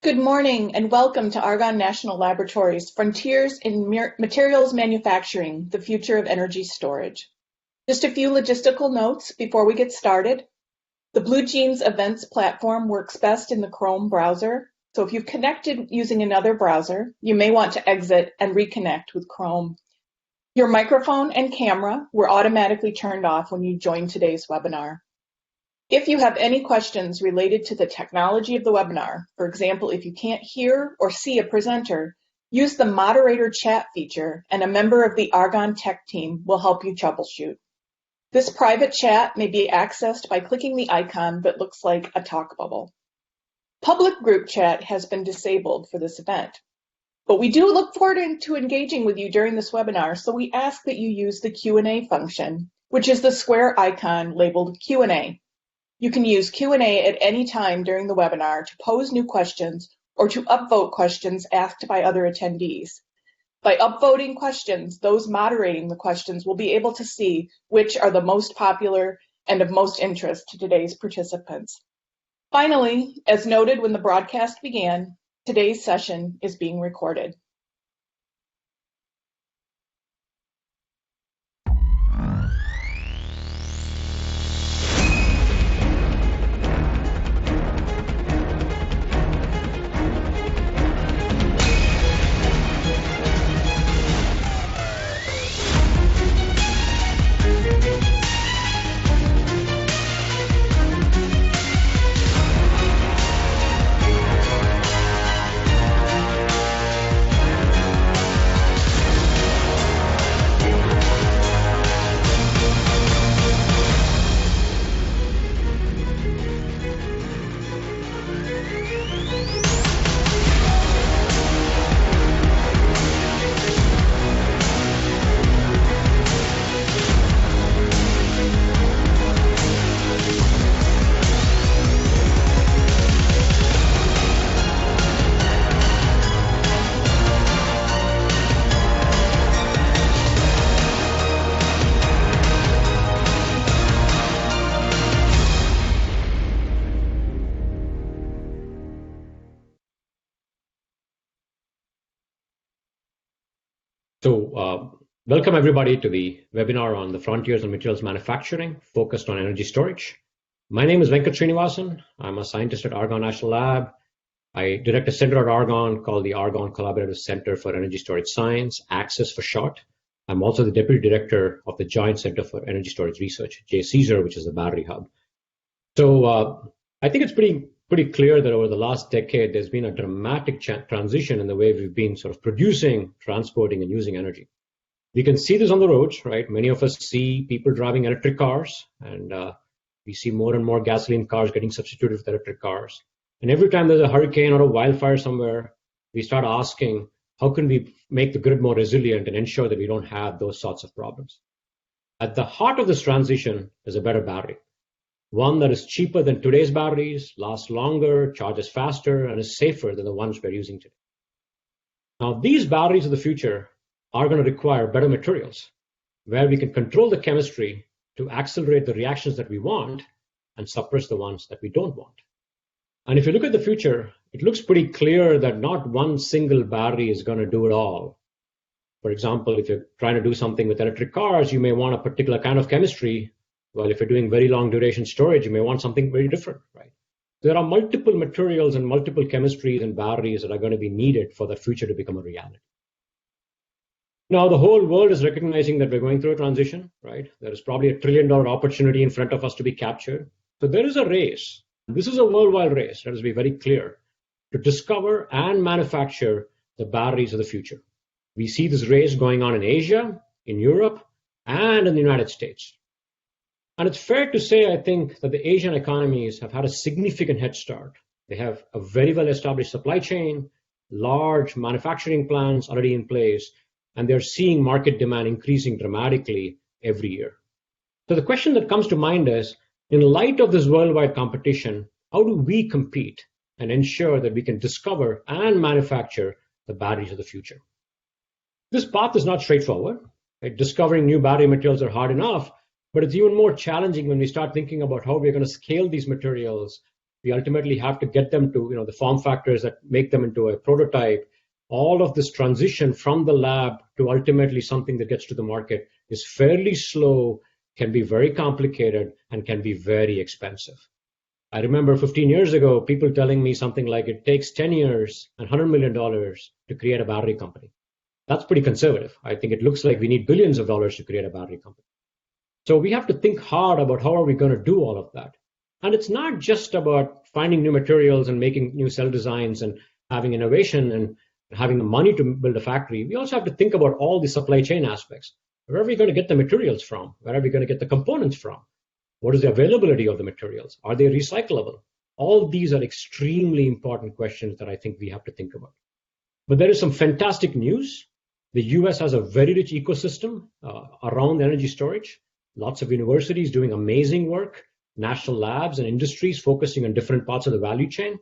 Good morning and welcome to Argonne National Laboratory's Frontiers in Materials Manufacturing, the Future of Energy Storage. Just a few logistical notes before we get started. The BlueJeans events platform works best in the Chrome browser, so if you've connected using another browser, you may want to exit and reconnect with Chrome. Your microphone and camera were automatically turned off when you joined today's webinar. If you have any questions related to the technology of the webinar, for example, if you can't hear or see a presenter, use the moderator chat feature and a member of the Argonne tech team will help you troubleshoot. This private chat may be accessed by clicking the icon that looks like a talk bubble. Public group chat has been disabled for this event, but we do look forward to engaging with you during this webinar, so we ask that you use the Q&A function, which is the square icon labeled Q&A. You can use Q&A at any time during the webinar to pose new questions or to upvote questions asked by other attendees. By upvoting questions, those moderating the questions will be able to see which are the most popular and of most interest to today's participants. Finally, as noted when the broadcast began, today's session is being recorded. Welcome everybody to the webinar on the Frontiers in Materials Manufacturing, focused on energy storage. My name is Venkat Srinivasan. I'm a scientist at Argonne National Lab. I direct a center at Argonne called the Argonne Collaborative Center for Energy Storage Science, ACCESS for short. I'm also the deputy director of the Joint Center for Energy Storage Research, JCESR, which is the battery hub. I think it's pretty clear that over the last decade, there's been a dramatic transition in the way we've been sort of producing, transporting, and using energy. We can see this on the roads, right? Many of us see people driving electric cars, and we see more and more gasoline cars getting substituted with electric cars. And every time there's a hurricane or a wildfire somewhere, we start asking, how can we make the grid more resilient and ensure that we don't have those sorts of problems? At the heart of this transition is a better battery. One that is cheaper than today's batteries, lasts longer, charges faster, and is safer than the ones we're using today. Now, these batteries of the future are going to require better materials, where we can control the chemistry to accelerate the reactions that we want and suppress the ones that we don't want. And if you look at the future, it looks pretty clear that not one single battery is going to do it all. For example, if you're trying to do something with electric cars, you may want a particular kind of chemistry. Well, if you're doing very long duration storage, you may want something very different, right? There are multiple materials and multiple chemistries and batteries that are going to be needed for the future to become a reality. Now, the whole world is recognizing that we're going through a transition, right? There is probably $1 trillion opportunity in front of us to be captured. So there is a race. This is a worldwide race, let us be very clear, to discover and manufacture the batteries of the future. We see this race going on in Asia, in Europe, and in the United States. And it's fair to say, I think, that the Asian economies have had a significant head start. They have a very well-established supply chain, large manufacturing plants already in place, and they're seeing market demand increasing dramatically every year. So the question that comes to mind is, in light of this worldwide competition, how do we compete and ensure that we can discover and manufacture the batteries of the future? This path is not straightforward. Right? Discovering new battery materials are hard enough, but it's even more challenging when we start thinking about how we're going to scale these materials We ultimately have to get them to, the form factors that make them into a prototype. All of this transition from the lab to ultimately something that gets to the market is fairly slow, can be very complicated, and can be very expensive. I remember 15 years ago, people telling me something like it takes 10 years and $100 million to create a battery company. That's pretty conservative. I think it looks like we need billions of dollars to create a battery company. So we have to think hard about how are we going to do all of that. And it's not just about finding new materials and making new cell designs and having innovation and having the money to build a factory. We also have to think about all the supply chain aspects. Where are we going to get the materials from? Where are we going to get the components from? What is the availability of the materials? Are they recyclable? All these are extremely important questions that I think we have to think about. But there is some fantastic news. The US has a very rich ecosystem around energy storage. Lots of universities doing amazing work, national labs and industries focusing on different parts of the value chain.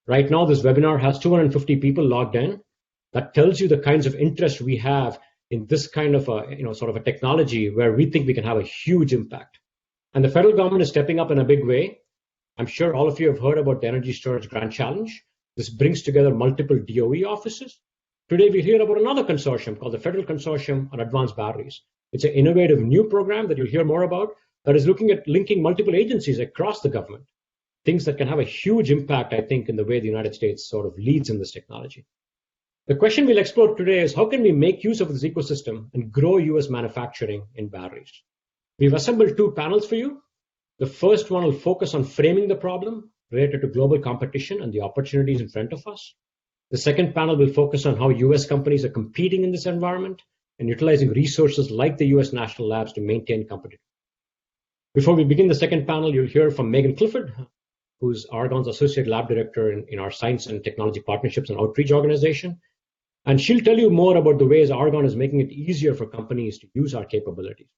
Right now, this webinar has 250 people logged in. That tells you the kinds of interest we have in this kind of sort of a technology where we think we can have a huge impact. And the federal government is stepping up in a big way. I'm sure all of you have heard about the Energy Storage Grand Challenge. This brings together multiple DOE offices. Today, we'll hear about another consortium called the Federal Consortium on Advanced Batteries. It's an innovative new program that you'll hear more about that is looking at linking multiple agencies across the government, things that can have a huge impact, I think, in the way the United States sort of leads in this technology. The question we'll explore today is how can we make use of this ecosystem and grow US manufacturing in batteries? We've assembled two panels for you. The first one will focus on framing the problem related to global competition and the opportunities in front of us. The second panel will focus on how US companies are competing in this environment and utilizing resources like the US national labs to maintain competitiveness. Before we begin the second panel, you'll hear from Megan Clifford, who's Argonne's Associate Lab Director in our Science and Technology Partnerships and Outreach organization. And she'll tell you more about the ways Argonne is making it easier for companies to use our capabilities.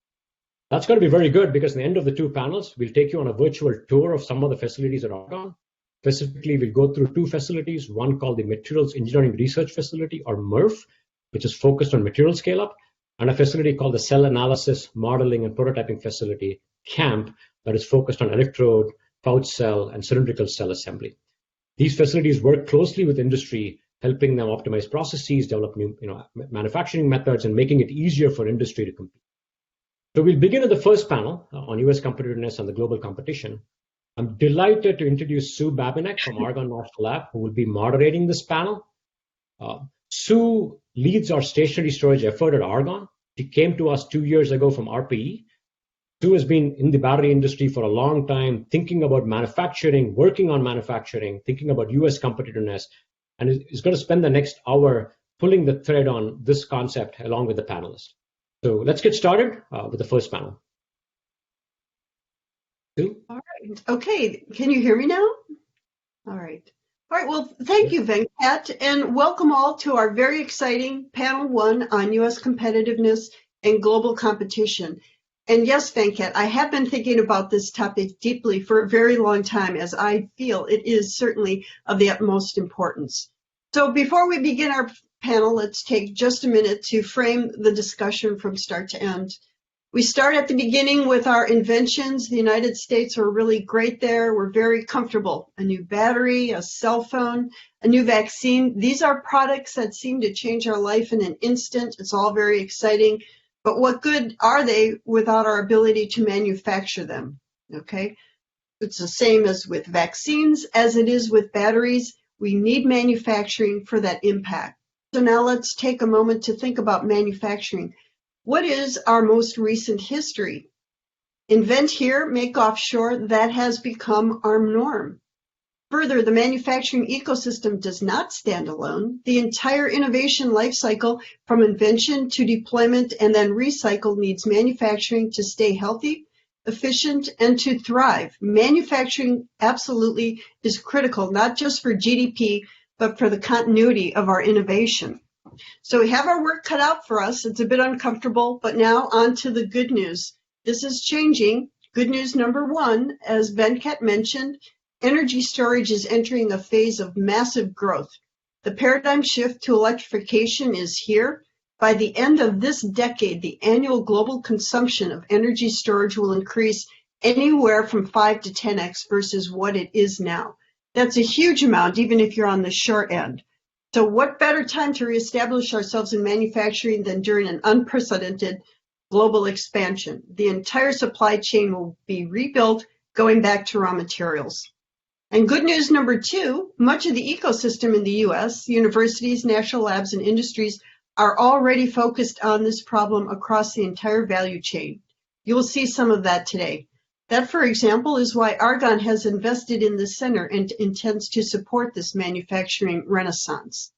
That's going to be very good because at the end of the two panels, we'll take you on a virtual tour of some of the facilities at Argonne. Specifically, we'll go through two facilities, one called the Materials Engineering Research Facility, or MERF, which is focused on material scale-up, and a facility called the Cell Analysis, Modeling, and Prototyping Facility, CAMP, that is focused on electrode, pouch cell, and cylindrical cell assembly. These facilities work closely with industry, helping them optimize processes, develop new manufacturing methods, and making it easier for industry to compete. So we'll begin with the first panel on US competitiveness and the global competition. I'm delighted to introduce Sue Babinek from Argonne National Lab, who will be moderating this panel. Sue leads our stationary storage effort at Argonne. She came to us 2 years ago from RPE. Sue has been in the battery industry for a long time, thinking about manufacturing, working on manufacturing, thinking about US competitiveness, and is going to spend the next hour pulling the thread on this concept along with the panelists. So let's get started with the first panel. Sue? All right. Okay. Can you hear me now? All right. All right. Well, thank you, Venkat, and welcome all to our very exciting panel one on U.S. competitiveness and global competition. And yes, Venkat, I have been thinking about this topic deeply for a very long time, as I feel it is certainly of the utmost importance. So before we begin our panel, let's take just a minute to frame the discussion from start to end. We start at the beginning with our inventions. The United States are really great there. We're very comfortable. A new battery, a cell phone, a new vaccine. These are products that seem to change our life in an instant. It's all very exciting. But what good are they without our ability to manufacture them? Okay? It's the same as with vaccines as it is with batteries. We need manufacturing for that impact. So now let's take a moment to think about manufacturing. What is our most recent history? Invent here, make offshore, that has become our norm. Further, the manufacturing ecosystem does not stand alone. The entire innovation life cycle, from invention to deployment and then recycle, needs manufacturing to stay healthy, efficient, and to thrive. Manufacturing absolutely is critical, not just for GDP, but for the continuity of our innovation. So we have our work cut out for us. It's a bit uncomfortable, but now on to the good news. This is changing. Good news number one, as Venkat mentioned, energy storage is entering a phase of massive growth. The paradigm shift to electrification is here. By the end of this decade, the annual global consumption of energy storage will increase anywhere from 5 to 10x versus what it is now. That's a huge amount, even if you're on the short end. So what better time to reestablish ourselves in manufacturing than during an unprecedented global expansion? The entire supply chain will be rebuilt, going back to raw materials. And good news number two, much of the ecosystem in the U.S., universities, national labs, and industries are already focused on this problem across the entire value chain. You will see some of that today. That, for example, is why Argonne has invested in the center and intends to support this manufacturing renaissance.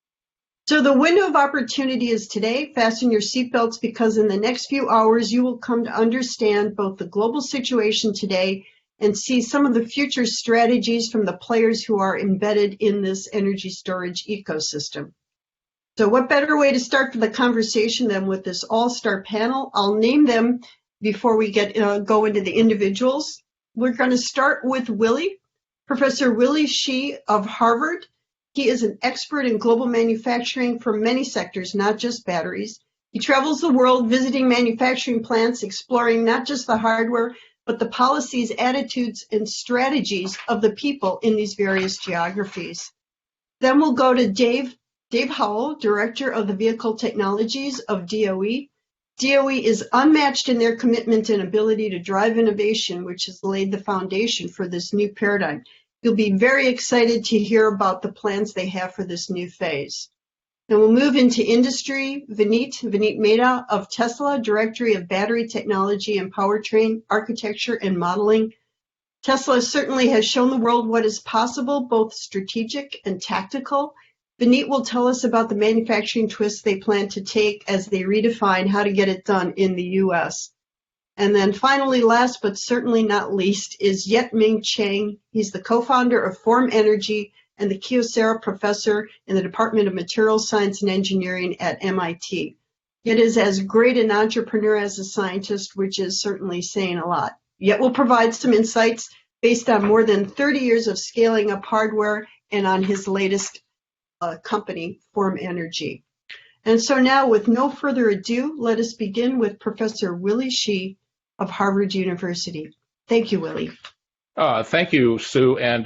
So the window of opportunity is today. Fasten your seatbelts, because in the next few hours you will come to understand both the global situation today and see some of the future strategies from the players who are embedded in this energy storage ecosystem. So what better way to start the conversation than with this all-star panel? I'll name them before we go into the individuals. We're going to start with Willie, Professor Willie Shih of Harvard. He is an expert in global manufacturing for many sectors, not just batteries. He travels the world visiting manufacturing plants, exploring not just the hardware, but the policies, attitudes, and strategies of the people in these various geographies. Then we'll go to Dave Howell, Director of the Vehicle Technologies of DOE. DOE is unmatched in their commitment and ability to drive innovation, which has laid the foundation for this new paradigm. You'll be very excited to hear about the plans they have for this new phase. Then we'll move into industry. Vineet Mehta of Tesla, Director of Battery Technology and Powertrain Architecture and Modeling. Tesla certainly has shown the world what is possible, both strategic and tactical. Vineet will tell us about the manufacturing twists they plan to take as they redefine how to get it done in the U.S. And then finally, last but certainly not least, is Yet-Ming Chang. He's the co-founder of Form Energy and the Kyocera Professor in the Department of Materials Science and Engineering at MIT. Yet is as great an entrepreneur as a scientist, which is certainly saying a lot. Yet will provide some insights based on more than 30 years of scaling up hardware and on his latest company, Form Energy. And so now, with no further ado, let us begin with Professor Willie Shih of Harvard University. Thank you, Willie. Thank you, Sue, and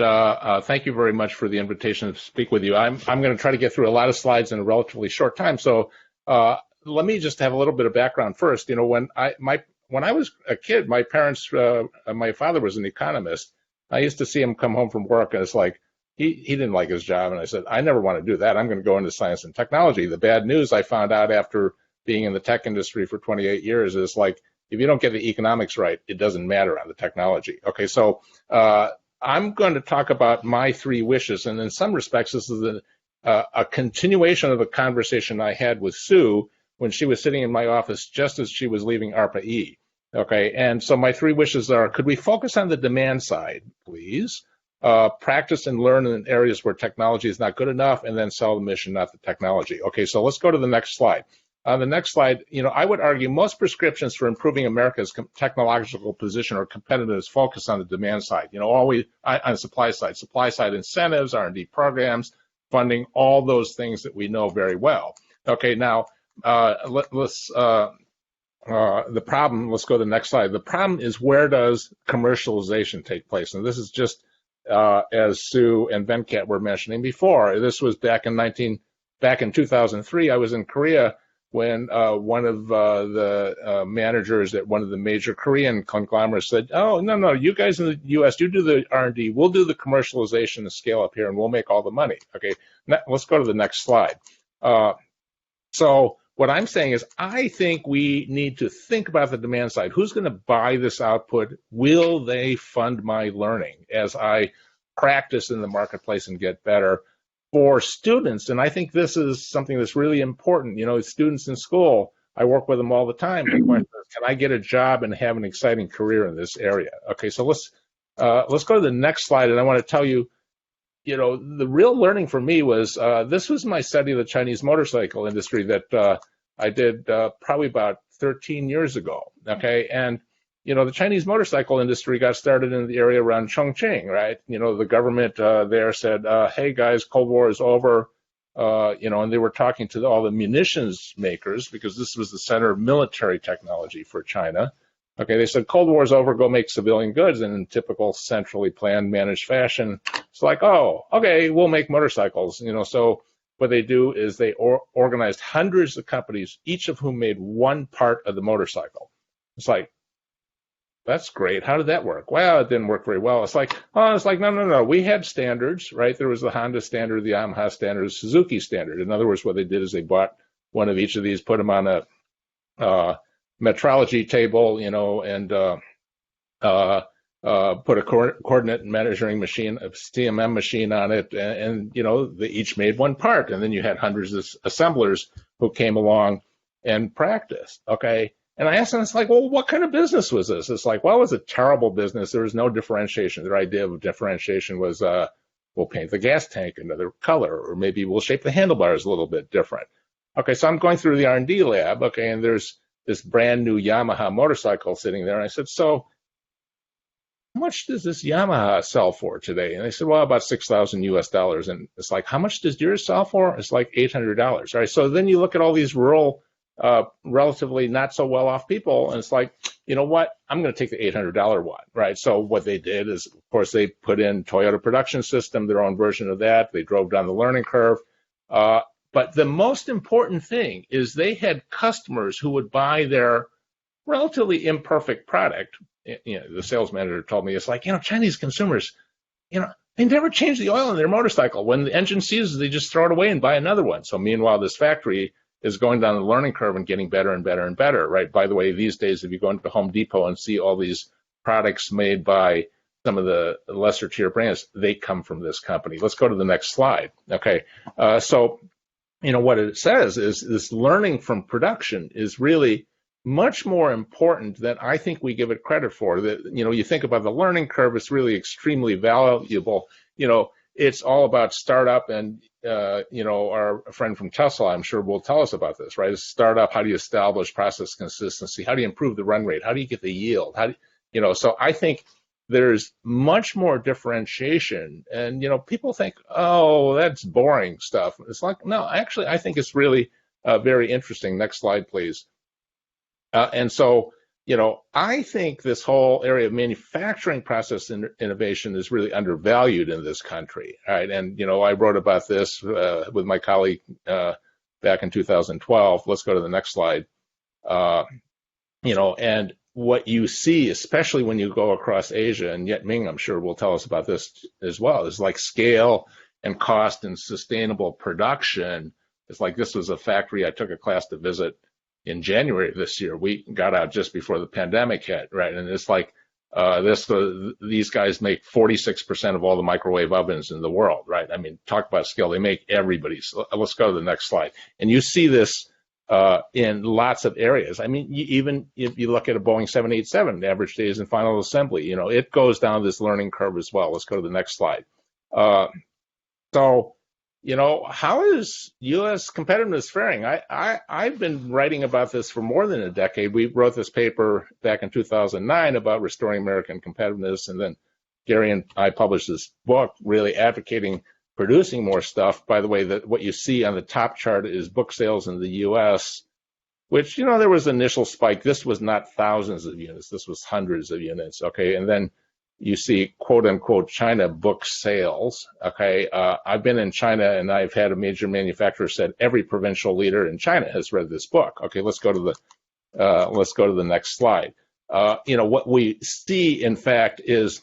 thank you very much for the invitation to speak with you. I'm going to try to get through a lot of slides in a relatively short time, so let me just have a little bit of background first. You know, when I was a kid, my parents, my father was an economist. I used to see him come home from work, and it's like, he didn't like his job, and I said, I never want to do that. I'm going to go into science and technology. The bad news I found out after being in the tech industry for 28 years is, like, if you don't get the economics right, it doesn't matter on the technology. Okay, so I'm going to talk about my three wishes, and in some respects, this is a continuation of a conversation I had with Sue when she was sitting in my office just as she was leaving ARPA-E. Okay, and so my three wishes are, could we focus on the demand side, please? Practice and learn in areas where technology is not good enough, and then sell the mission, not the technology. Okay, so let's go to the next slide. On the next slide, you know, I would argue most prescriptions for improving America's technological position or competitiveness focus on the demand side. You know, always on the supply side incentives, R&D programs, funding, all those things that we know very well. Okay, now let's the problem. Let's go to the next slide. The problem is, where does commercialization take place? And this is just as Sue and Venkat were mentioning before. This was back in 2003. I was in Korea when one of the managers at one of the major Korean conglomerates said, "Oh, no, you guys in the U.S., you do the R&D, we'll do the commercialization and scale up here, and we'll make all the money." Okay, now, let's go to the next slide. So what I'm saying is, I think we need to think about the demand side. Who's going to buy this output? Will they fund my learning as I practice in the marketplace and get better? For students, and I think this is something that's really important, you know, students in school, I work with them all the time. The question is, can I get a job and have an exciting career in this area? Okay, so let's go to the next slide, and I want to tell you, you know, the real learning for me was, this was my study of the Chinese motorcycle industry that I did probably about 13 years ago, okay, and you know, the Chinese motorcycle industry got started in the area around Chongqing, right? You know, the government there said, hey, guys, Cold War is over, you know, and they were talking to all the munitions makers because this was the center of military technology for China. Okay, they said Cold War's over, go make civilian goods. And in typical centrally planned, managed fashion, it's like, oh, okay, we'll make motorcycles. So what they do is they organized hundreds of companies, each of whom made one part of the motorcycle. It's like, that's great. How did that work? Well, it didn't work very well. It's like, no. We had standards, right? There was the Honda standard, the Yamaha standard, the Suzuki standard. In other words, what they did is they bought one of each of these, put them on a metrology table, and put a coordinate measuring machine, a CMM machine on it, and they each made one part. And then you had hundreds of assemblers who came along and practiced, okay? And I asked them, it's like, well, what kind of business was this? It's like, well, it was a terrible business. There was no differentiation. Their idea of differentiation was, we'll paint the gas tank another color, or maybe we'll shape the handlebars a little bit different. Okay, so I'm going through the R&D lab, okay, and there's this brand new Yamaha motorcycle sitting there. And I said, so how much does this Yamaha sell for today? And they said, well, about $6,000 US. And it's like, how much does yours sell for? It's like $800. Right. So then you look at all these rural, relatively not so well off people, and it's like, you know what? I'm going to take the $800 one. Right. So what they did is, of course, they put in Toyota Production System, their own version of that. They drove down the learning curve. But the most important thing is they had customers who would buy their relatively imperfect product. The sales manager told me, it's like, Chinese consumers, they never change the oil in their motorcycle. When the engine seizes, they just throw it away and buy another one. So meanwhile, this factory is going down the learning curve and getting better and better and better, right? By the way, these days, if you go into Home Depot and see all these products made by some of the lesser tier brands, they come from this company. Let's go to the next slide. Okay. So what it says is this learning from production is really much more important than I think we give it credit for. That, you think about the learning curve, it's really extremely valuable. It's all about startup, and our friend from Tesla, I'm sure, will tell us about this, right? Startup, how do you establish process consistency? How do you improve the run rate? How do you get the yield? So I think there's much more differentiation, and people think, oh, that's boring stuff. It's like, no, actually, I think it's really very interesting. Next slide, please. And so, I think this whole area of manufacturing process innovation is really undervalued in this country, right? And I wrote about this with my colleague back in 2012. Let's go to the next slide. And what you see, especially when you go across Asia, and Yet Ming, I'm sure, will tell us about this as well, is like scale and cost and sustainable production. It's like, this was a factory I took a class to visit in January of this year. We got out just before the pandemic hit, right? And it's like, these guys make 46% of all the microwave ovens in the world, right? I mean, talk about scale. They make everybody's. Let's go to the next slide. And you see this in lots of areas. I mean, even if you look at a Boeing 787, the average days in final assembly, it goes down this learning curve as well. Let's go to the next slide. So, how is U.S. competitiveness faring? I've been writing about this for more than a decade. We wrote this paper back in 2009 about restoring American competitiveness, and then Gary and I published this book really advocating producing more stuff. By the way, that what you see on the top chart is book sales in the U.S., which, there was an initial spike. This was not thousands of units. This was hundreds of units, okay? And then you see, quote unquote, China book sales. Okay, I've been in China, and I've had a major manufacturer said every provincial leader in China has read this book. Okay, let's go to the next slide. What we see, in fact, is,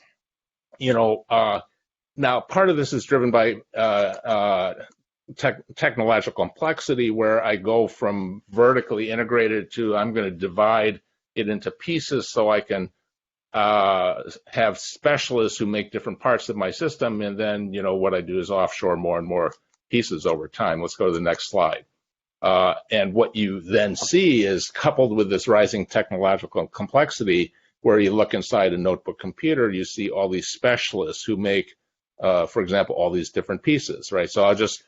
now part of this is driven by technological complexity, where I go from vertically integrated to I'm going to divide it into pieces so I can have specialists who make different parts of my system, and then what I do is offshore more and more pieces over time. Let's go to the next slide. And what you then see is, coupled with this rising technological complexity, where you look inside a notebook computer, you see all these specialists who make, for example, all these different pieces, right? So I'll just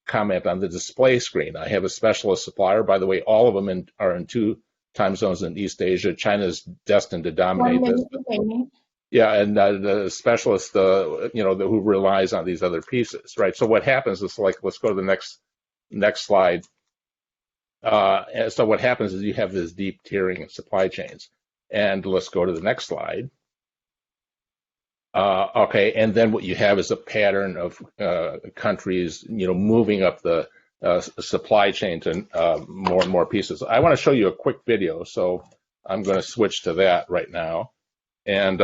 comment on the display screen. I have a specialist supplier. By the way, all of them are in 2 time zones in East Asia. China's destined to dominate this. Yeah, and the specialist, who relies on these other pieces, right? So what happens is, like, let's go to the next slide. And so what happens is you have this deep tiering of supply chains. And let's go to the next slide. Okay, and then what you have is a pattern of countries, moving up the supply chain to more and more pieces. I want to show you a quick video, so I'm going to switch to that right now. And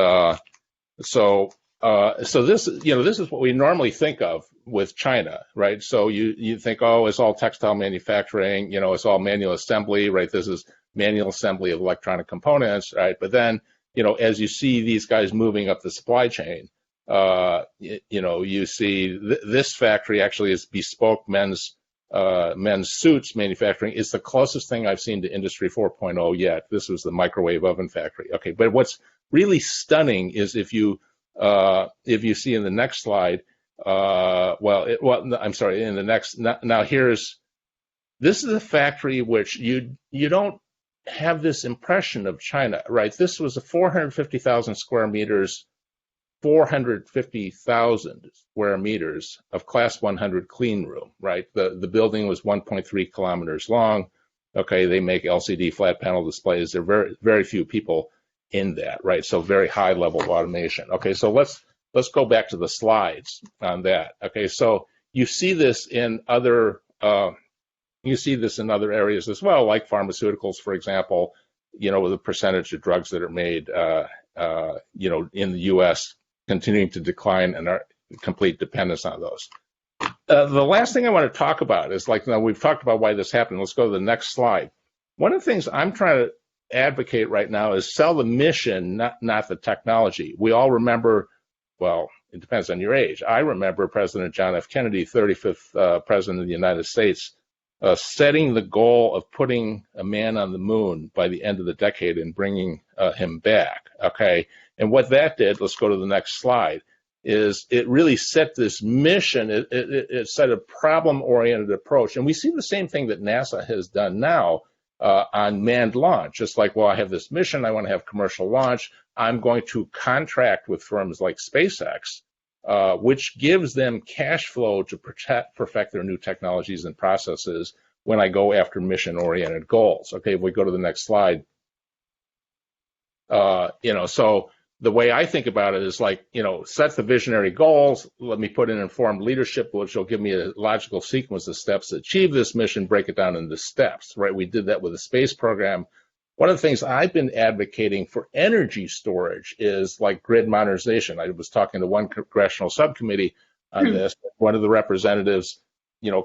so this, this is what we normally think of with China, right? So you think, oh, it's all textile manufacturing, it's all manual assembly, right? This is manual assembly of electronic components, right? But then, as you see these guys moving up the supply chain, you see this factory actually is bespoke men's suits manufacturing. It's the closest thing I've seen to Industry 4.0 yet. This was the microwave oven factory. Okay, but what's really stunning is if you see in the next slide, I'm sorry, in the next. Now this is a factory which you don't have this impression of China, right? This was a 450,000 square meters, 450,000 square meters of class 100 clean room, right? The building was 1.3 kilometers long. Okay, they make LCD flat panel displays. There are very, very few people in that, right? So very high level of automation. Okay, so let's go back to the slides on that. Okay, so you see this in other areas as well, like pharmaceuticals, for example, with the percentage of drugs that are made, in the U.S. continuing to decline and our complete dependence on those. The last thing I want to talk about is we've talked about why this happened. Let's go to the next slide. One of the things I'm trying to advocate right now is sell the mission, not the technology. We all remember, well, it depends on your age. I remember President John F. Kennedy, 35th President of the United States, setting the goal of putting a man on the moon by the end of the decade and bringing him back. Okay, and what that did, let's go to the next slide, is it really set this mission. It set a problem-oriented approach, and we see the same thing that NASA has done now on manned launch. Just like, well, I have this mission, I want to have commercial launch. I'm going to contract with firms like SpaceX, which gives them cash flow to perfect their new technologies and processes when I go after mission-oriented goals. Okay, if we go to the next slide, so the way I think about it is set the visionary goals, let me put in informed leadership, which will give me a logical sequence of steps to achieve this mission, break it down into steps, right? We did that with the space program. One of the things I've been advocating for energy storage is grid modernization. I was talking to one congressional subcommittee on this. One of the representatives,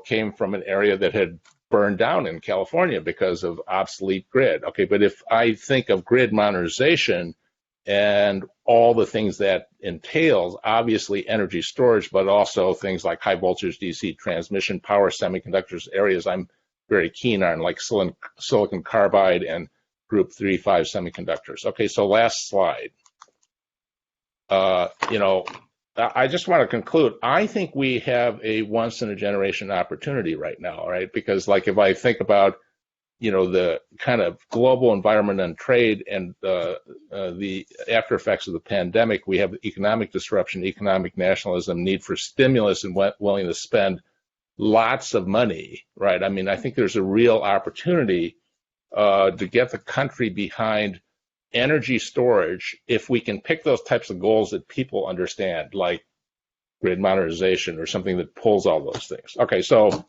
came from an area that had burned down in California because of obsolete grid. Okay, but if I think of grid modernization and all the things that entails, obviously energy storage, but also things like high voltage DC transmission, power semiconductors, areas I'm very keen on, like silicon carbide and group 3-5 semiconductors. Okay, so last slide. I just want to conclude. I think we have a once in a generation opportunity right now, right? Because if I think about, the kind of global environment and trade and the after effects of the pandemic, we have economic disruption, economic nationalism, need for stimulus, and willing to spend lots of money, right? I mean, I think there's a real opportunity to get the country behind energy storage if we can pick those types of goals that people understand, like grid modernization or something that pulls all those things. Okay, so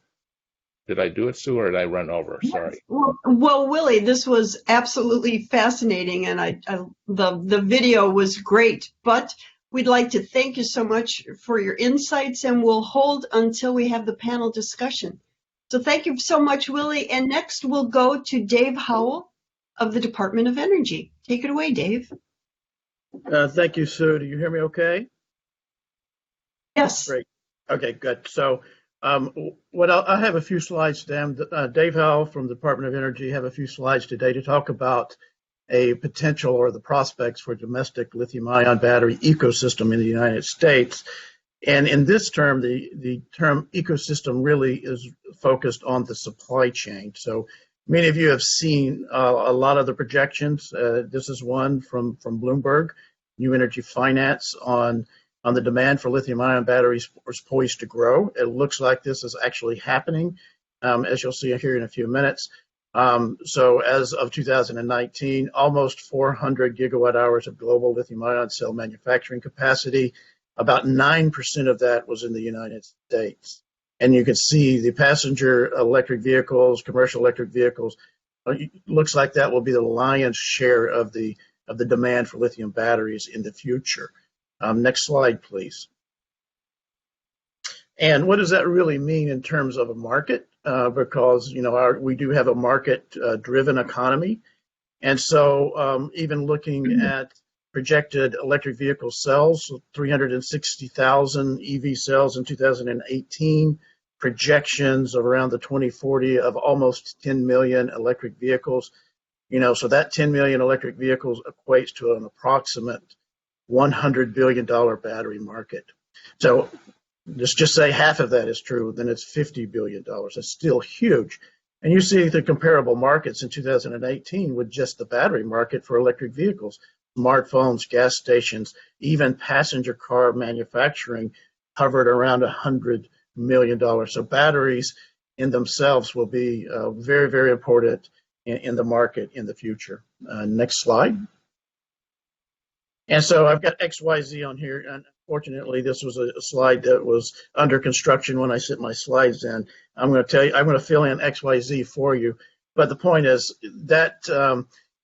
did I do it, Sue, or did I run over? Sorry. Well, Willie, this was absolutely fascinating, and the video was great. But we'd like to thank you so much for your insights, and we'll hold until we have the panel discussion. So thank you so much, Willie. And next we'll go to Dave Howell of the Department of Energy. Take it away, Dave. Thank you, Sue. Do you hear me okay? Yes. Great. Okay, good. So I have a few slides, Dave Howell from the Department of Energy have a few slides today to talk about a potential or the prospects for domestic lithium-ion battery ecosystem in the United States. And in this term, the term ecosystem really is focused on the supply chain. So many of you have seen a lot of the projections. This is one from Bloomberg, New Energy Finance, on the demand for lithium-ion batteries is poised to grow. It looks like this is actually happening, as you'll see here in a few minutes. So as of 2019, almost 400 gigawatt hours of global lithium-ion cell manufacturing capacity. About 9% of that was in the United States. And you can see the passenger electric vehicles, commercial electric vehicles, looks like that will be the lion's share of the demand for lithium batteries in the future. Next slide, please. And what does that really mean in terms of a market? Because we do have a market-driven economy, and so even looking at projected electric vehicle sales, 360,000 EV cells in 2018, projections of around the 2040 of almost 10 million electric vehicles. So that 10 million electric vehicles equates to an approximate $100 billion battery market. So just say half of that is true, then it's $50 billion. That's still huge. And you see the comparable markets in 2018 with just the battery market for electric vehicles, smartphones, gas stations, even passenger car manufacturing hovered around $100 million. So batteries in themselves will be very, very important in the market in the future. Next slide. And so I've got XYZ on here. And unfortunately, this was a slide that was under construction when I sent my slides in. I'm going to fill in XYZ for you. But the point is that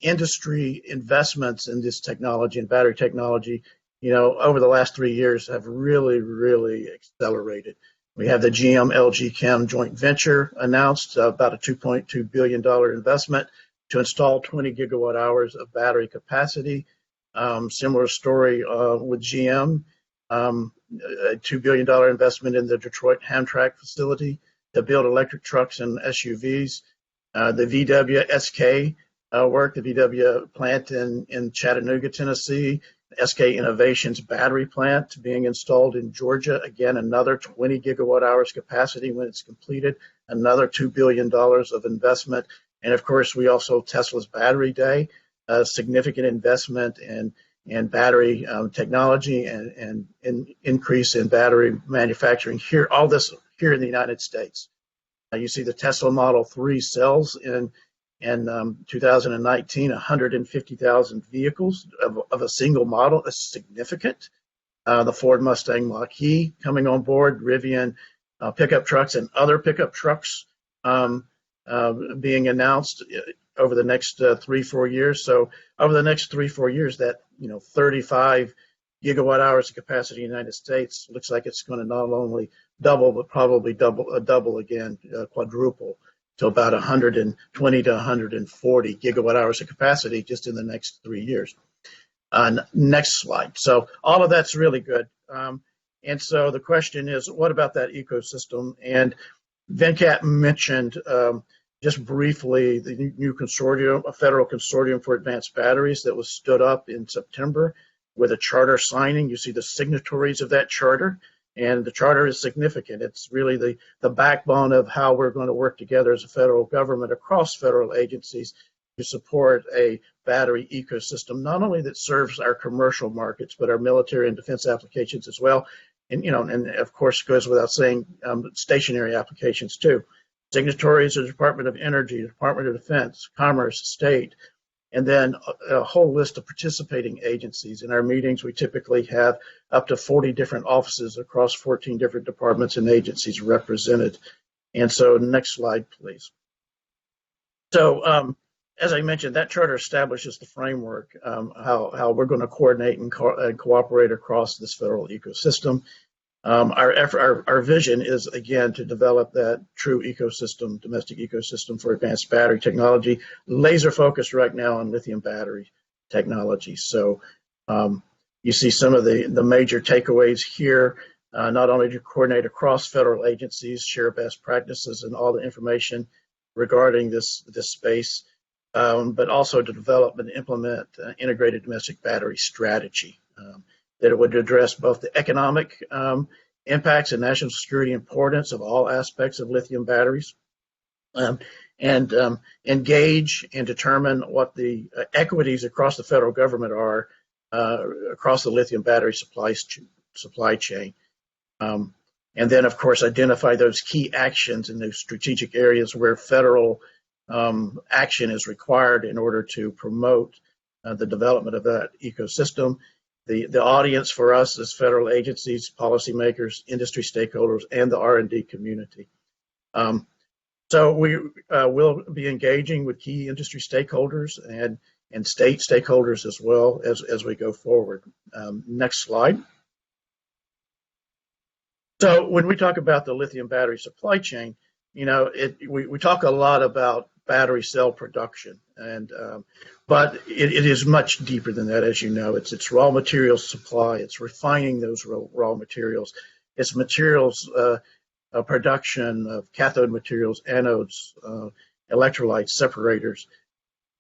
industry investments in this technology and battery technology, over the last 3 years have really, really accelerated. We have the GM LG Chem joint venture announced about a $2.2 billion investment to install 20 gigawatt hours of battery capacity. Similar story with GM, a $2 billion investment in the Detroit Hamtramck facility to build electric trucks and SUVs. The VW SK work, the VW plant in Chattanooga, Tennessee, SK Innovations battery plant being installed in Georgia. Again, another 20 gigawatt hours capacity when it's completed, another $2 billion of investment. And of course, we also Tesla's Battery Day, a significant investment in battery technology and increase in battery manufacturing here, all this here in the United States. You see the Tesla Model 3 cells in 2019, 150,000 vehicles of a single model. That's significant. The Ford Mustang Mach-E coming on board, Rivian pickup trucks and other pickup trucks being announced over the next 3-4 years. So over the next 3-4 years, that 35 gigawatt hours of capacity in the United States looks like it's going to not only double, but probably double again, quadruple to about 120 to 140 gigawatt hours of capacity just in the next 3 years. Next slide. So all of that's really good. And so the question is, what about that ecosystem? And Venkat mentioned just briefly the new consortium, a federal consortium for advanced batteries that was stood up in September with a charter signing. You see the signatories of that charter, and the charter is significant. It's really the backbone of how we're going to work together as a federal government across federal agencies to support a battery ecosystem, not only that serves our commercial markets, but our military and defense applications as well. And, and of course, goes without saying, stationary applications too. Signatories are the Department of Energy, the Department of Defense, Commerce, State, and then a whole list of participating agencies. In our meetings, we typically have up to 40 different offices across 14 different departments and agencies represented. And so next slide, please. So as I mentioned, that charter establishes the framework, how we're going to coordinate and cooperate across this federal ecosystem. Our vision is, again, to develop that true ecosystem, domestic ecosystem for advanced battery technology, laser focused right now on lithium battery technology. So you see some of the major takeaways here, not only to coordinate across federal agencies, share best practices and all the information regarding this space, but also to develop and implement integrated domestic battery strategy. That it would address both the economic impacts and national security importance of all aspects of lithium batteries, and engage and determine what the equities across the federal government are across the lithium battery supply chain. And then, of course, identify those key actions in those strategic areas where federal action is required in order to promote the development of that ecosystem. The audience for us is federal agencies, policymakers, industry stakeholders, and the R&D community. So we will be engaging with key industry stakeholders and state stakeholders as well as we go forward. Next slide. So when we talk about the lithium battery supply chain, we talk a lot about battery cell production, but it is much deeper than that, as you know. It's raw materials supply, it's refining those raw materials, it's materials production of cathode materials, anodes, electrolytes, separators,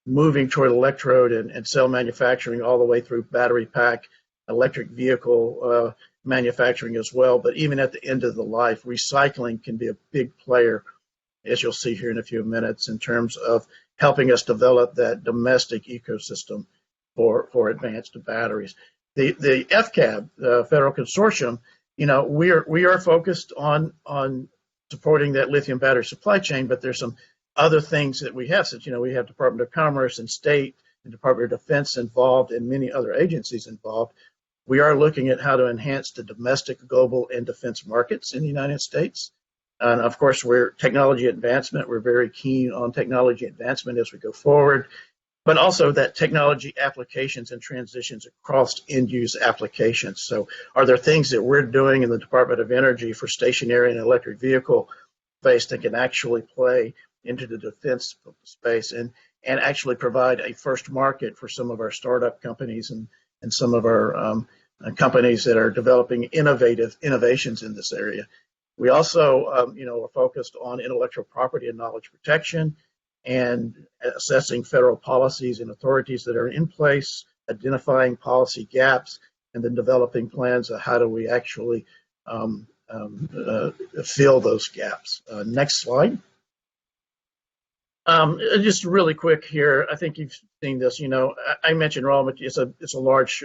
moving toward electrode and cell manufacturing all the way through battery pack, electric vehicle manufacturing as well. But even at the end of the life, recycling can be a big player, as you'll see here in a few minutes, in terms of helping us develop that domestic ecosystem for advanced batteries. The FCAB, the Federal Consortium, we are focused on supporting that lithium battery supply chain, but there's some other things that we have, since we have Department of Commerce and State and Department of Defense involved and many other agencies involved. We are looking at how to enhance the domestic, global, and defense markets in the United States. And of course, technology advancement. We're very keen on technology advancement as we go forward, but also that technology applications and transitions across end-use applications. So are there things that we're doing in the Department of Energy for stationary and electric vehicle space that can actually play into the defense space and actually provide a first market for some of our startup companies and some of our companies that are developing innovations in this area? We also, are focused on intellectual property and knowledge protection and assessing federal policies and authorities that are in place, identifying policy gaps, and then developing plans of how do we actually fill those gaps. Next slide. Just really quick here, I think you've seen this. I mentioned raw materials. It's a large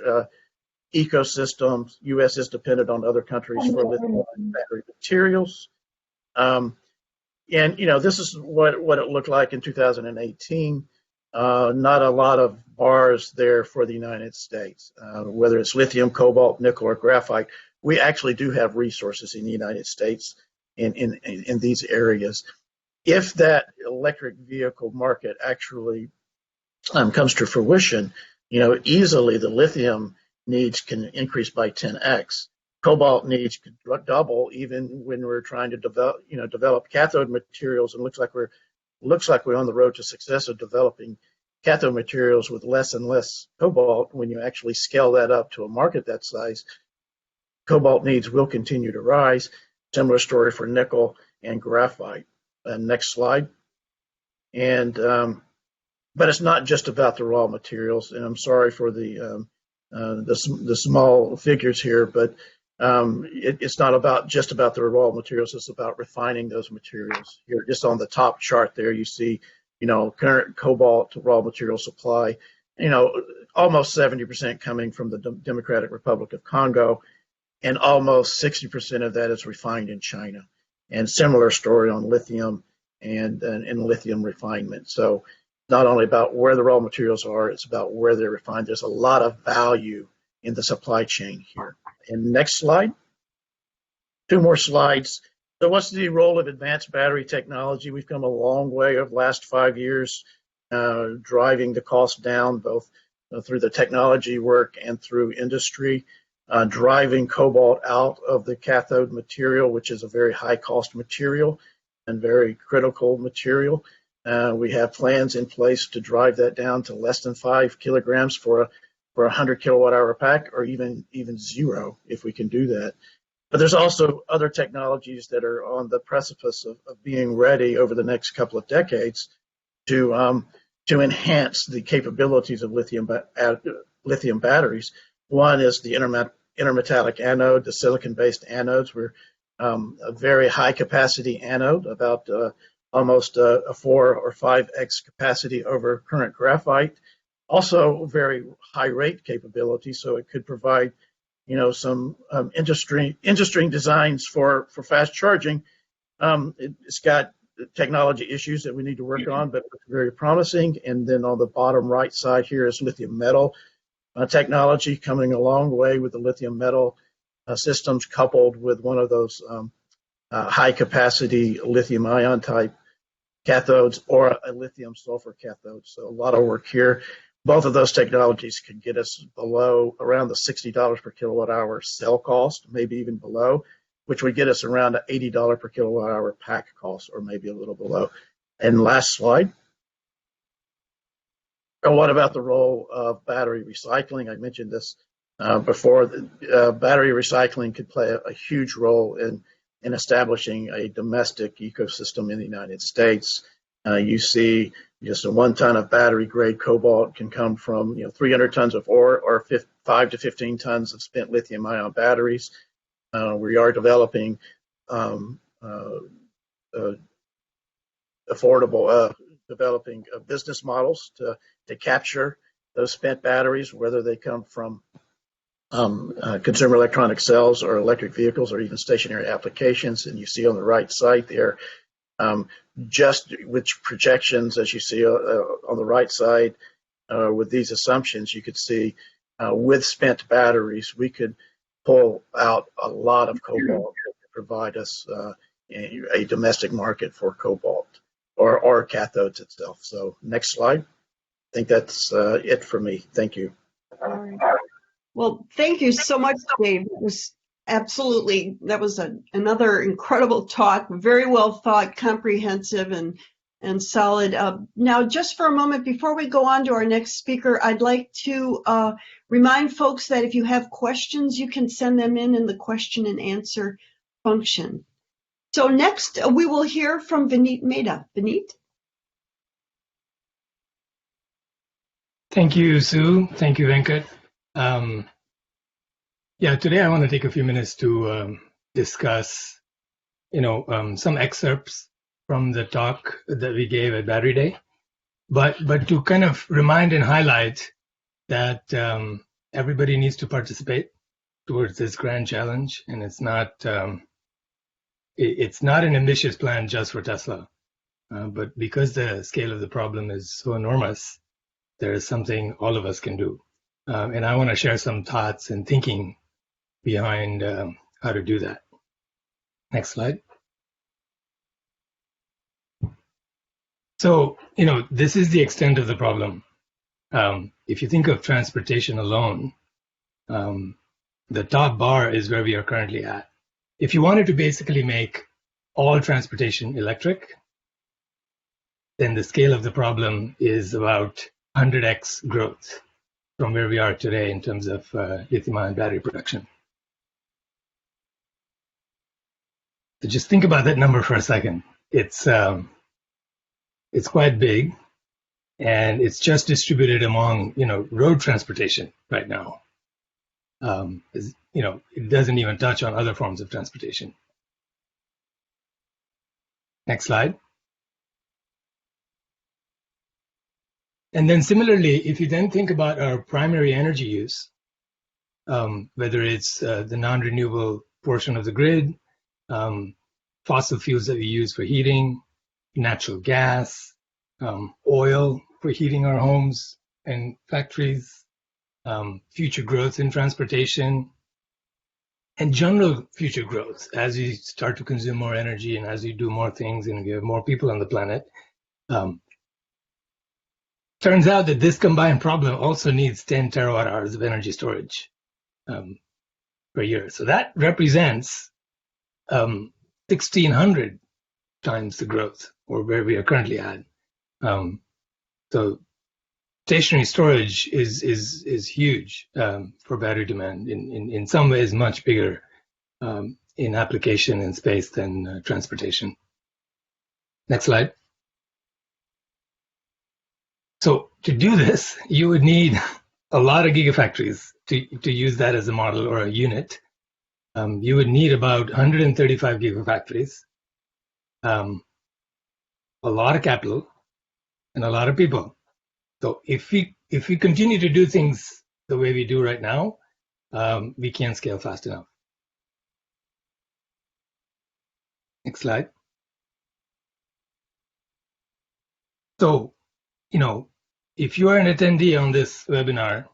ecosystem. U.S. is dependent on other countries for lithium battery materials. This is what it looked like in 2018. Not a lot of bars there for the United States, whether it's lithium, cobalt, nickel, or graphite. We actually do have resources in the United States in these areas. If that electric vehicle market actually comes to fruition, easily the lithium needs can increase by 10x. Cobalt needs could double even when we're trying to develop cathode materials, and looks like we're on the road to success of developing cathode materials with less and less cobalt. When you actually scale that up to a market that size, cobalt needs will continue to rise. Similar story for nickel and graphite. Next slide. But it's not just about the raw materials, and I'm sorry for the small figures here, but it's not just about the raw materials. It's about refining those materials. Here, just on the top chart there, you see, current cobalt raw material supply, almost 70% coming from the Democratic Republic of Congo, and almost 60% of that is refined in China. And similar story on lithium and lithium refinement. So not only about where the raw materials are, it's about where they're refined. There's a lot of value in the supply chain here. And next slide. 2 more slides. So what's the role of advanced battery technology? We've come a long way over the last 5 years, driving the cost down, both through the technology work and through industry, driving cobalt out of the cathode material, which is a very high cost material and very critical material. We have plans in place to drive that down to less than 5 kilograms for a 100 kilowatt hour pack, or even 0 if we can do that. But there's also other technologies that are on the precipice of being ready over the next couple of decades to enhance the capabilities of lithium batteries. One is the intermetallic anode, the silicon-based anodes. We're a very high capacity anode, about almost a 4 or 5x capacity over current graphite. Also very high rate capability, so it could provide some interesting designs for fast charging. It's got technology issues that we need to work on, but it's very promising. And then on the bottom right side here is lithium metal technology coming a long way with the lithium metal systems coupled with one of those high capacity lithium ion type cathodes or a lithium sulfur cathode. So a lot of work here. Both of those technologies could get us below around the $60 per kilowatt hour cell cost, maybe even below, which would get us around an $80 per kilowatt hour pack cost, or maybe a little below. And last slide. And what about the role of battery recycling? I mentioned this before. Battery recycling could play a huge role in establishing a domestic ecosystem in the United States. You see just a 1 ton of battery grade cobalt can come from 300 tons of ore or 5 to 15 tons of spent lithium ion batteries. We are developing developing business models to capture those spent batteries, whether they come from consumer electronic cells or electric vehicles or even stationary applications. And you see on the right side there, just which projections, as you see on the right side, with these assumptions, you could see with spent batteries, we could pull out a lot of cobalt to provide us a domestic market for cobalt or cathodes itself. So next slide. I think that's it for me. Thank you. All right. Well, thank you so much, Dave. It was that was another incredible talk, very well thought, comprehensive, and solid. Now, just for a moment, before we go on to our next speaker, I'd like to remind folks that if you have questions, you can send them in the question and answer function. So next, we will hear from Vineet Mehta. Vineet? Thank you, Sue. Thank you, Venkat. Today I want to take a few minutes to discuss, some excerpts from the talk that we gave at Battery Day, but to kind of remind and highlight that everybody needs to participate towards this grand challenge, and it's not an ambitious plan just for Tesla, but because the scale of the problem is so enormous, there is something all of us can do. And I want to share some thoughts and thinking behind how to do that. Next slide. So, this is the extent of the problem. If you think of transportation alone, the top bar is where we are currently at. If you wanted to basically make all transportation electric, then the scale of the problem is about 100x growth from where we are today in terms of lithium-ion battery production. So just think about that number for a second. It's quite big, and it's just distributed among road transportation right now. It doesn't even touch on other forms of transportation. Next slide. And then similarly, if you then think about our primary energy use, whether it's the non-renewable portion of the grid, fossil fuels that we use for heating, natural gas, oil for heating our homes and factories, future growth in transportation, and general future growth as we start to consume more energy and as we do more things and we have more people on the planet. Turns out that this combined problem also needs 10 terawatt hours of energy storage per year. So that represents 1,600 times the growth, or where we are currently at. So stationary storage is huge for battery demand. In some ways, much bigger in application and space than transportation. Next slide. So to do this, you would need a lot of gigafactories to use that as a model or a unit. You would need about 135 gigafactories, a lot of capital, and a lot of people. So if we continue to do things the way we do right now, we can't scale fast enough. Next slide. So, if you are an attendee on this webinar,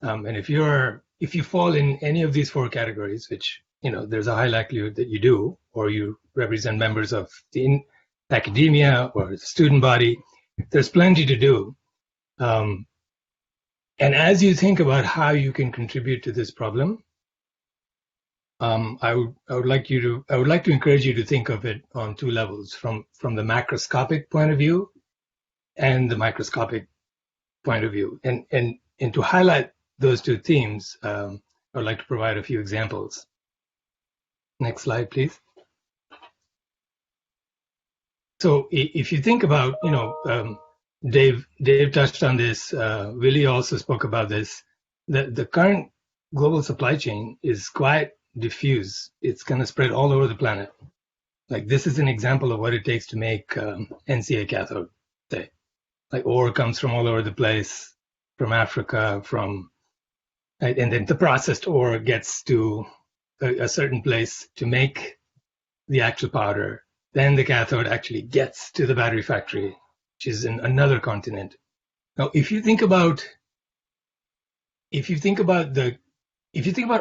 and if you fall in any of these four categories, which, there's a high likelihood that you do, or you represent members of the academia or the student body, there's plenty to do. And as you think about how you can contribute to this problem, I would like to encourage you to think of it on two levels, from the macroscopic point of view and the microscopic point of view. And to highlight those two themes, I would like to provide a few examples. Next slide, please. So if you think about, Dave touched on this, Willie also spoke about this, the current global supply chain is quite diffuse. It's going to spread all over the planet. Like, this is an example of what it takes to make NCA cathode, say. Like, ore comes from all over the place, from Africa, and then the processed ore gets to a certain place to make the actual powder. Then the cathode actually gets to the battery factory, which is in another continent. Now, if you think about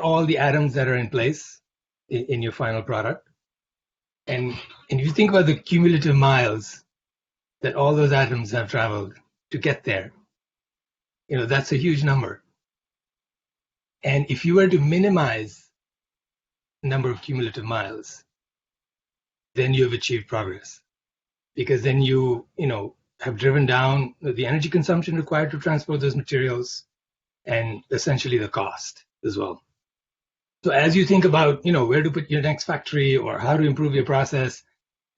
all the atoms that are in place in your final product, and if you think about the cumulative miles that all those atoms have traveled to get there, that's a huge number. And if you were to minimize the number of cumulative miles, then you have achieved progress, because then you have driven down the energy consumption required to transport those materials, and essentially the cost as well. So as you think about where to put your next factory or how to improve your process,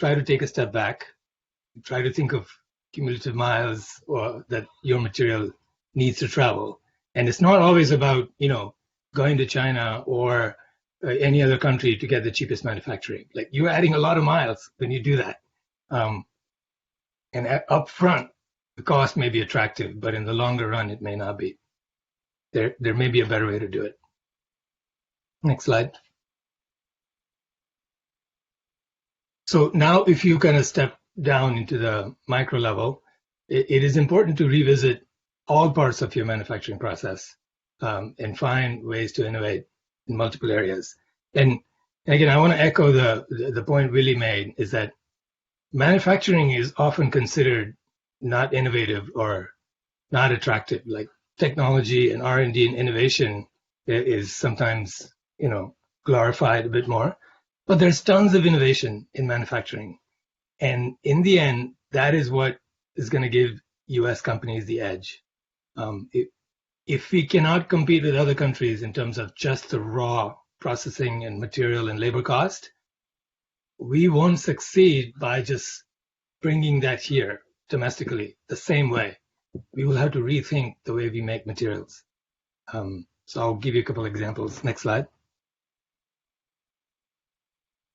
try to take a step back, try to think of cumulative miles that your material needs to travel. And it's not always about going to China or any other country to get the cheapest manufacturing. Like, you're adding a lot of miles when you do that. And up front, the cost may be attractive, but in the longer run, it may not be. There may be a better way to do it. Next slide. So now, if you kind of step down into the micro level, it is important to revisit all parts of your manufacturing process and find ways to innovate in multiple areas. And again, I want to echo the point Willie made, is that manufacturing is often considered not innovative or not attractive. Like, technology and R&D and innovation is sometimes, glorified a bit more. But there's tons of innovation in manufacturing. And in the end, that is what is going to give US companies the edge. If we cannot compete with other countries in terms of just the raw processing and material and labor cost, we won't succeed by just bringing that here domestically the same way. We will have to rethink the way we make materials. So I'll give you a couple examples. Next slide.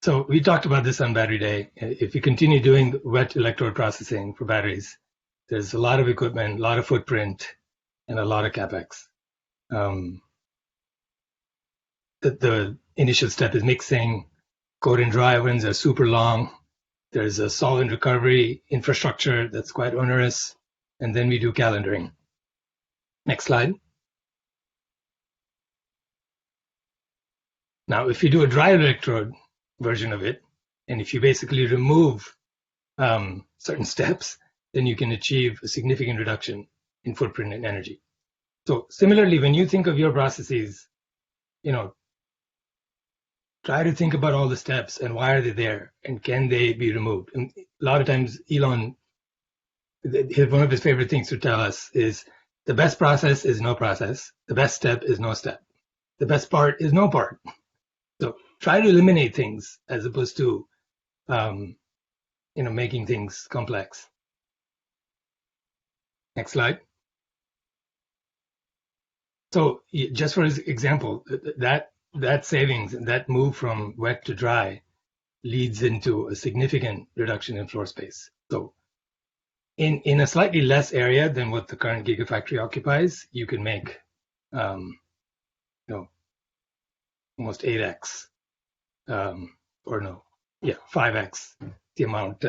So we talked about this on Battery Day. If you continue doing wet electrode processing for batteries, there's a lot of equipment, a lot of footprint, and a lot of capex. The initial step is mixing. Coat and dry ovens are super long. There's a solvent recovery infrastructure that's quite onerous. And then we do calendaring. Next slide. Now, if you do a dry electrode version of it, and if you basically remove certain steps, then you can achieve a significant reduction in footprint and energy. So similarly, when you think of your processes, try to think about all the steps and why are they there and can they be removed. And a lot of times, Elon, one of his favorite things to tell us is the best process is no process. The best step is no step. The best part is no part. So try to eliminate things as opposed to, making things complex. Next slide. So just for example, that savings, that move from wet to dry leads into a significant reduction in floor space. So in a slightly less area than what the current Gigafactory occupies, you can make, almost 8x, 5x the amount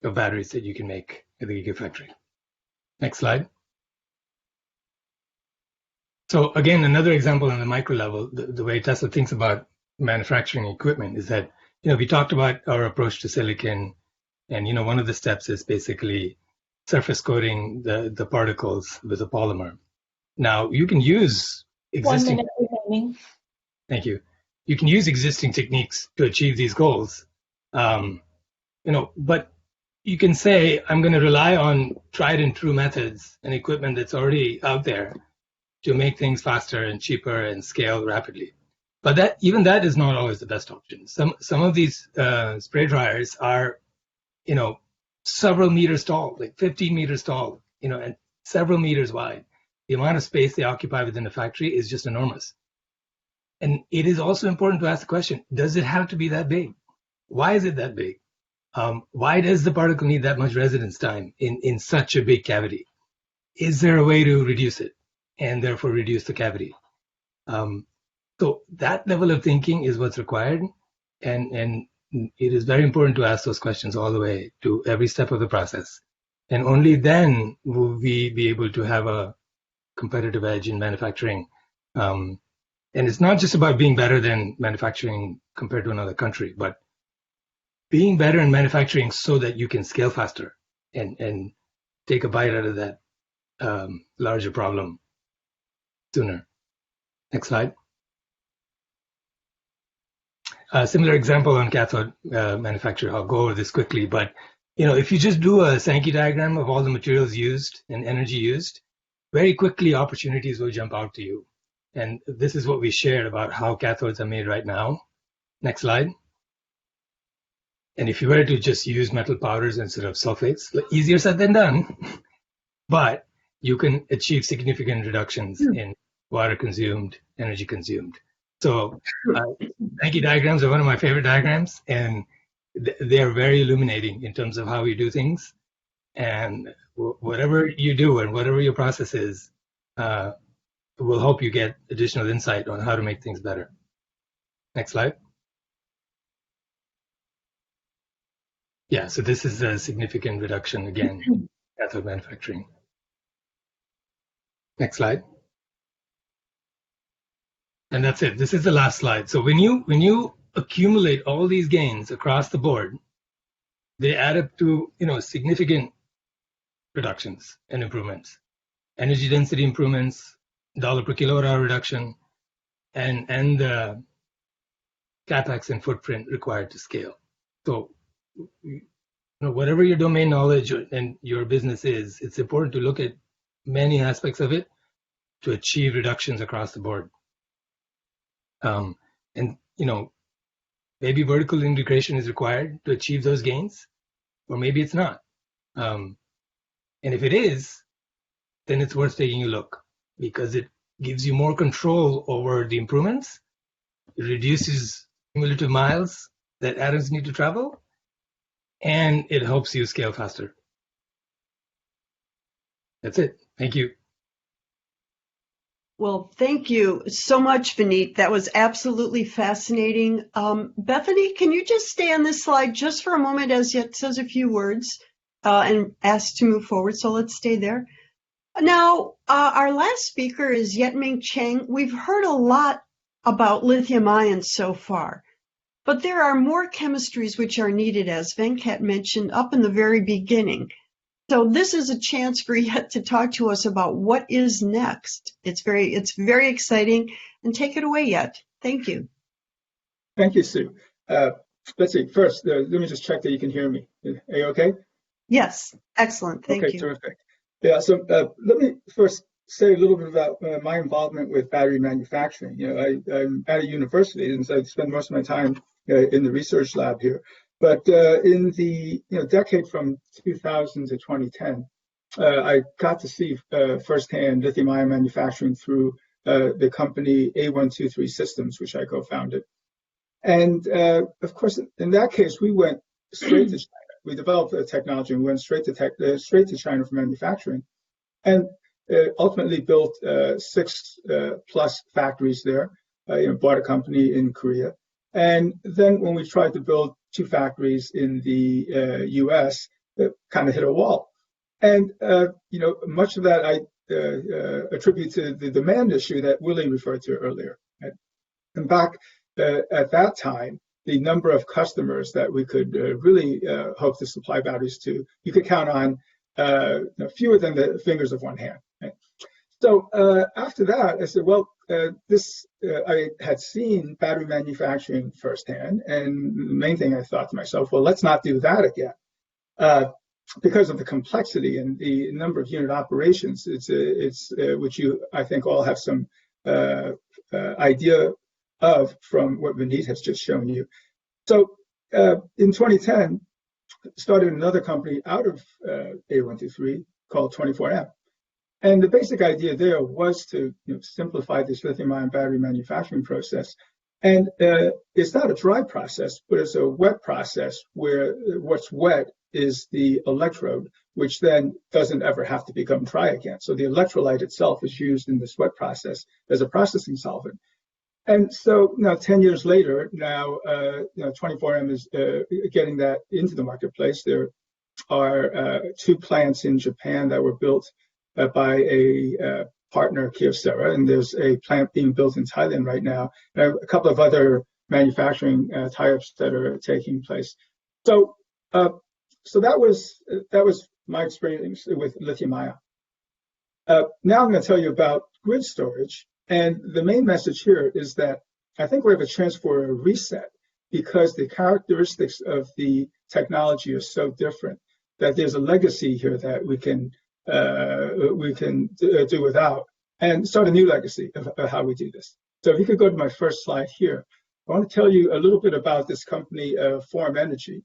of batteries that you can make at the Gigafactory. Next slide. So again, another example on the micro level, the way Tesla thinks about manufacturing equipment is that, we talked about our approach to silicon, and, one of the steps is basically surface coating the particles with a polymer. Now, you can use existing... 1 minute remaining. Thank you. You can use existing techniques to achieve these goals, but you can say, I'm going to rely on tried and true methods and equipment that's already out there to make things faster and cheaper and scale rapidly. But even that is not always the best option. Some of these spray dryers are, several meters tall, like 15 meters tall, and several meters wide. The amount of space they occupy within a factory is just enormous. And it is also important to ask the question, does it have to be that big? Why is it that big? Why does the particle need that much residence time in such a big cavity? Is there a way to reduce it and therefore reduce the cavity? So that level of thinking is what's required. And it is very important to ask those questions all the way to every step of the process. And only then will we be able to have a competitive edge in manufacturing. And it's not just about being better than manufacturing compared to another country, but being better in manufacturing so that you can scale faster and take a bite out of that larger problem sooner. Next slide. A similar example on cathode manufacture. I'll go over this quickly, but if you just do a Sankey diagram of all the materials used and energy used, very quickly opportunities will jump out to you. And this is what we shared about how cathodes are made right now. Next slide. And if you were to just use metal powders instead of sulfates, easier said than done, but you can achieve significant reductions in water consumed, energy consumed. So Sankey diagrams are one of my favorite diagrams, and they are very illuminating in terms of how we do things. And whatever you do and whatever your process is will help you get additional insight on how to make things better. Next slide. Yeah, so this is a significant reduction again in cathode manufacturing. Next slide. And that's it. This is the last slide. So when you accumulate all these gains across the board, they add up to significant reductions and improvements. Energy density improvements, dollar per kilowatt hour reduction, and the capex and footprint required to scale. So whatever your domain knowledge and your business is, it's important to look at many aspects of it to achieve reductions across the board. And maybe vertical integration is required to achieve those gains, or maybe it's not. And if it is, then it's worth taking a look because it gives you more control over the improvements. It reduces cumulative miles that atoms need to travel, and it helps you scale faster. That's it. Thank you. Well, thank you so much, Vineet. That was absolutely fascinating. Bethany, can you just stay on this slide just for a moment as it says a few words and ask to move forward? So let's stay there. Now, our last speaker is Yetming Cheng. We've heard a lot about lithium ions so far, but there are more chemistries which are needed, as Venkat mentioned up in the very beginning. So this is a chance for Yet to talk to us about what is next. It's very exciting, and take it away, Yet. Thank you. Thank you, Sue. Let's see. First, let me just check that you can hear me. Are you okay? Yes, excellent. Thank you. Okay, terrific. Yeah. So let me first say a little bit about my involvement with battery manufacturing. I'm at a university, and so I spend most of my time in the research lab here. But in the decade from 2000 to 2010, I got to see firsthand lithium-ion manufacturing through the company A123 Systems, which I co-founded. And of course, in that case, we went straight to China. We developed a technology and went straight to China for manufacturing, and ultimately built 6 plus factories there. Bought a company in Korea. And then when we tried to build 2 factories in the U.S., kind of hit a wall. And much of that I attribute to the demand issue that Willie referred to earlier. Right? And back at that time, the number of customers that we could really hope to supply batteries to, you could count on fewer than the fingers of one hand. Right? So after that, I said, well, I had seen battery manufacturing firsthand, and the main thing I thought to myself, well, let's not do that again. Because of the complexity and the number of unit operations, it's which you, I think, all have some idea of from what Vineet has just shown you. So in 2010, started another company out of A123 called 24M. And the basic idea there was to simplify this lithium-ion battery manufacturing process. And it's not a dry process, but it's a wet process where what's wet is the electrode, which then doesn't ever have to become dry again. So the electrolyte itself is used in this wet process as a processing solvent. And so now 10 years later, now 24M is getting that into the marketplace. There are 2 plants in Japan that were built by a partner, Kyocera, and there's a plant being built in Thailand right now, and a couple of other manufacturing tie-ups that are taking place. So that was my experience with lithium-ion. Now I'm going to tell you about grid storage, and the main message here is that I think we have a chance for a reset because the characteristics of the technology are so different that there's a legacy here that we can do without and start a new legacy of how we do this. So if you could go to my first slide here, I want to tell you a little bit about this company, Form Energy.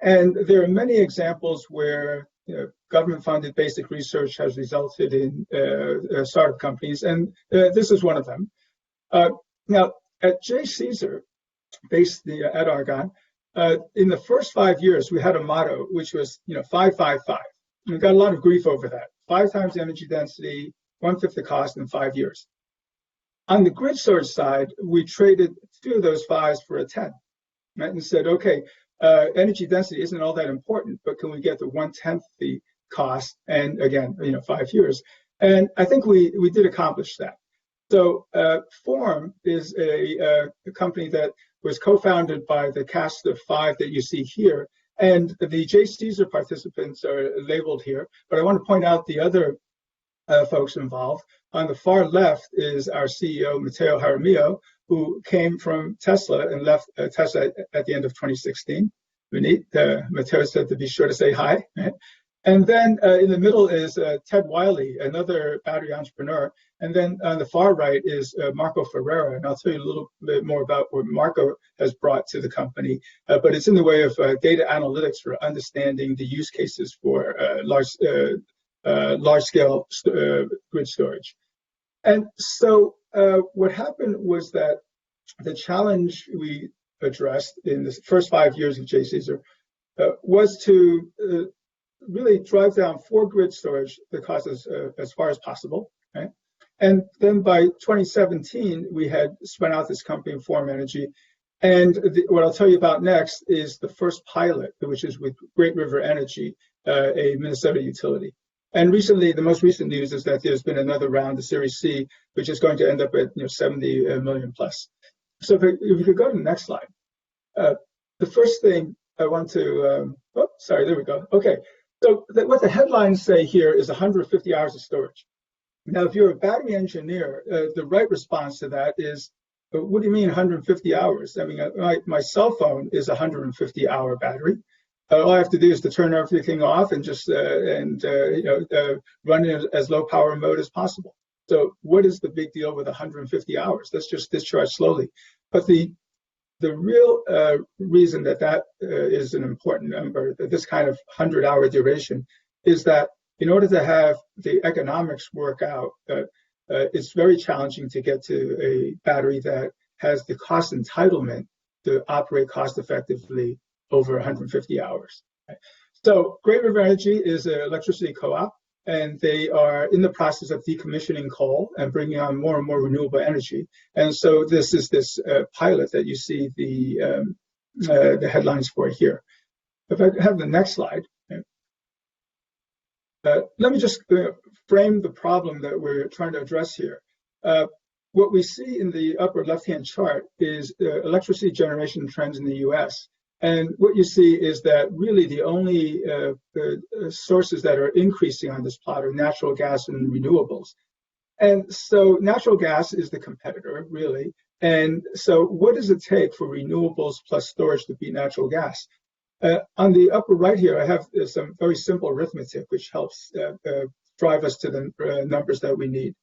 And there are many examples where government-funded basic research has resulted in startup companies, and this is one of them. Now, at J. Caesar, based at Argonne, in the first 5 years, we had a motto, which was 5-5-5. We got a lot of grief over that. 5 times the energy density, 1/5 the cost in 5 years. On the grid storage side, we traded 2 of those 5s for a 10, right? And said, okay, energy density isn't all that important, but can we get the 1/10 the cost? And again, 5 years. And I think we did accomplish that. So Form is a company that was co-founded by the cast of 5 that you see here. And the J. Caesar participants are labeled here, but I want to point out the other folks involved. On the far left is our CEO, Matteo Jaramillo, who came from Tesla and left Tesla at the end of 2016. Matteo said to be sure to say hi. And then in the middle is Ted Wiley, another battery entrepreneur. And then on the far right is Marco Ferreira. And I'll tell you a little bit more about what Marco has brought to the company. But it's in the way of data analytics for understanding the use cases for large-scale grid storage. And so what happened was that the challenge we addressed in the first 5 years of J. Caesar was to really drive down for grid storage the cost as far as possible. Right? And then by 2017, we had spun out this company, Form Energy. And what I'll tell you about next is the first pilot, which is with Great River Energy, a Minnesota utility. And recently, the most recent news is that there's been another round, the Series C, which is going to end up at 70 million plus. So if we could go to the next slide. The first thing I want to, there we go. Okay, so what the headlines say here is 150 hours of storage. Now, if you're a battery engineer, the right response to that is, what do you mean 150 hours? I mean, my cell phone is a 150-hour battery. All I have to do is to turn everything off and just run in as low power mode as possible. So what is the big deal with 150 hours? Let's just discharge slowly. But the real reason that is an important number, this kind of 100-hour duration, is that in order to have the economics work out, it's very challenging to get to a battery that has the cost entitlement to operate cost effectively over 150 hours. Right? So Great River Energy is an electricity co-op, and they are in the process of decommissioning coal and bringing on more and more renewable energy. And so this is this pilot that you see the headlines for here. If I have the next slide. Let me just frame the problem that we're trying to address here. What we see in the upper left-hand chart is electricity generation trends in the US. And what you see is that really the only sources that are increasing on this plot are natural gas and renewables. And so natural gas is the competitor, really. And so what does it take for renewables plus storage to beat natural gas? On the upper right here, I have some very simple arithmetic, which helps drive us to the numbers that we need.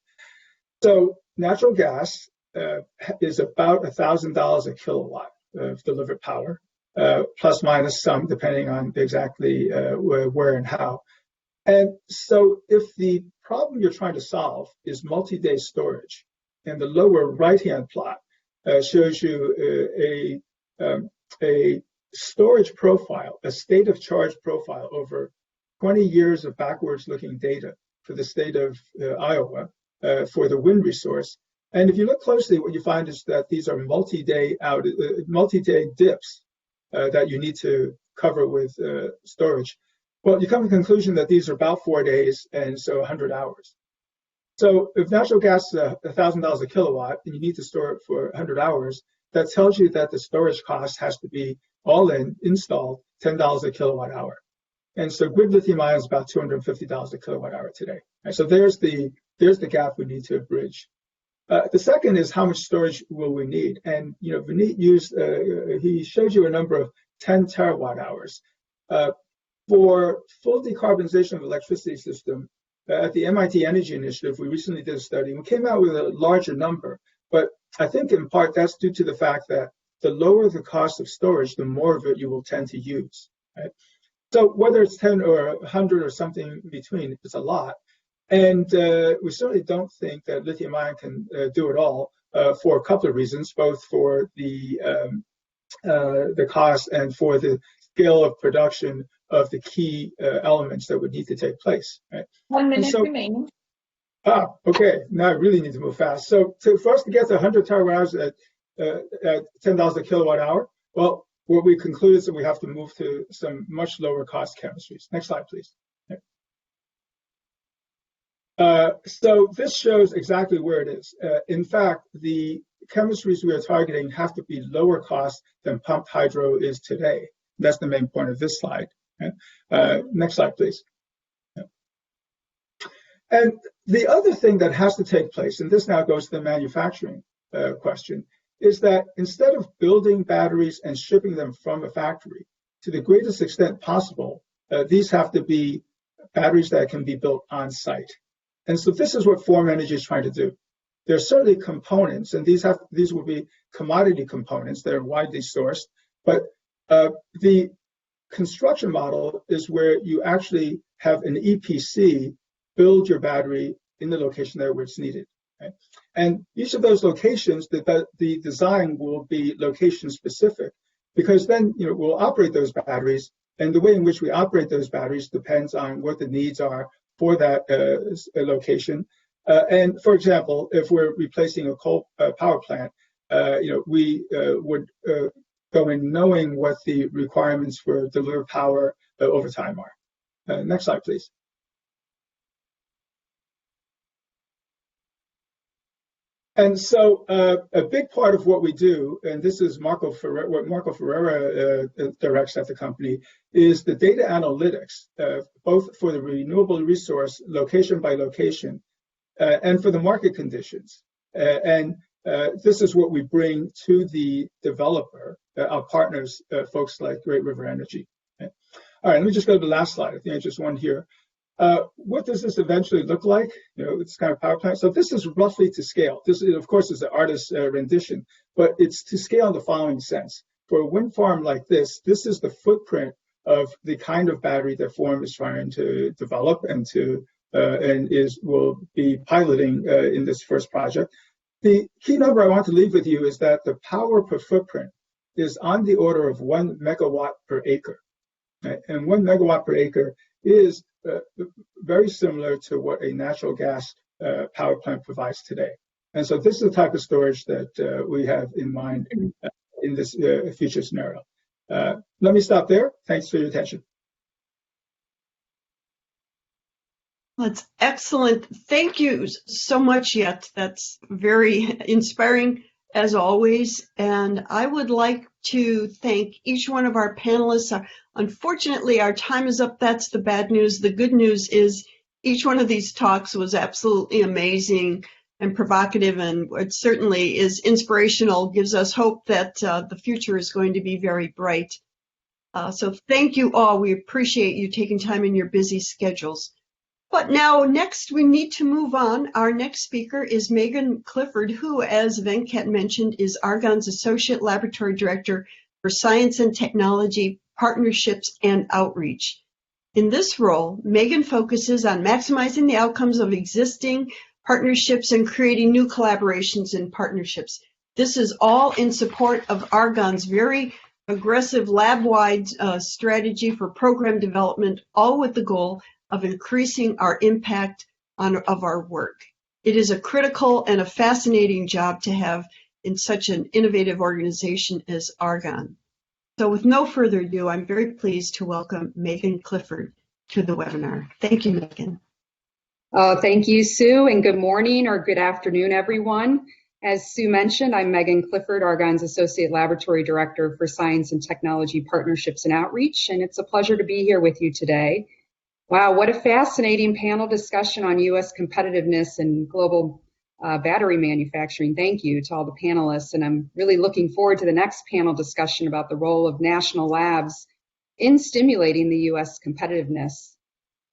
So natural gas is about $1,000 a kilowatt of delivered power, plus minus some, depending on exactly where and how. And so if the problem you're trying to solve is multi-day storage, and the lower right-hand plot shows you a storage profile, a state of charge profile over 20 years of backwards-looking data for the state of Iowa for the wind resource. And if you look closely, what you find is that these are multi-day dips that you need to cover with storage. Well, you come to the conclusion that these are about 4 days, and so 100 hours. So if natural gas is $1,000 a kilowatt, and you need to store it for 100 hours, that tells you that the storage cost has to be all in, installed, $10 a kilowatt hour. And so grid lithium ion is about $250 a kilowatt hour today. And so there's the gap we need to bridge. The second is how much storage will we need? And Vineet he showed you a number of 10 terawatt hours. For full decarbonization of the electricity system, at the MIT Energy Initiative, we recently did a study and we came out with a larger number. But I think in part that's due to the fact that the lower the cost of storage, the more of it you will tend to use. Right? So whether it's 10 or 100 or something in between, it's a lot. And we certainly don't think that lithium ion can do it all for a couple of reasons, both for the cost and for the scale of production of the key elements that would need to take place. Right? 1 minute remaining. Okay. Now I really need to move fast. So for us to get to 100 terawatt hours at $10 a kilowatt hour, well, what we conclude is that we have to move to some much lower cost chemistries. Next slide, please. So this shows exactly where it is. In fact, the chemistries we are targeting have to be lower cost than pumped hydro is today. That's the main point of this slide. Next slide, please. And the other thing that has to take place, and this now goes to the manufacturing question, is that instead of building batteries and shipping them from a factory, to the greatest extent possible, these have to be batteries that can be built on site. And so this is what Form Energy is trying to do. There are certainly components, and these will be commodity components that are widely sourced, but the construction model is where you actually have an EPC build your battery in the location there where it's needed. Right? And each of those locations, the design will be location specific, because then we'll operate those batteries, and the way in which we operate those batteries depends on what the needs are for that location. And for example, if we're replacing a coal power plant, we would go in knowing what the requirements for delivered power over time are. Next slide, please. And so a big part of what we do, and this is what Marco Ferreira directs at the company, is the data analytics, both for the renewable resource, location by location, and for the market conditions. And this is what we bring to the developer, our partners, folks like Great River Energy. Okay. All right, let me just go to the last slide. I think I just one here. What does this eventually look like? It's kind of power plant. So this is roughly to scale. This, of course, is an artist's rendition, but it's to scale in the following sense. For a wind farm like this is the footprint of the kind of battery that Form is trying to develop and will be piloting in this first project. The key number I want to leave with you is that the power per footprint is on the order of 1 megawatt per acre. Right? And 1 megawatt per acre is very similar to what a natural gas power plant provides today. And so this is the type of storage that we have in mind in this future scenario. Let me stop there. Thanks for your attention. That's excellent. Thank you so much, Yet. That's very inspiring as always. And I would like to thank each one of our panelists. Unfortunately, our time is up. That's the bad news. The good news is each one of these talks was absolutely amazing and provocative, and it certainly is inspirational, gives us hope that the future is going to be very bright. So thank you all. We appreciate you taking time in your busy schedules. But now, next, we need to move on. Our next speaker is Megan Clifford, who, as Venkat mentioned, is Argonne's Associate Laboratory Director for Science and Technology, Partnerships, and Outreach. In this role, Megan focuses on maximizing the outcomes of existing partnerships and creating new collaborations and partnerships. This is all in support of Argonne's very aggressive lab-wide strategy for program development, all with the goal of increasing our impact of our work. It is a critical and a fascinating job to have in such an innovative organization as Argonne. So with no further ado, I'm very pleased to welcome Megan Clifford to the webinar. Thank you, Megan. Thank you, Sue, and good morning or good afternoon, everyone. As Sue mentioned, I'm Megan Clifford, Argonne's Associate Laboratory Director for Science and Technology Partnerships and Outreach, and it's a pleasure to be here with you today. Wow, what a fascinating panel discussion on U.S. competitiveness and global battery manufacturing. Thank you to all the panelists, and I'm really looking forward to the next panel discussion about the role of national labs in stimulating the U.S. competitiveness.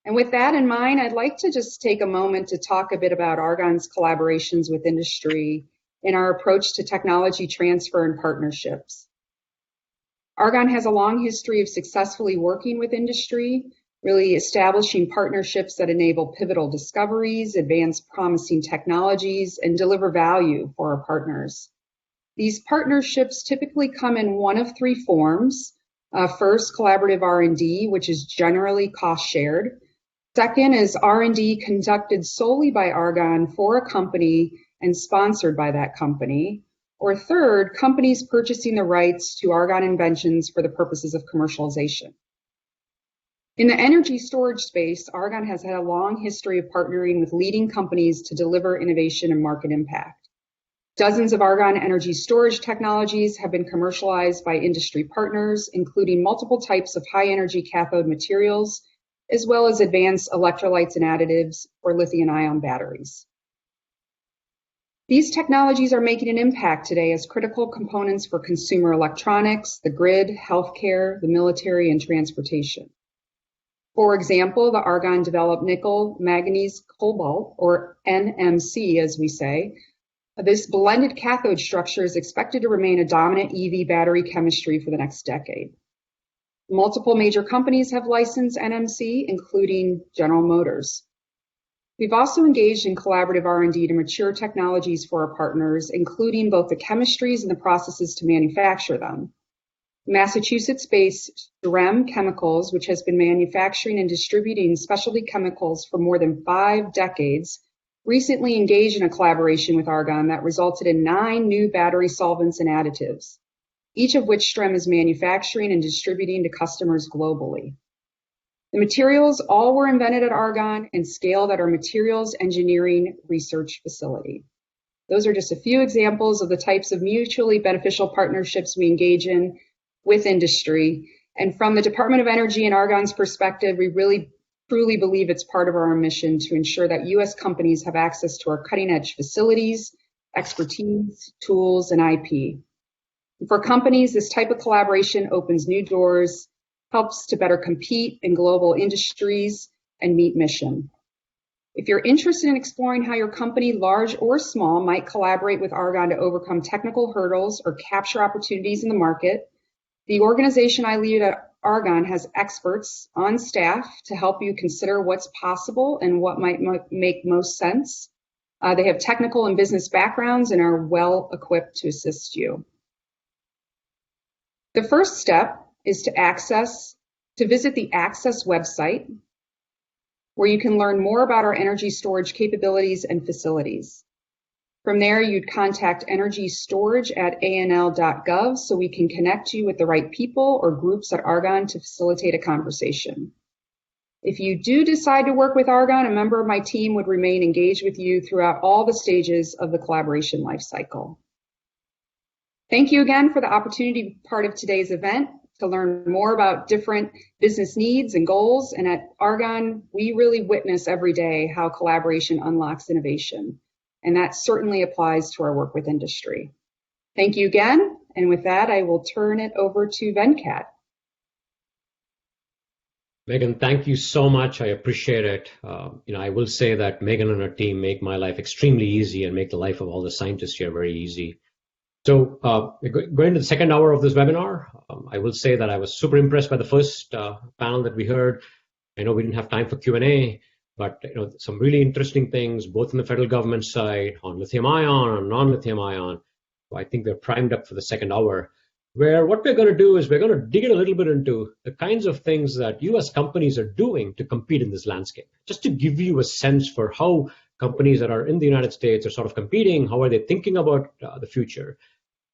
And with that in mind, I'd like to just take a moment to talk a bit about Argonne's collaborations with industry in our approach to technology transfer and partnerships. Argonne has a long history of successfully working with industry, really establishing partnerships that enable pivotal discoveries, advance promising technologies, and deliver value for our partners. These partnerships typically come in one of three forms. First, collaborative R&D, which is generally cost-shared. Second is R&D conducted solely by Argonne for a company and sponsored by that company. Or third, companies purchasing the rights to Argonne inventions for the purposes of commercialization. In the energy storage space, Argonne has had a long history of partnering with leading companies to deliver innovation and market impact. Dozens of Argonne energy storage technologies have been commercialized by industry partners, including multiple types of high-energy cathode materials, as well as advanced electrolytes and additives for lithium-ion batteries. These technologies are making an impact today as critical components for consumer electronics, the grid, healthcare, the military, and transportation. For example, the Argonne-developed nickel manganese cobalt, or NMC as we say, this blended cathode structure is expected to remain a dominant EV battery chemistry for the next decade. Multiple major companies have licensed NMC, including General Motors. We've also engaged in collaborative R&D to mature technologies for our partners, including both the chemistries and the processes to manufacture them. Massachusetts-based Durem Chemicals, which has been manufacturing and distributing specialty chemicals for more than 5 decades, recently engaged in a collaboration with Argonne that resulted in 9 new battery solvents and additives, each of which Durem is manufacturing and distributing to customers globally. The materials all were invented at Argonne and scaled at our materials engineering research facility. Those are just a few examples of the types of mutually beneficial partnerships we engage in with industry. And from the Department of Energy and Argonne's perspective, we really truly believe it's part of our mission to ensure that U.S. companies have access to our cutting-edge facilities, expertise, tools, and IP. For companies, this type of collaboration opens new doors, helps to better compete in global industries, and meet mission. If you're interested in exploring how your company, large or small, might collaborate with Argonne to overcome technical hurdles or capture opportunities in the market, the organization I lead at Argonne has experts on staff to help you consider what's possible and what might make most sense. They have technical and business backgrounds and are well equipped to assist you. The first step is to visit the Access website, where you can learn more about our energy storage capabilities and facilities. From there, you'd contact energystorage@anl.gov so we can connect you with the right people or groups at Argonne to facilitate a conversation. If you do decide to work with Argonne, a member of my team would remain engaged with you throughout all the stages of the collaboration lifecycle. Thank you again for the opportunity to be part of today's event, to learn more about different business needs and goals. And at Argonne, we really witness every day how collaboration unlocks innovation. And that certainly applies to our work with industry. Thank you again. And with that, I will turn it over to Venkat. Megan, thank you so much. I appreciate it. I will say that Megan and her team make my life extremely easy and make the life of all the scientists here very easy. So going to the second hour of this webinar, I will say that I was super impressed by the first panel that we heard. I know we didn't have time for Q&A, but some really interesting things, both in the federal government side, on lithium-ion and non-lithium-ion. So I think we're primed up for the second hour, where what we're going to do is we're going to dig in a little bit into the kinds of things that U.S. companies are doing to compete in this landscape, just to give you a sense for how companies that are in the United States are sort of competing, how are they thinking about the future,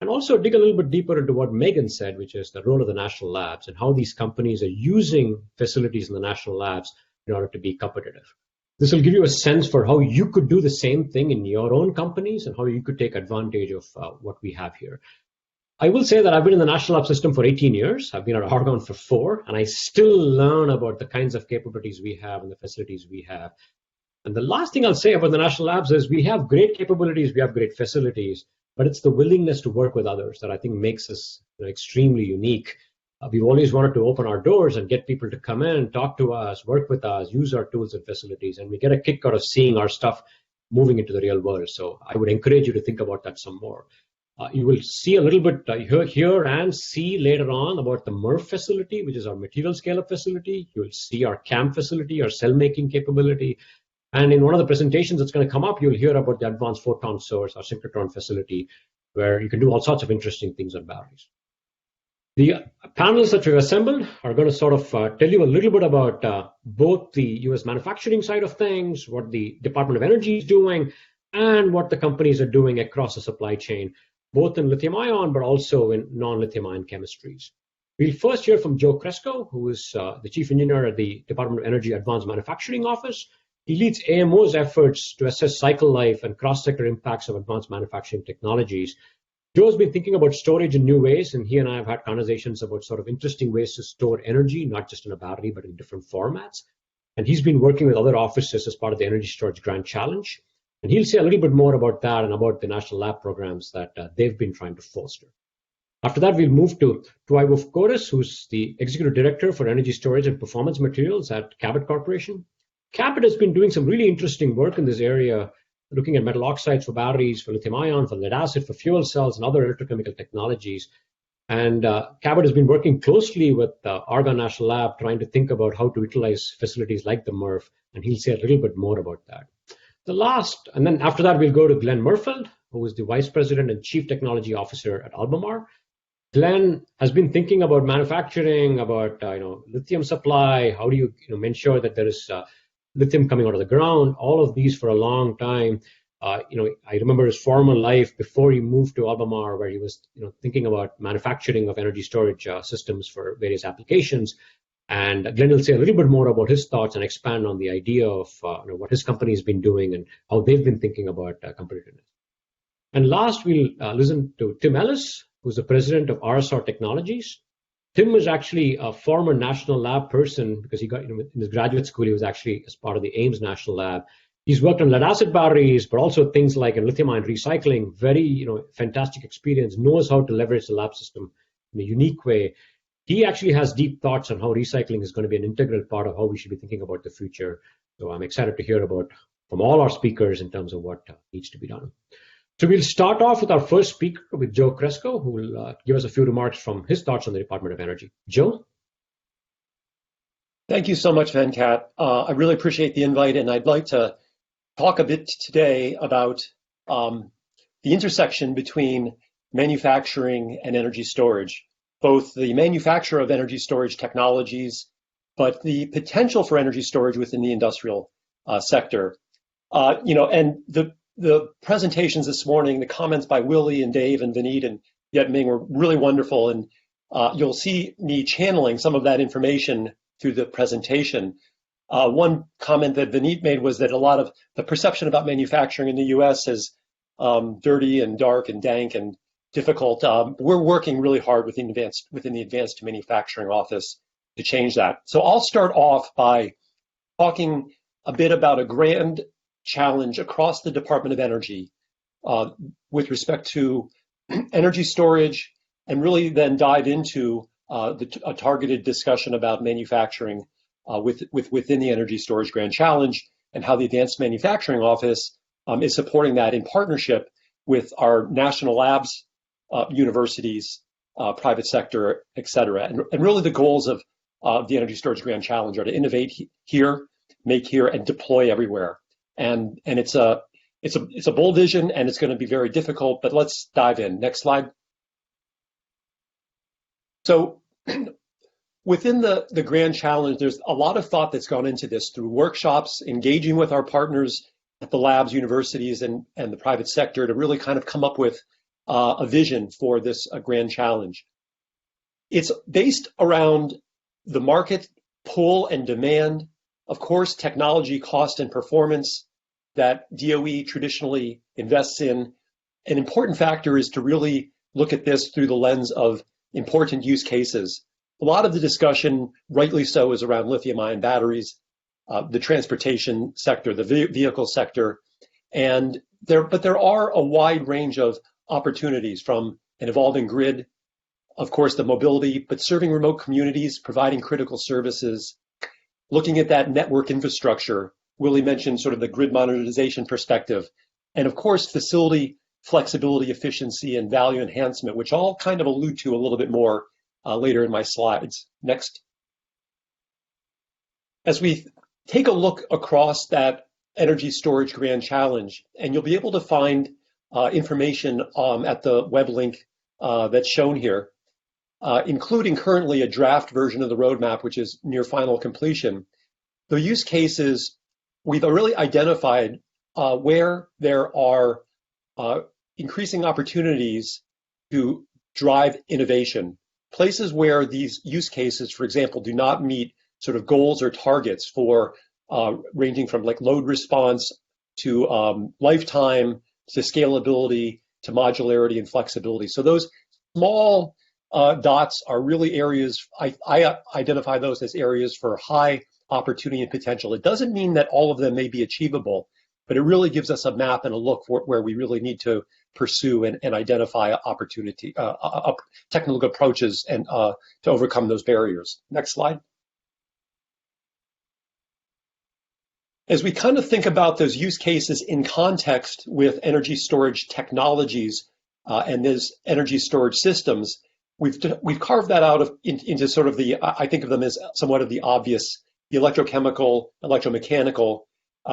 and also dig a little bit deeper into what Megan said, which is the role of the national labs and how these companies are using facilities in the national labs in order to be competitive. This will give you a sense for how you could do the same thing in your own companies and how you could take advantage of what we have here. I will say that I've been in the national lab system for 18 years. I've been at Argonne for 4, and I still learn about the kinds of capabilities we have and the facilities we have. And the last thing I'll say about the national labs is we have great capabilities, we have great facilities, but it's the willingness to work with others that I think makes us extremely unique. We've always wanted to open our doors and get people to come in, talk to us, work with us, use our tools and facilities, and we get a kick out of seeing our stuff moving into the real world. So I would encourage you to think about that some more. You will see a little bit hear and see later on about the MRF facility, which is our material scale-up facility. You will see our CAM facility, our cell-making capability. And in one of the presentations that's going to come up, you'll hear about the advanced photon source, our synchrotron facility, where you can do all sorts of interesting things on batteries. The panels that we've assembled are going to sort of tell you a little bit about both the U.S. manufacturing side of things, what the Department of Energy is doing, and what the companies are doing across the supply chain, both in lithium-ion, but also in non-lithium-ion chemistries. We'll first hear from Joe Cresco, who is the Chief Engineer at the Department of Energy Advanced Manufacturing Office. He leads AMO's efforts to assess cycle life and cross-sector impacts of advanced manufacturing technologies. Joe's been thinking about storage in new ways, and he and I have had conversations about sort of interesting ways to store energy, not just in a battery, but in different formats. And he's been working with other offices as part of the Energy Storage Grand Challenge. And he'll say a little bit more about that and about the national lab programs that they've been trying to foster. After that, we'll move to Tuai Koris, who's the Executive Director for Energy Storage and Performance Materials at Cabot Corporation. Cabot has been doing some really interesting work in this area, looking at metal oxides for batteries, for lithium-ion, for lead acid, for fuel cells, and other electrochemical technologies. And Cabot has been working closely with Argonne National Lab, trying to think about how to utilize facilities like the MRF, and he'll say a little bit more about that. And then after that, we'll go to Glenn Murfield, who is the Vice President and Chief Technology Officer at Albemarle. Glenn has been thinking about manufacturing, about lithium supply. How do you ensure that there is lithium coming out of the ground? All of these for a long time. I remember his former life before he moved to Albemarle, where he was thinking about manufacturing of energy storage systems for various applications. And Glenn will say a little bit more about his thoughts and expand on the idea of what his company has been doing and how they've been thinking about competitiveness. And last, we'll listen to Tim Ellis, who's the president of RSR Technologies. Tim was actually a former national lab person because he got in his graduate school, he was actually as part of the Ames National Lab. He's worked on lead acid batteries, but also things like in lithium-ion recycling. Very fantastic experience, knows how to leverage the lab system in a unique way. He actually has deep thoughts on how recycling is going to be an integral part of how we should be thinking about the future. So I'm excited to hear from all our speakers in terms of what needs to be done. So we'll start off with our first speaker, with Joe Cresco, who will give us a few remarks from his thoughts on the Department of Energy. Joe? Thank you so much, Venkat. I really appreciate the invite, and I'd like to talk a bit today about the intersection between manufacturing and energy storage, both the manufacture of energy storage technologies, but the potential for energy storage within the industrial sector. And the presentations this morning, the comments by Willie and Dave and Vineet and Yetming were really wonderful, and you'll see me channeling some of that information through the presentation. One comment that Vineet made was that a lot of the perception about manufacturing in the U.S. is dirty and dark and dank and difficult. We're working really hard within the Advanced Manufacturing Office to change that. So I'll start off by talking a bit about a grand challenge across the Department of Energy with respect to energy storage, and really then dive into a targeted discussion about manufacturing within the Energy Storage Grand Challenge, and how the Advanced Manufacturing Office is supporting that in partnership with our national labs, universities, private sector, et cetera. And really the goals of the Energy Storage Grand Challenge are to innovate here, make here, and deploy everywhere. And it's a bold vision, and it's going to be very difficult, but let's dive in. Next slide. So within the Grand Challenge, there's a lot of thought that's gone into this through workshops, engaging with our partners at the labs, universities, and the private sector to really kind of come up with a vision for this Grand Challenge. It's based around the market pull and demand, of course, technology, cost, and performance that DOE traditionally invests in. An important factor is to really look at this through the lens of important use cases. A lot of the discussion, rightly so, is around lithium-ion batteries, the transportation sector, the vehicle sector, but there are a wide range of opportunities, from an evolving grid, of course, the mobility, but serving remote communities, providing critical services, looking at that network infrastructure. Willie mentioned sort of the grid modernization perspective, and of course, facility flexibility, efficiency, and value enhancement, which I'll kind of allude to a little bit more later in my slides. Next. As we take a look across that Energy Storage Grand Challenge, and you'll be able to find information at the web link that's shown here, including currently a draft version of the roadmap, which is near final completion. The use cases, we've really identified where there are increasing opportunities to drive innovation. Places where these use cases, for example, do not meet sort of goals or targets for ranging from like load response to lifetime, to scalability, to modularity and flexibility. So those small dots are really areas, I identify those as areas for high opportunity and potential. It doesn't mean that all of them may be achievable, but it really gives us a map and a look for where we really need to pursue and identify opportunity, technical approaches, and to overcome those barriers. Next slide. As we kind of think about those use cases in context with energy storage technologies and those energy storage systems, we've carved that out into sort of the, I think of them as somewhat of the obvious, the electrochemical, electromechanical,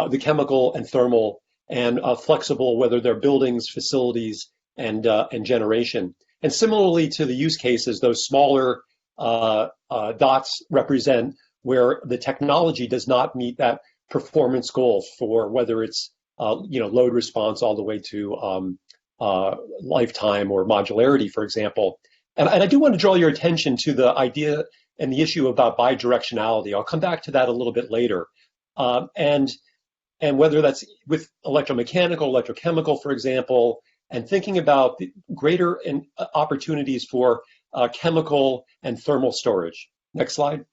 the chemical and thermal, and flexible, whether they're buildings, facilities, and generation. And similarly to the use cases, those smaller dots represent where the technology does not meet that performance goal for whether it's load response all the way to lifetime or modularity, for example. And I do want to draw your attention to the idea and the issue about bidirectionality. I'll come back to that a little bit later. And whether that's with electromechanical, electrochemical, for example, and thinking about the greater opportunities for chemical and thermal storage. Next slide.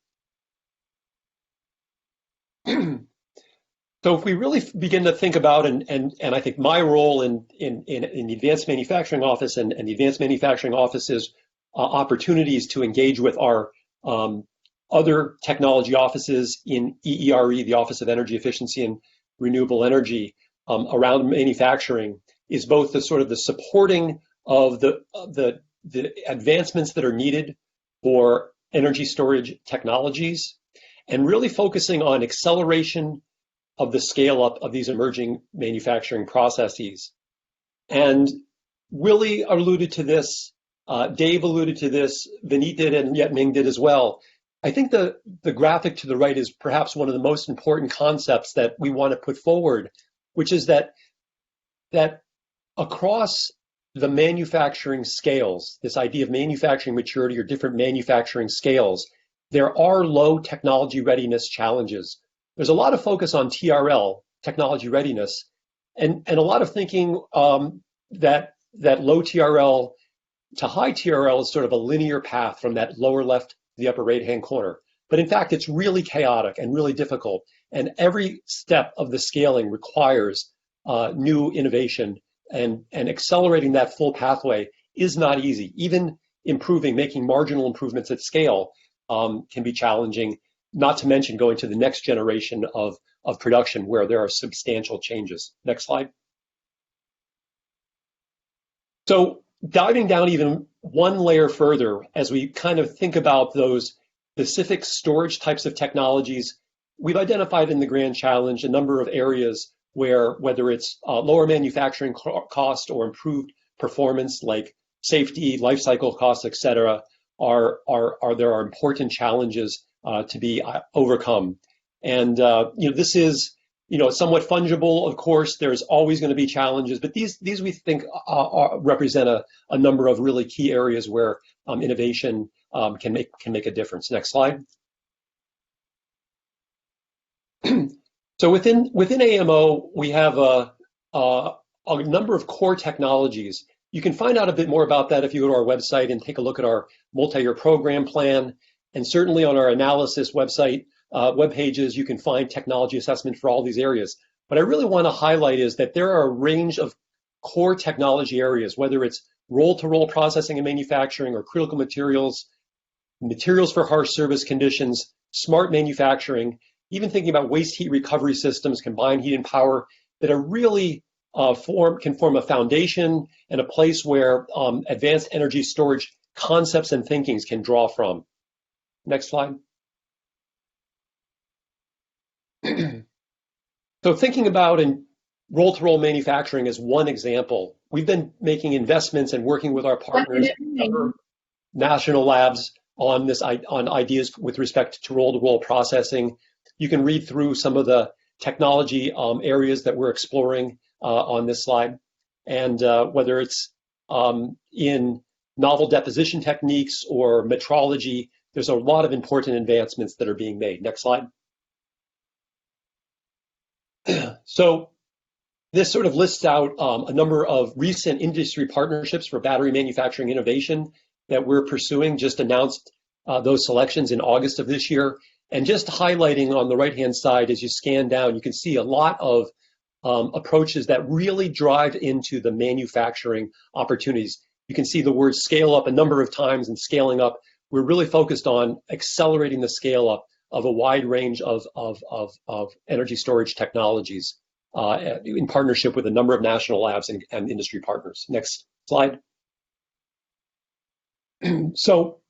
So if we really begin to think about, and I think my role in the Advanced Manufacturing Office and the Advanced Manufacturing Office's opportunities to engage with our other technology offices in EERE, the Office of Energy Efficiency and Renewable Energy, around manufacturing, is both the sort of the supporting of the advancements that are needed for energy storage technologies, and really focusing on acceleration of the scale up of these emerging manufacturing processes. And Willie alluded to this, Dave alluded to this, Vineet did, and Yet Ming did as well. I think the graphic to the right is perhaps one of the most important concepts that we want to put forward, which is that across the manufacturing scales, this idea of manufacturing maturity or different manufacturing scales, there are low technology readiness challenges. there's a lot of focus on TRL, technology readiness, and a lot of thinking that low TRL to high TRL is sort of a linear path from that lower left to the upper right-hand corner. But in fact, it's really chaotic and really difficult. And every step of the scaling requires new innovation, and accelerating that full pathway is not easy. Even making marginal improvements at scale can be challenging, not to mention going to the next generation of production where there are substantial changes. Next slide. So diving down even one layer further, as we kind of think about those specific storage types of technologies, we've identified in the Grand Challenge a number of areas where, whether it's lower manufacturing cost or improved performance like safety, life cycle costs, et cetera, there are important challenges to be overcome. And this is somewhat fungible. Of course, there's always going to be challenges, but these we think represent a number of really key areas where innovation can make a difference. Next slide. So within AMO, we have a number of core technologies. You can find out a bit more about that if you go to our website and take a look at our multi-year program plan. And certainly on our analysis website, web pages, you can find technology assessment for all these areas. What I really want to highlight is that there are a range of core technology areas, whether it's roll-to-roll processing and manufacturing or critical materials, materials for harsh service conditions, smart manufacturing, even thinking about waste heat recovery systems, combined heat and power, that are really can form a foundation and a place where advanced energy storage concepts and thinkings can draw from. Next slide. So thinking about roll-to-roll manufacturing as one example, we've been making investments and working with our partners, national labs, on ideas with respect to roll-to-roll processing. You can read through some of the technology areas that we're exploring on this slide, and whether it's in novel deposition techniques or metrology, there's a lot of important advancements that are being made. Next slide. So this sort of lists out a number of recent industry partnerships for battery manufacturing innovation that we're pursuing. Just announced those selections in August of this year. And just highlighting on the right-hand side, as you scan down, you can see a lot of approaches that really drive into the manufacturing opportunities. You can see the word scale up a number of times, and scaling up. We're really focused on accelerating the scale up of a wide range of energy storage technologies in partnership with a number of national labs and industry partners. Next slide. So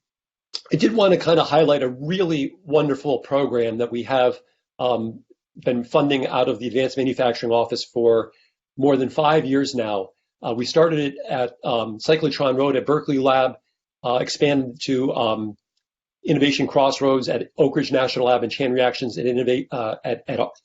I did want to kind of highlight a really wonderful program that we have been funding out of the Advanced Manufacturing Office for more than 5 years now. We started it at Cyclotron Road at Berkeley Lab, expanded to Innovation Crossroads at Oak Ridge National Lab, and Chain Reactions and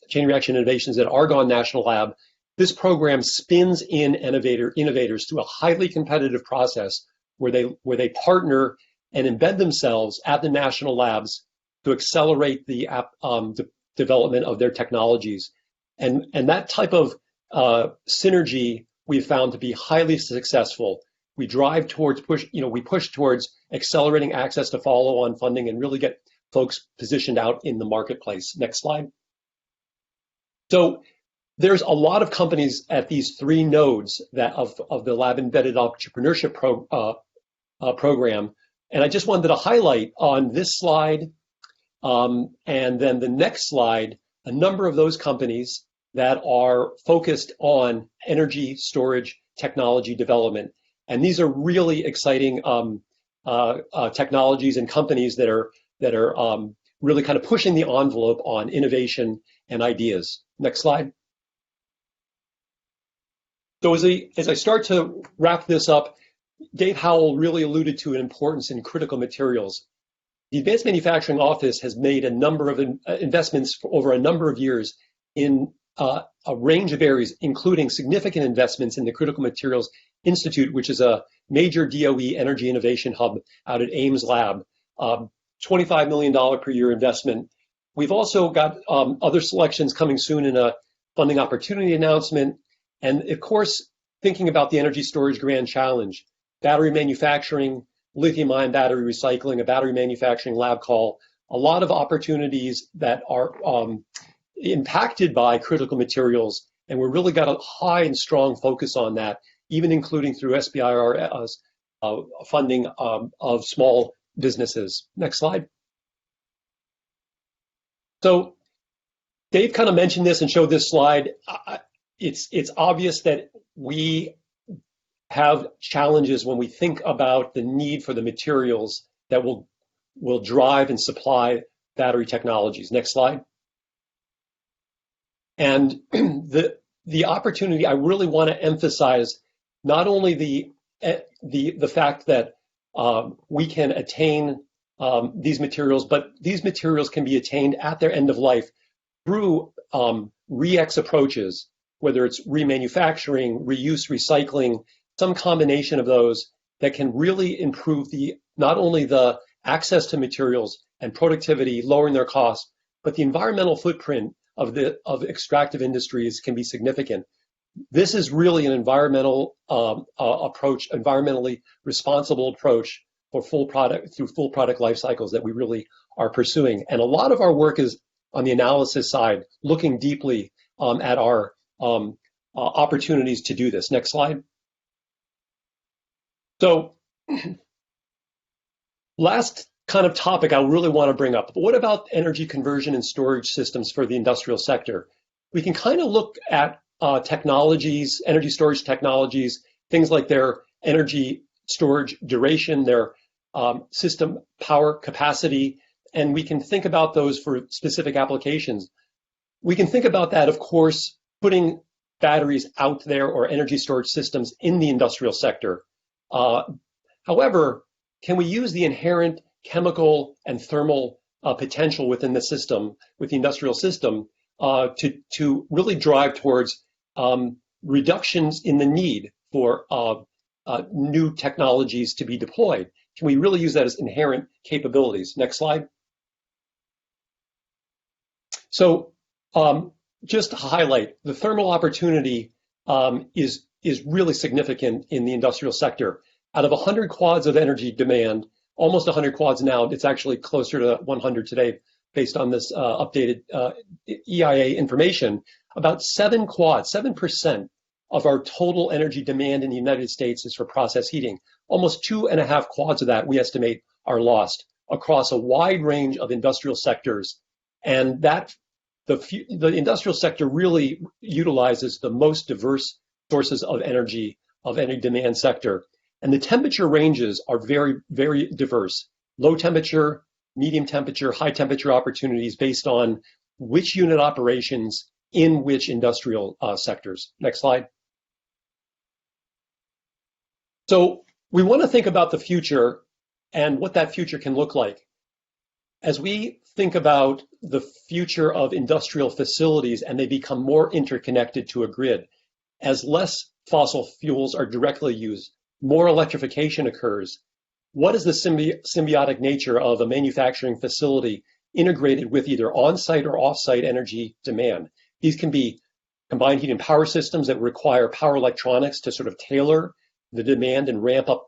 Chain Reaction Innovations at Argonne National Lab. This program spins in innovators through a highly competitive process where they partner and embed themselves at the national labs to accelerate the development of their technologies. And that type of synergy we've found to be highly successful. We drive towards we push towards accelerating access to follow-on funding and really get folks positioned out in the marketplace. Next slide. So there's a lot of companies at these three nodes of the Lab Embedded Entrepreneurship program. And I just wanted to highlight on this slide and then the next slide, a number of those companies that are focused on energy storage technology development. And these are really exciting technologies and companies that are really kind of pushing the envelope on innovation and ideas. Next slide. So as I start to wrap this up, Dave Howell really alluded to an importance in critical materials. The Advanced Manufacturing Office has made a number of investments for over a number of years in a range of areas, including significant investments in the Critical Materials Institute, which is a major DOE energy innovation hub out at Ames Lab. $25 million per year investment We've also got other selections coming soon in a funding opportunity announcement. And of course, thinking about the energy storage grand challenge, battery manufacturing, lithium-ion battery recycling, a battery manufacturing lab call, a lot of opportunities that are impacted by critical materials. And we've really got a high and strong focus on that, even including through SBIR's funding of small businesses. Next slide. So Dave kind of mentioned this and showed this slide. It's obvious that we have challenges when we think about the need for the materials that will drive and supply battery technologies. Next slide. And the opportunity, I really want to emphasize not only the fact that we can attain these materials, but these materials can be attained at their end of life through re-X approaches, whether it's remanufacturing, reuse, recycling, some combination of those that can really improve not only the access to materials and productivity, lowering their costs, but the environmental footprint of extractive industries can be significant. This is really an environmental approach, environmentally responsible approach for full product life cycles that we really are pursuing. And a lot of our work is on the analysis side, looking deeply at our opportunities to do this. Next slide. So last kind of topic I really want to bring up. What about energy conversion and storage systems for the industrial sector? We can kind of look at technologies, energy storage technologies, things like their energy storage duration, their system power capacity, and we can think about those for specific applications. We can think about that, of course, putting batteries out there or energy storage systems in the industrial sector. However, can we use the inherent chemical and thermal potential within the system, with the industrial system, to really drive towards reductions in the need for new technologies to be deployed? Can we really use that as inherent capabilities? Next slide. So just to highlight, the thermal opportunity is really significant in the industrial sector. Out of 100 quads of energy demand, almost 100 quads now, it's actually closer to 100 today based on this updated EIA information. About 7% of our total energy demand in the United States is for process heating. Almost 2.5 quads of that, we estimate, are lost across a wide range of industrial sectors. And that the industrial sector really utilizes the most diverse sources of energy of any demand sector. And the temperature ranges are very, very diverse. Low temperature, medium temperature, high temperature opportunities based on which unit operations in which industrial sectors. Next slide. So we want to think about the future and what that future can look like. As we think about the future of industrial facilities and they become more interconnected to a grid, as less fossil fuels are directly used, more electrification occurs. What is the symbiotic nature of a manufacturing facility integrated with either on-site or off-site energy demand? These can be combined heat and power systems that require power electronics to sort of tailor the demand and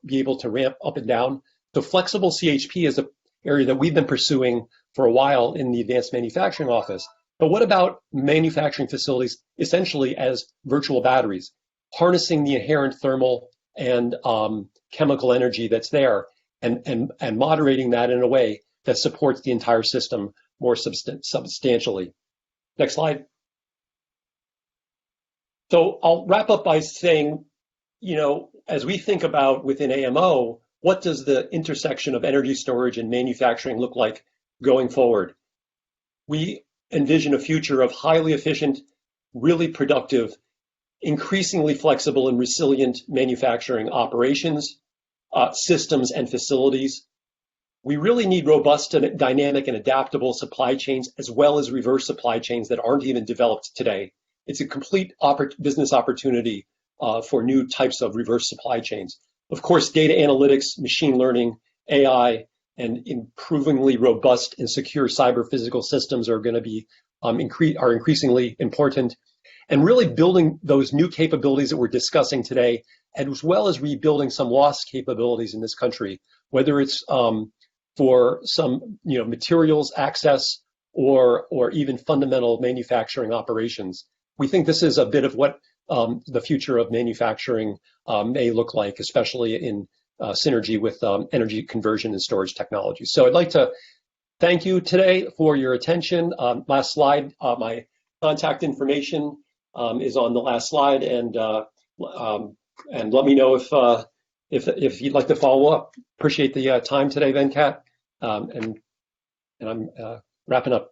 be able to ramp up and down. So flexible CHP is an area that we've been pursuing for a while in the Advanced Manufacturing Office. But what about manufacturing facilities essentially as virtual batteries, harnessing the inherent thermal and chemical energy that's there and moderating that in a way that supports the entire system more substantially. Next slide. So I'll wrap up by saying, as we think about within AMO, what does the intersection of energy storage and manufacturing look like going forward? We envision a future of highly efficient, really productive, increasingly flexible and resilient manufacturing operations, systems, and facilities. We really need robust, and dynamic, and adaptable supply chains, as well as reverse supply chains that aren't even developed today. It's a complete business opportunity for new types of reverse supply chains. Of course, data analytics, machine learning, AI, and improvingly robust and secure cyber physical systems are going to be are increasingly important. And really building those new capabilities that we're discussing today, as well as rebuilding some lost capabilities in this country, whether it's for some materials access or even fundamental manufacturing operations. We think this is a bit of what the future of manufacturing may look like, especially in synergy with energy conversion and storage technology. So I'd like to thank you today for your attention. Last slide, my contact information is on the last slide, and let me know if you'd like to follow up. Appreciate the time today, Venkat, and I'm wrapping up.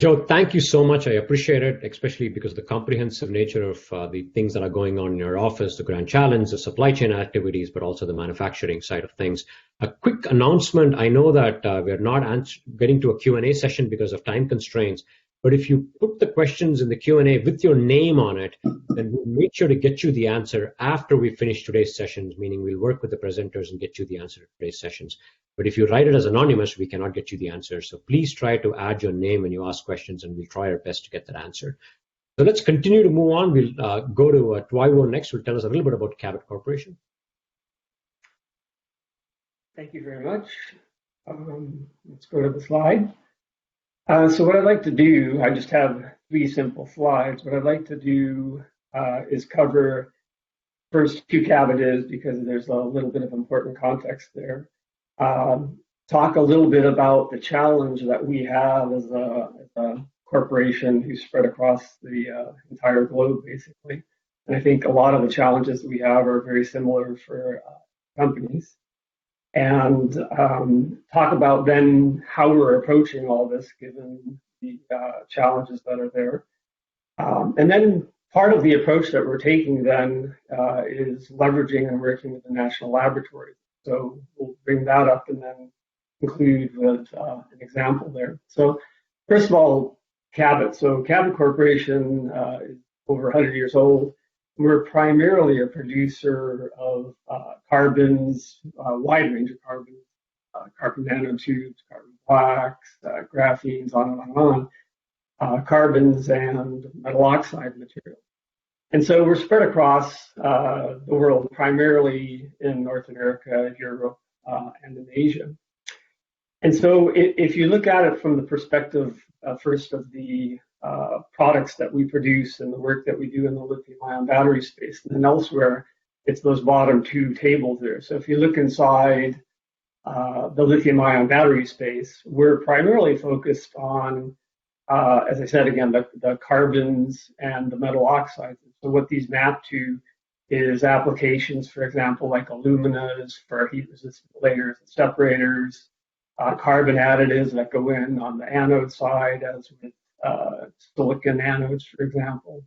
Joe, thank you so much. I appreciate it, especially because of the comprehensive nature of the things that are going on in your office, the grand challenge, the supply chain activities, but also the manufacturing side of things. A quick announcement. I know that we're not getting to a Q&A session because of time constraints, but if you put the questions in the Q&A with your name on it, then we'll make sure to get you the answer after we finish today's sessions, meaning we'll work with the presenters and get you the answer to today's sessions. But if you write it as anonymous, we cannot get you the answer. So please try to add your name when you ask questions, and we'll try our best to get that answer. So let's continue to move on. We'll go to Twywo next, who will tell us a little bit about Cabot Corporation. Thank you very much. Let's go to the slide. So what I'd like to do, I just have 3 simple slides. What I'd like to do is cover first who Cabot is, because there's a little bit of important context there. Talk a little bit about the challenge that we have as a corporation who's spread across the entire globe, basically. And I think a lot of the challenges that we have are very similar for companies. And talk about then how we're approaching all this, given the challenges that are there. And then part of the approach that we're taking then is leveraging and working with the national laboratories. So we'll bring that up and then conclude with an example there. So first of all, Cabot. So Cabot Corporation is over 100 years old. We're primarily a producer of carbons, a wide range of carbons, carbon nanotubes, carbon blacks, graphenes, on and on, carbons and metal oxide material. And so we're spread across the world, primarily in North America, Europe, and in Asia. And so if you look at it from the perspective first of the products that we produce and the work that we do in the lithium-ion battery space, and then elsewhere, it's those bottom 2 tables there. So if you look inside the lithium-ion battery space, we're primarily focused on, as I said again, the carbons and the metal oxides. So what these map to is applications, for example, like aluminas for heat-resistant layers and separators, carbon additives that go in on the anode side, as with silicon anodes, for example.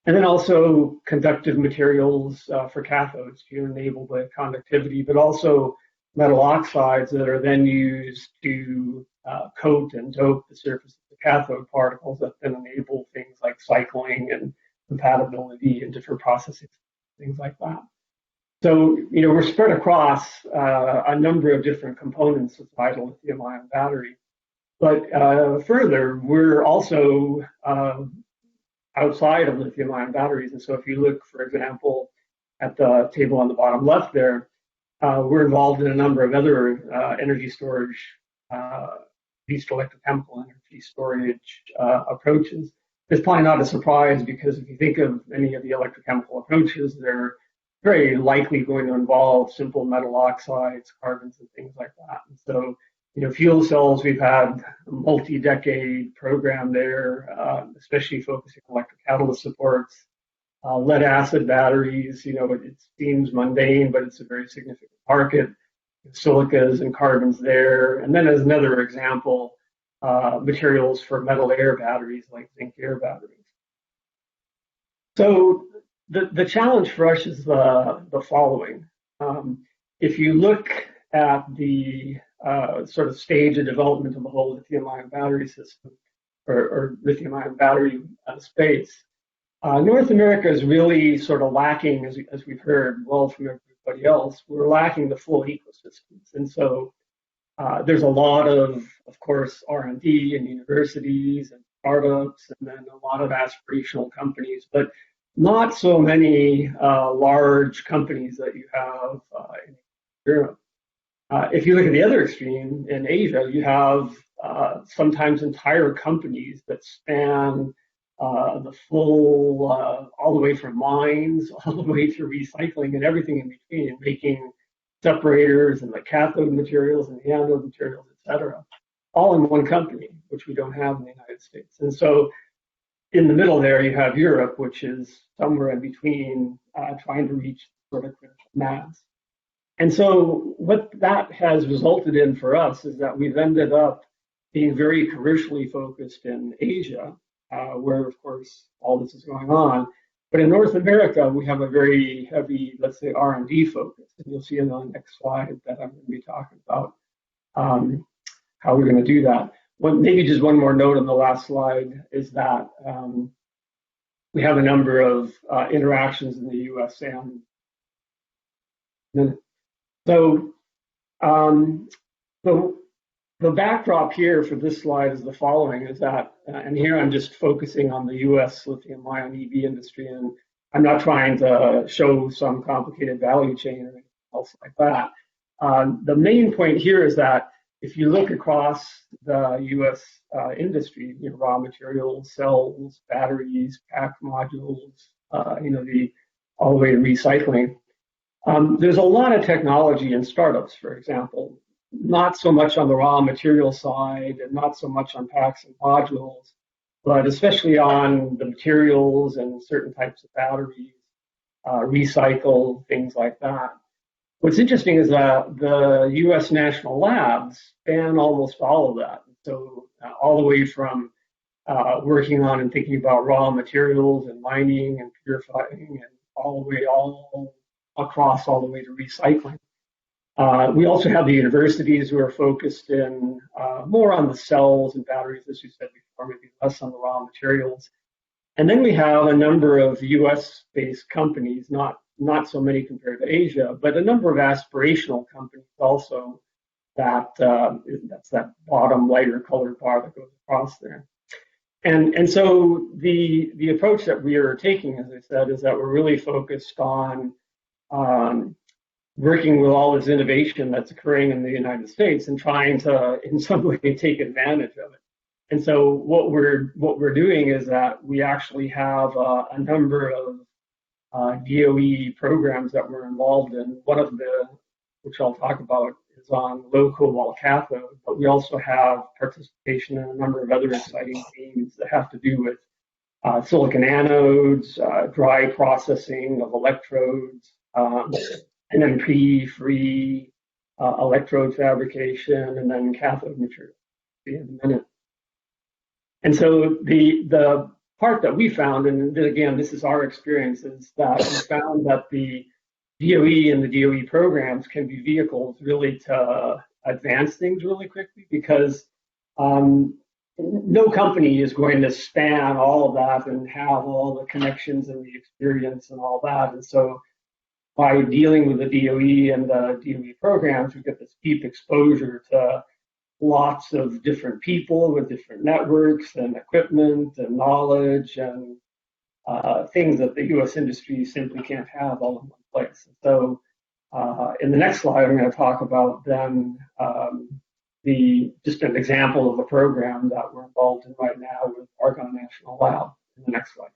And then also conductive materials for cathodes to enable the conductivity, but also metal oxides that are then used to coat and dope the surface of the cathode particles that then enable things like cycling and compatibility and different processes, things like that. So, we're spread across a number of different components of the lithium-ion battery. But further, we're also outside of lithium-ion batteries. And so if you look, for example, at the table on the bottom left there, we're involved in a number of other energy storage, least electrochemical energy storage approaches. It's probably not a surprise, because if you think of any of the electrochemical approaches, they're very likely going to involve simple metal oxides, carbons, and things like that. And so, fuel cells, we've had a multi-decade program there, especially focusing on electrocatalyst supports. Lead acid batteries, it seems mundane, but it's a very significant market. Silicas and carbons there. And then as another example, materials for metal air batteries like zinc air batteries. So the challenge for us is the following. If you look at the sort of stage of development of the whole lithium-ion battery system, or lithium-ion battery space, North America is really sort of lacking, as we've heard well from everybody else, we're lacking the full ecosystems. And so there's a lot of course, R&D and universities and startups, and then a lot of aspirational companies, but not so many large companies that you have in Europe. If you look at the other extreme, in Asia, you have sometimes entire companies that span the full, all the way from mines, all the way through recycling and everything in between, making separators and the cathode materials and the anode materials, et cetera, all in one company, which we don't have in the United States. And so in the middle there, you have Europe, which is somewhere in between, trying to reach sort of critical mass. And so what that has resulted in for us is that we've ended up being very commercially focused in Asia, where, of course, all this is going on. But in North America, we have a very heavy, let's say, R&D focus. And you'll see in the next slide that I'm going to be talking about how we're going to do that. Maybe just one more note on the last slide is that we have a number of interactions in the U.S. and so the backdrop here for this slide is the following, is that, and here I'm just focusing on the U.S. lithium-ion EV industry, and I'm not trying to show some complicated value chain or anything else like that. The main point here is that if you look across the U.S. Industry, raw materials, cells, batteries, pack modules, all the way to recycling, there's a lot of technology in startups, for example, not so much on the raw material side and not so much on packs and modules, but especially on the materials and certain types of batteries, recycle, things like that. What's interesting is that the U.S. national labs span almost all of that. So all the way from working on and thinking about raw materials and mining and purifying and all across all the way to recycling. We also have the universities who are focused in more on the cells and batteries, as you said before, maybe less on the raw materials. And then we have a number of US-based companies, not so many compared to Asia, but a number of aspirational companies also that's that bottom lighter colored bar that goes across there. And so the approach that we are taking, as I said, is that we're really focused on working with all this innovation that's occurring in the United States and trying to, in some way, take advantage of it. And so what we're doing is that we actually have a number of DOE programs that we're involved in. One of which I'll talk about, is on low cobalt cathode, but we also have participation in a number of other exciting themes that have to do with silicon anodes, dry processing of electrodes, NMP-free electrode fabrication, and then cathode material in a minute. And so the part that we found, and again, this is our experience, is that we found that the DOE and the DOE programs can be vehicles really to advance things really quickly, because no company is going to span all of that and have all the connections and the experience and all that. And so by dealing with the DOE and the DOE programs, we get this deep exposure to lots of different people with different networks and equipment and knowledge and things that the U.S. industry simply can't have all in one place. So in the next slide, I'm going to talk about then just an example of a program that we're involved in right now with Argonne National Lab in the next slide.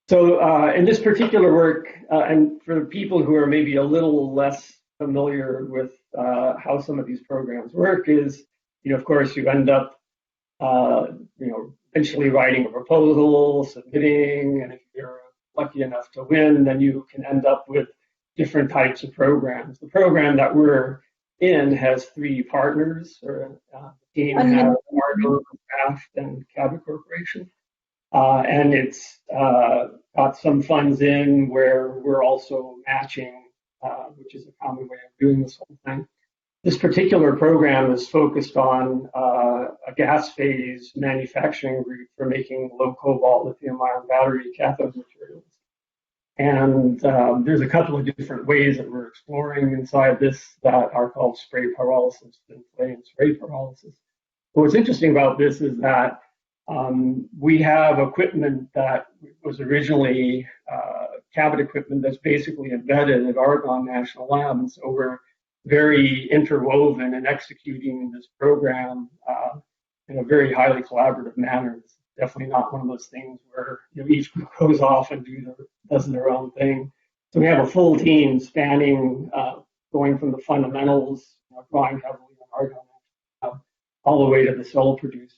So in this particular work, and for people who are maybe a little less familiar with how some of these programs work, is, of course, you end up, eventually writing a proposal, submitting, and if you're lucky enough to win, then you can end up with different types of programs. The program that we're in has 3 partners, or the team has Argonne, Craft, and Cabot Corporation. And it's got some funds in where we're also matching, which is a common way of doing this whole thing. This particular program is focused on a gas phase manufacturing group for making low cobalt lithium ion battery cathode materials. And there's a couple of different ways that we're exploring inside this that are called spray pyrolysis and flame spray pyrolysis. What's interesting about this is that we have equipment that was originally cabin equipment that's basically embedded at Argonne National Lab. And so we're very interwoven and executing this program in a very highly collaborative manner. It's definitely not one of those things where each group goes off and does their own thing. So we have a full team spanning, going from the fundamentals, drawing heavily on Argonne, all the way to the sole producer,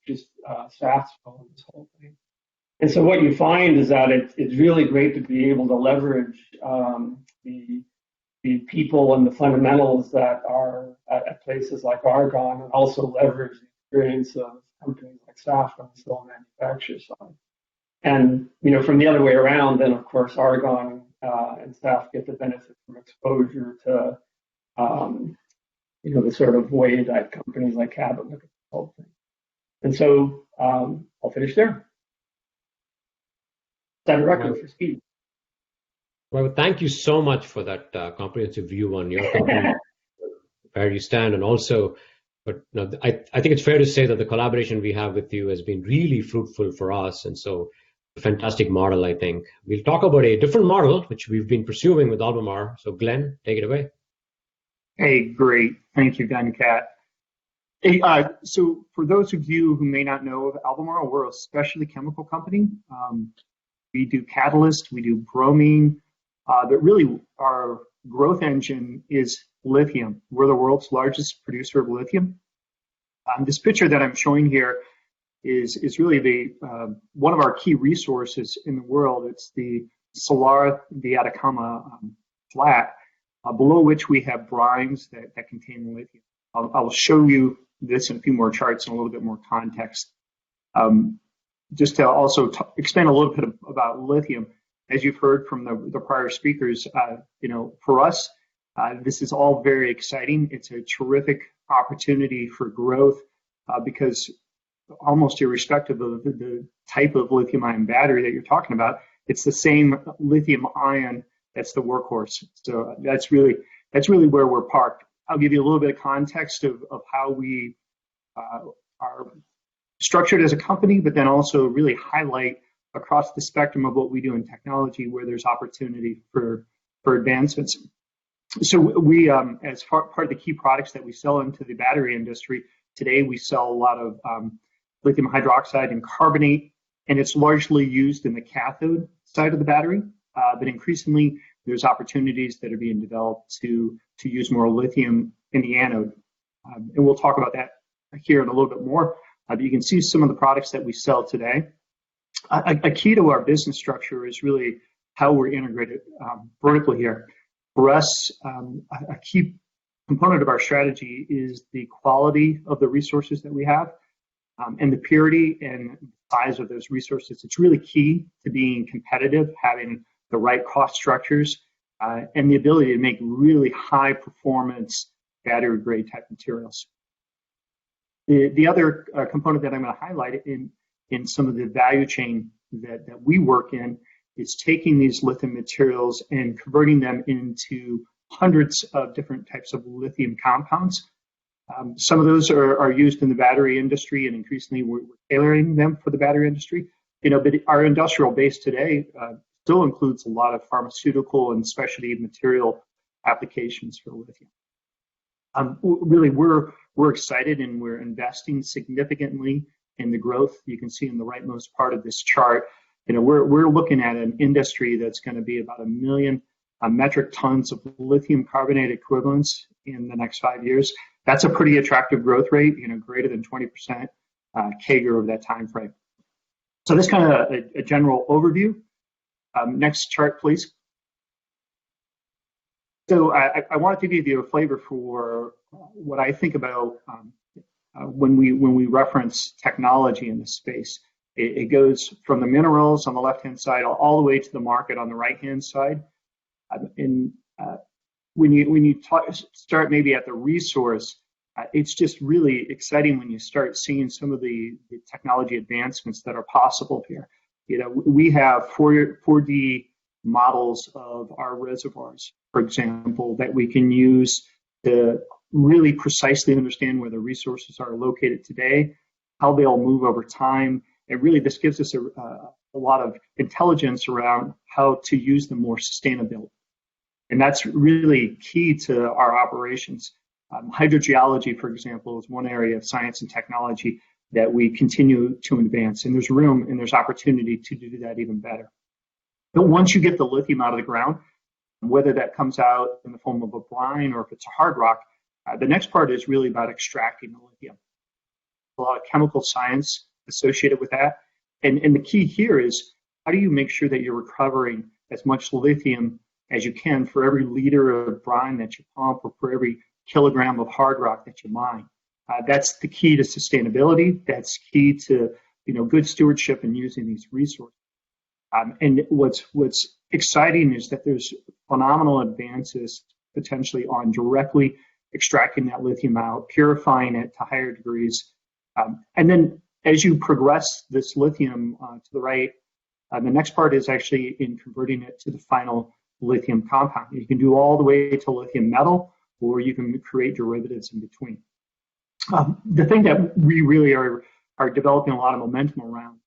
just SAFs on this whole thing. And so what you find is that it's really great to be able to leverage the people and the fundamentals that are at places like Argonne, and also leverage the experience of companies like SAF on the cell manufacture side. And from the other way around, then of course Argonne and SAF get the benefit from exposure to the sort of way that companies like Cabot look at the whole thing. And so I'll finish there. Set a record for speed. Well, thank you so much for that comprehensive view on your company, where you stand, and also, but I think it's fair to say that the collaboration we have with you has been really fruitful for us, and so a fantastic model, I think. We'll talk about a different model, which we've been pursuing with Albemarle. So Glenn, take it away. Hey, great. Thank you, Ben Cat. Hey, so for those of you who may not know of Albemarle, we're a specialty chemical company. We do catalyst, we do bromine, but really our growth engine is lithium. We're the world's largest producer of lithium. This picture that I'm showing here is really the one of our key resources in the world. It's the Salar de Atacama flat, below which we have brines that contain lithium. I'll show you this in a few more charts and a little bit more context. Just to also expand a little bit about lithium, as you've heard from the prior speakers, for us, this is all very exciting. It's a terrific opportunity for growth because almost irrespective of the type of lithium-ion battery that you're talking about, it's the same lithium-ion that's the workhorse. So that's really where we're parked. I'll give you a little bit of context of how we are structured as a company, but then also really highlight across the spectrum of what we do in technology where there's opportunity for advancements. So we, as part of the key products that we sell into the battery industry, today we sell a lot of lithium hydroxide and carbonate, and it's largely used in the cathode side of the battery, but increasingly there's opportunities that are being developed to use more lithium in the anode. And we'll talk about that here in a little bit more. But you can see some of the products that we sell today. A key to our business structure is really how we're integrated vertically here. For us, a key component of our strategy is the quality of the resources that we have and the purity and size of those resources. It's really key to being competitive, having the right cost structures, and the ability to make really high performance battery grade type materials. The other component that I'm going to highlight in some of the value chain that we work in is taking these lithium materials and converting them into hundreds of different types of lithium compounds. Some of those are used in the battery industry, and increasingly we're tailoring them for the battery industry. But our industrial base today still includes a lot of pharmaceutical and specialty material applications for lithium. Really, we're excited, and we're investing significantly in the growth. You can see in the rightmost part of this chart, we're looking at an industry that's going to be about 1 million metric tons of lithium carbonate equivalents in the next 5 years. That's a pretty attractive growth rate, greater than 20% CAGR over that time frame. So this kind of a general overview. Next chart, please. So I wanted to give you a flavor for what I think about when we reference technology in this space. It goes from the minerals on the left-hand side all the way to the market on the right-hand side. When you start maybe at the resource, it's just really exciting when you start seeing some of the technology advancements that are possible here. We have 4D models of our reservoirs, for example, that we can use to really precisely understand where the resources are located today, how they'll move over time. And really, this gives us a lot of intelligence around how to use them more sustainably. And that's really key to our operations. Hydrogeology, for example, is one area of science and technology that we continue to advance. And there's room and there's opportunity to do that even better. But once you get the lithium out of the ground, whether that comes out in the form of a brine or if it's a hard rock, the next part is really about extracting the lithium. A lot of chemical science associated with that. And the key here is, how do you make sure that you're recovering as much lithium as you can for every liter of brine that you pump or for every kilogram of hard rock that you mine? That's the key to sustainability. That's key to good stewardship and using these resources. And what's exciting is that there's phenomenal advances potentially on directly extracting that lithium out, purifying it to higher degrees. And then as you progress this lithium to the right, the next part is actually in converting it to the final lithium compound. You can do all the way to lithium metal, or you can create derivatives in between. The thing that we really are developing a lot of momentum around,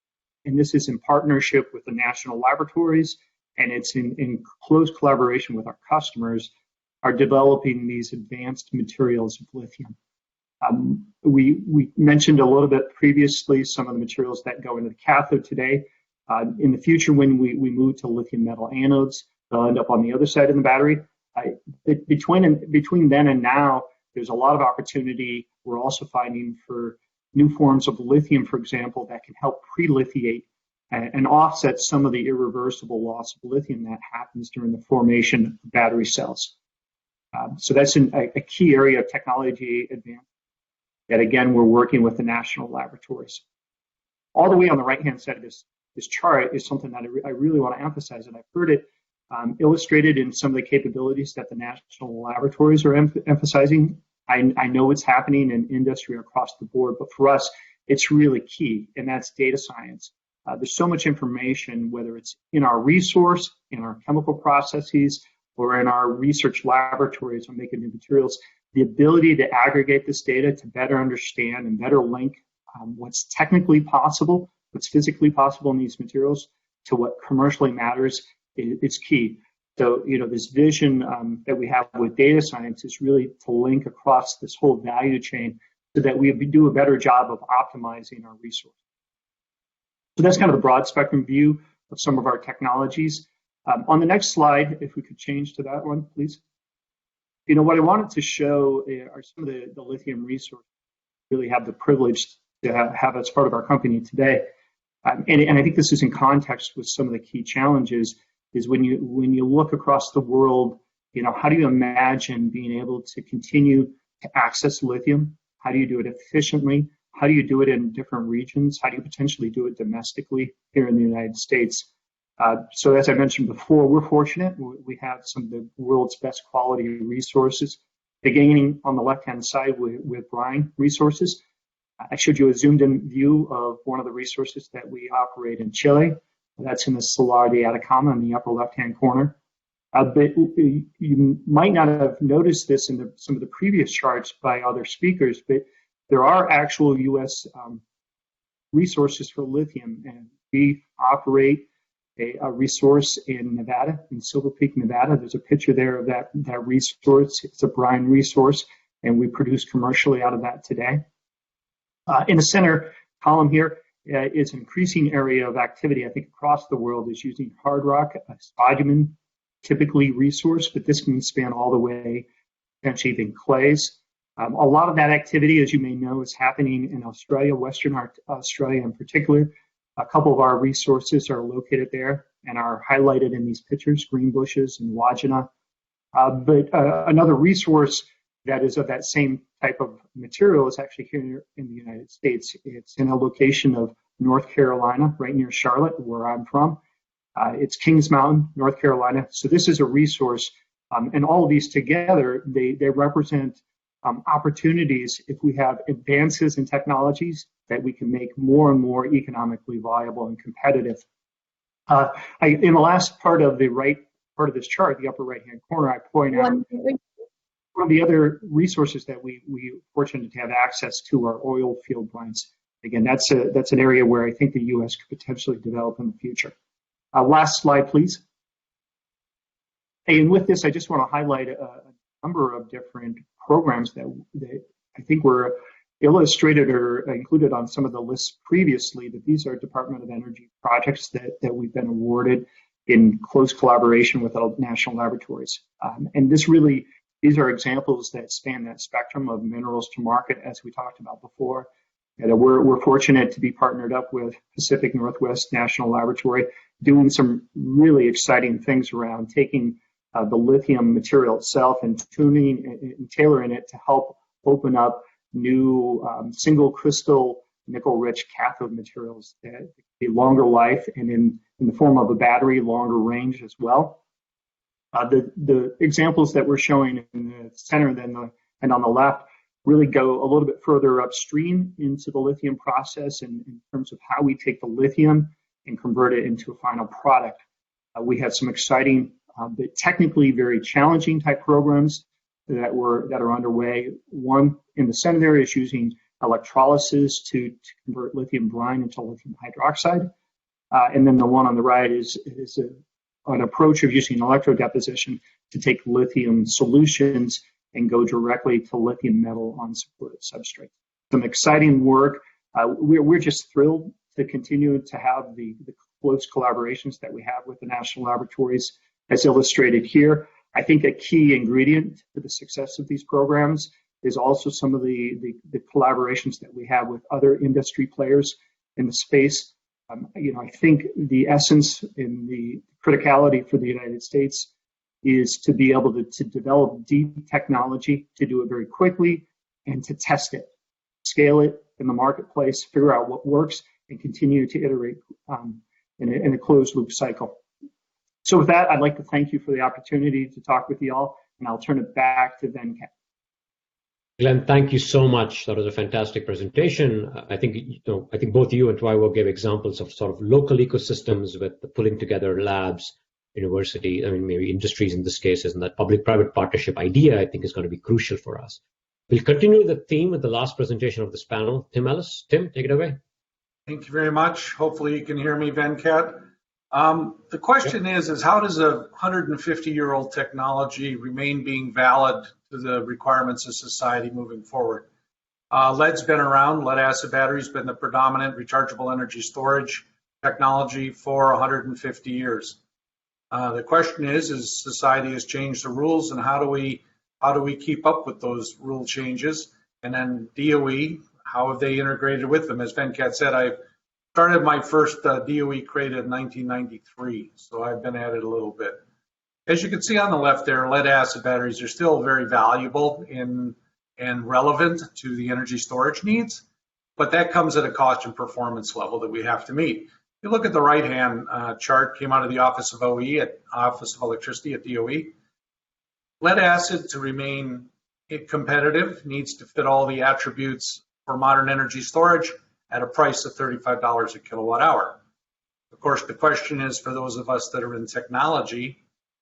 and this is in partnership with the national laboratories, and it's in close collaboration with our customers, are developing these advanced materials of lithium. We mentioned a little bit previously some of the materials that go into the cathode today. In the future, when we move to lithium metal anodes, they'll end up on the other side of the battery. Between then and now, there's a lot of opportunity. We're also finding for new forms of lithium, for example, that can help pre-lithiate and offset some of the irreversible loss of lithium that happens during the formation of battery cells. So that's a key area of technology advance that, again, we're working with the national laboratories. All the way on the right-hand side of this chart is something that I really want to emphasize, and I've heard it illustrated in some of the capabilities that the national laboratories are emphasizing. I know it's happening in industry across the board, but for us, it's really key, and that's data science. There's so much information, whether it's in our resource, in our chemical processes, or in our research laboratories on making new materials. The ability to aggregate this data to better understand and better link what's technically possible, what's physically possible in these materials, to what commercially matters is key. So, this vision that we have with data science is really to link across this whole value chain so that we do a better job of optimizing our resources. So that's kind of the broad spectrum view of some of our technologies. On the next slide, if we could change to that one, please. What I wanted to show are some of the lithium resources we really have the privilege to have as part of our company today. And I think this is in context with some of the key challenges, is when you look across the world, how do you imagine being able to continue to access lithium? How do you do it efficiently? How do you do it in different regions? How do you potentially do it domestically here in the United States? So as I mentioned before, we're fortunate. We have some of the world's best quality resources. Beginning on the left-hand side with brine resources. I showed you a zoomed-in view of one of the resources that we operate in Chile. That's in the Salar de Atacama in the upper left-hand corner. But you might not have noticed this in some of the previous charts by other speakers, but there are actual U.S. Resources for lithium, and we operate a resource in Nevada, in Silver Peak, Nevada. There's a picture there of that resource. It's a brine resource, and we produce commercially out of that today. In the center column here is an increasing area of activity, I think, across the world is using hard rock, a spodumene, typically resource, but this can span all the way, potentially even clays. A lot of that activity, as you may know, is happening in Australia, Western Australia in particular. A couple of our resources are located there and are highlighted in these pictures, Greenbushes and Wodgina. But another resource that is of that same type of material is actually here in the United States. It's in a location of North Carolina, right near Charlotte, where I'm from. It's Kings Mountain, North Carolina. So this is a resource, and all of these together, they represent opportunities if we have advances in technologies that we can make more and more economically viable and competitive. In the last part of the right part of this chart, the upper right-hand corner, I point out one of the other resources that we fortunate to have access to are oil field brines. Again, that's an area where I think the U.S. could potentially develop in the future. Last slide, please. And with this, I just want to highlight a number of different programs that I think were illustrated or included on some of the lists previously, but these are Department of Energy projects that we've been awarded in close collaboration with our national laboratories. And these are examples that span that spectrum of minerals to market, as we talked about before. And we're fortunate to be partnered up with Pacific Northwest National Laboratory, doing some really exciting things around taking the lithium material itself and tuning and tailoring it to help open up new single crystal nickel-rich cathode materials that be longer life and in the form of a battery, longer range as well. The examples that we're showing in the center and on the left really go a little bit further upstream into the lithium process in terms of how we take the lithium and convert it into a final product. We have some exciting, but technically very challenging type programs that are underway. One in the center there is using electrolysis to convert lithium brine into lithium hydroxide. And then the one on the right is an approach of using electrodeposition to take lithium solutions and go directly to lithium metal on supported substrate. Some exciting work. We're just thrilled to continue to have the close collaborations that we have with the national laboratories as illustrated here. I think a key ingredient to the success of these programs is also some of the collaborations that we have with other industry players in the space. I think the essence and the criticality for the United States is to be able to develop deep technology, to do it very quickly, and to test it, scale it in the marketplace, figure out what works, and continue to iterate in a closed loop cycle. So with that, I'd like to thank you for the opportunity to talk with you all, and I'll turn it back to Venkat. Glenn, thank you so much. That was a fantastic presentation. I think both you and Twywo gave examples of sort of local ecosystems with the pulling together labs, university, maybe industries in this case, and that public-private partnership idea, I think, is going to be crucial for us. We'll continue the theme with the last presentation of this panel. Tim Ellis. Tim, take it away. Thank you very much. Hopefully you can hear me, Venkat. The question is how does a 150-year-old technology remain being valid to the requirements of society moving forward? Lead's been around. Lead-acid batteries been the predominant rechargeable energy storage technology for 150 years. The question is society has changed the rules, and how do we keep up with those rule changes? And then DOE, how have they integrated with them? As Venkat said, I started my first DOE created in 1993, so I've been at it a little bit. As you can see on the left there, lead-acid batteries are still very valuable and relevant to the energy storage needs, but that comes at a cost and performance level that we have to meet. If you look at the right-hand chart, came out of the Office of OE, at Office of Electricity at DOE. Lead-acid, to remain competitive, needs to fit all the attributes for modern energy storage at a price of $35 a kilowatt hour. Of course, the question is, for those of us that are in technology,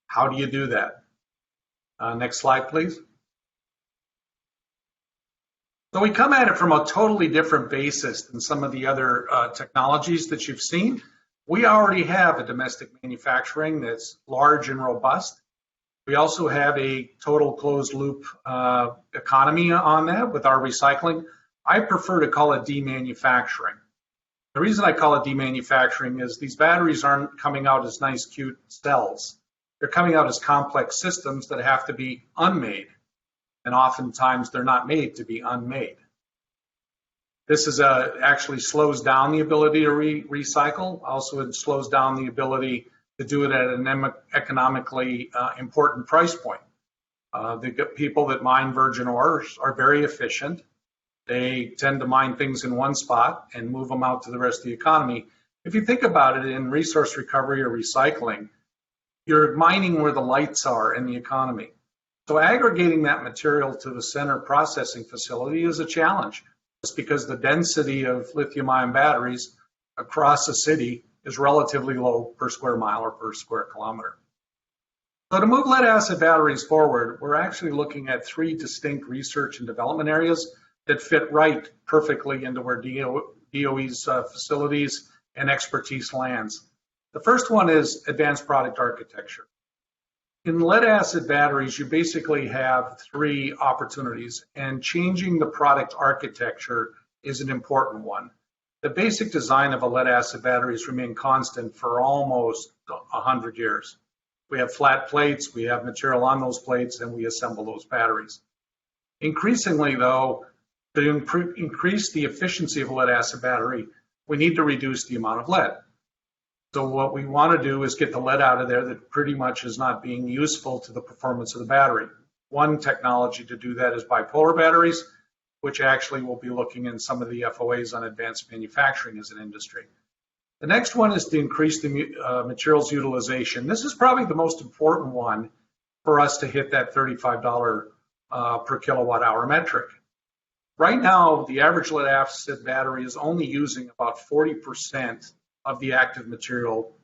how do you do that? Next slide, please. So we come at it from a totally different basis than some of the other technologies that you've seen. We already have a domestic manufacturing that's large and robust. We also have a total closed loop economy on that with our recycling. I prefer to call it demanufacturing. The reason I call it demanufacturing is these batteries aren't coming out as nice, cute cells. They're coming out as complex systems that have to be unmade. And oftentimes they're not made to be unmade. This is actually slows down the ability to recycle. Also, it slows down the ability to do it at an economically important price point. The people that mine virgin ores are very efficient. They tend to mine things in one spot and move them out to the rest of the economy. If you think about it in resource recovery or recycling, you're mining where the lights are in the economy. So aggregating that material to the center processing facility is a challenge. It's because the density of lithium-ion batteries across a city is relatively low per square mile or per square kilometer. So to move lead acid batteries forward, we're actually looking at 3 distinct research and development areas that fit right perfectly into where DOE's facilities and expertise lands. The first one is advanced product architecture. In lead acid batteries, you basically have 3 opportunities, and changing the product architecture is an important one. The basic design of a lead acid batteries remain constant for almost 100 years. We have flat plates, we have material on those plates, and we assemble those batteries. Increasingly, though, to increase the efficiency of a lead acid battery, we need to reduce the amount of lead. So what we want to do is get the lead out of there that pretty much is not being useful to the performance of the battery. One technology to do that is bipolar batteries, which actually will be looking in some of the FOAs on advanced manufacturing as an industry. The next one is to increase the materials utilization. This is probably the most important one for us to hit that $35 per kilowatt hour metric. Right now, the average lead acid battery is only using about 40% of the active material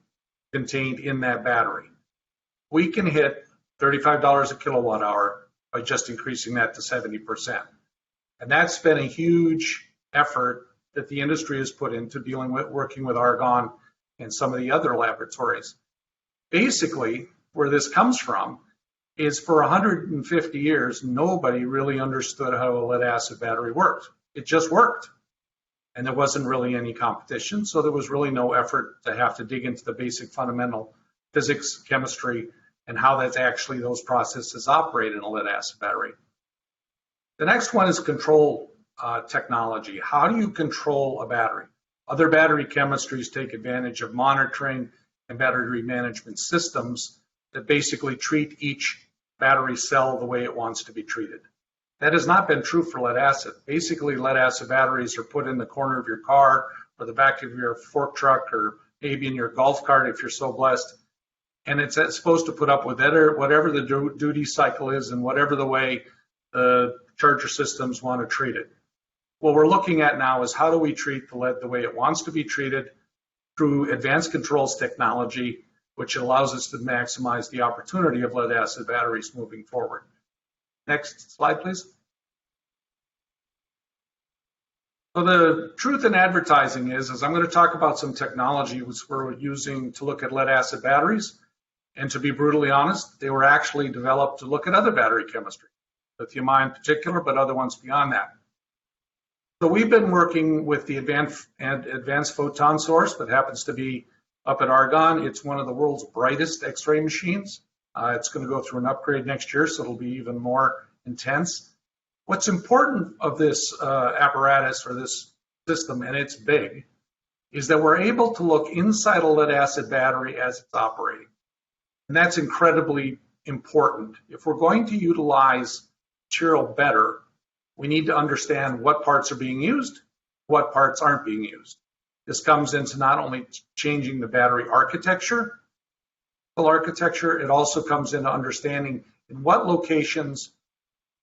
contained in that battery. We can hit $35 a kilowatt hour by just increasing that to 70%. And that's been a huge effort that the industry has put into working with Argonne and some of the other laboratories. Basically, where this comes from is for 150 years, nobody really understood how a lead acid battery worked. It just worked. And there wasn't really any competition, so there was really no effort to have to dig into the basic fundamental physics, chemistry, and how that's actually those processes operate in a lead acid battery. The next one is control technology. How do you control a battery? Other battery chemistries take advantage of monitoring and battery management systems that basically treat each battery cell the way it wants to be treated. That has not been true for lead acid. Basically, lead acid batteries are put in the corner of your car or the back of your fork truck or maybe in your golf cart if you're so blessed. And it's supposed to put up with whatever the duty cycle is and whatever the way the charger systems want to treat it. What we're looking at now is how do we treat the lead the way it wants to be treated through advanced controls technology, which allows us to maximize the opportunity of lead acid batteries moving forward. Next slide, please. So the truth in advertising is I'm going to talk about some technology which we're using to look at lead acid batteries. And to be brutally honest, they were actually developed to look at other battery chemistry, lithium-ion in particular, but other ones beyond that. So we've been working with the advanced photon source that happens to be up at Argonne. It's one of the world's brightest X-ray machines. It's going to go through an upgrade next year, so it'll be even more intense. What's important of this apparatus or this system, and it's big, is that we're able to look inside a lead acid battery as it's operating. And that's incredibly important. If we're going to utilize material better, we need to understand what parts are being used, what parts aren't being used. This comes into not only changing the battery architecture, it also comes into understanding in what locations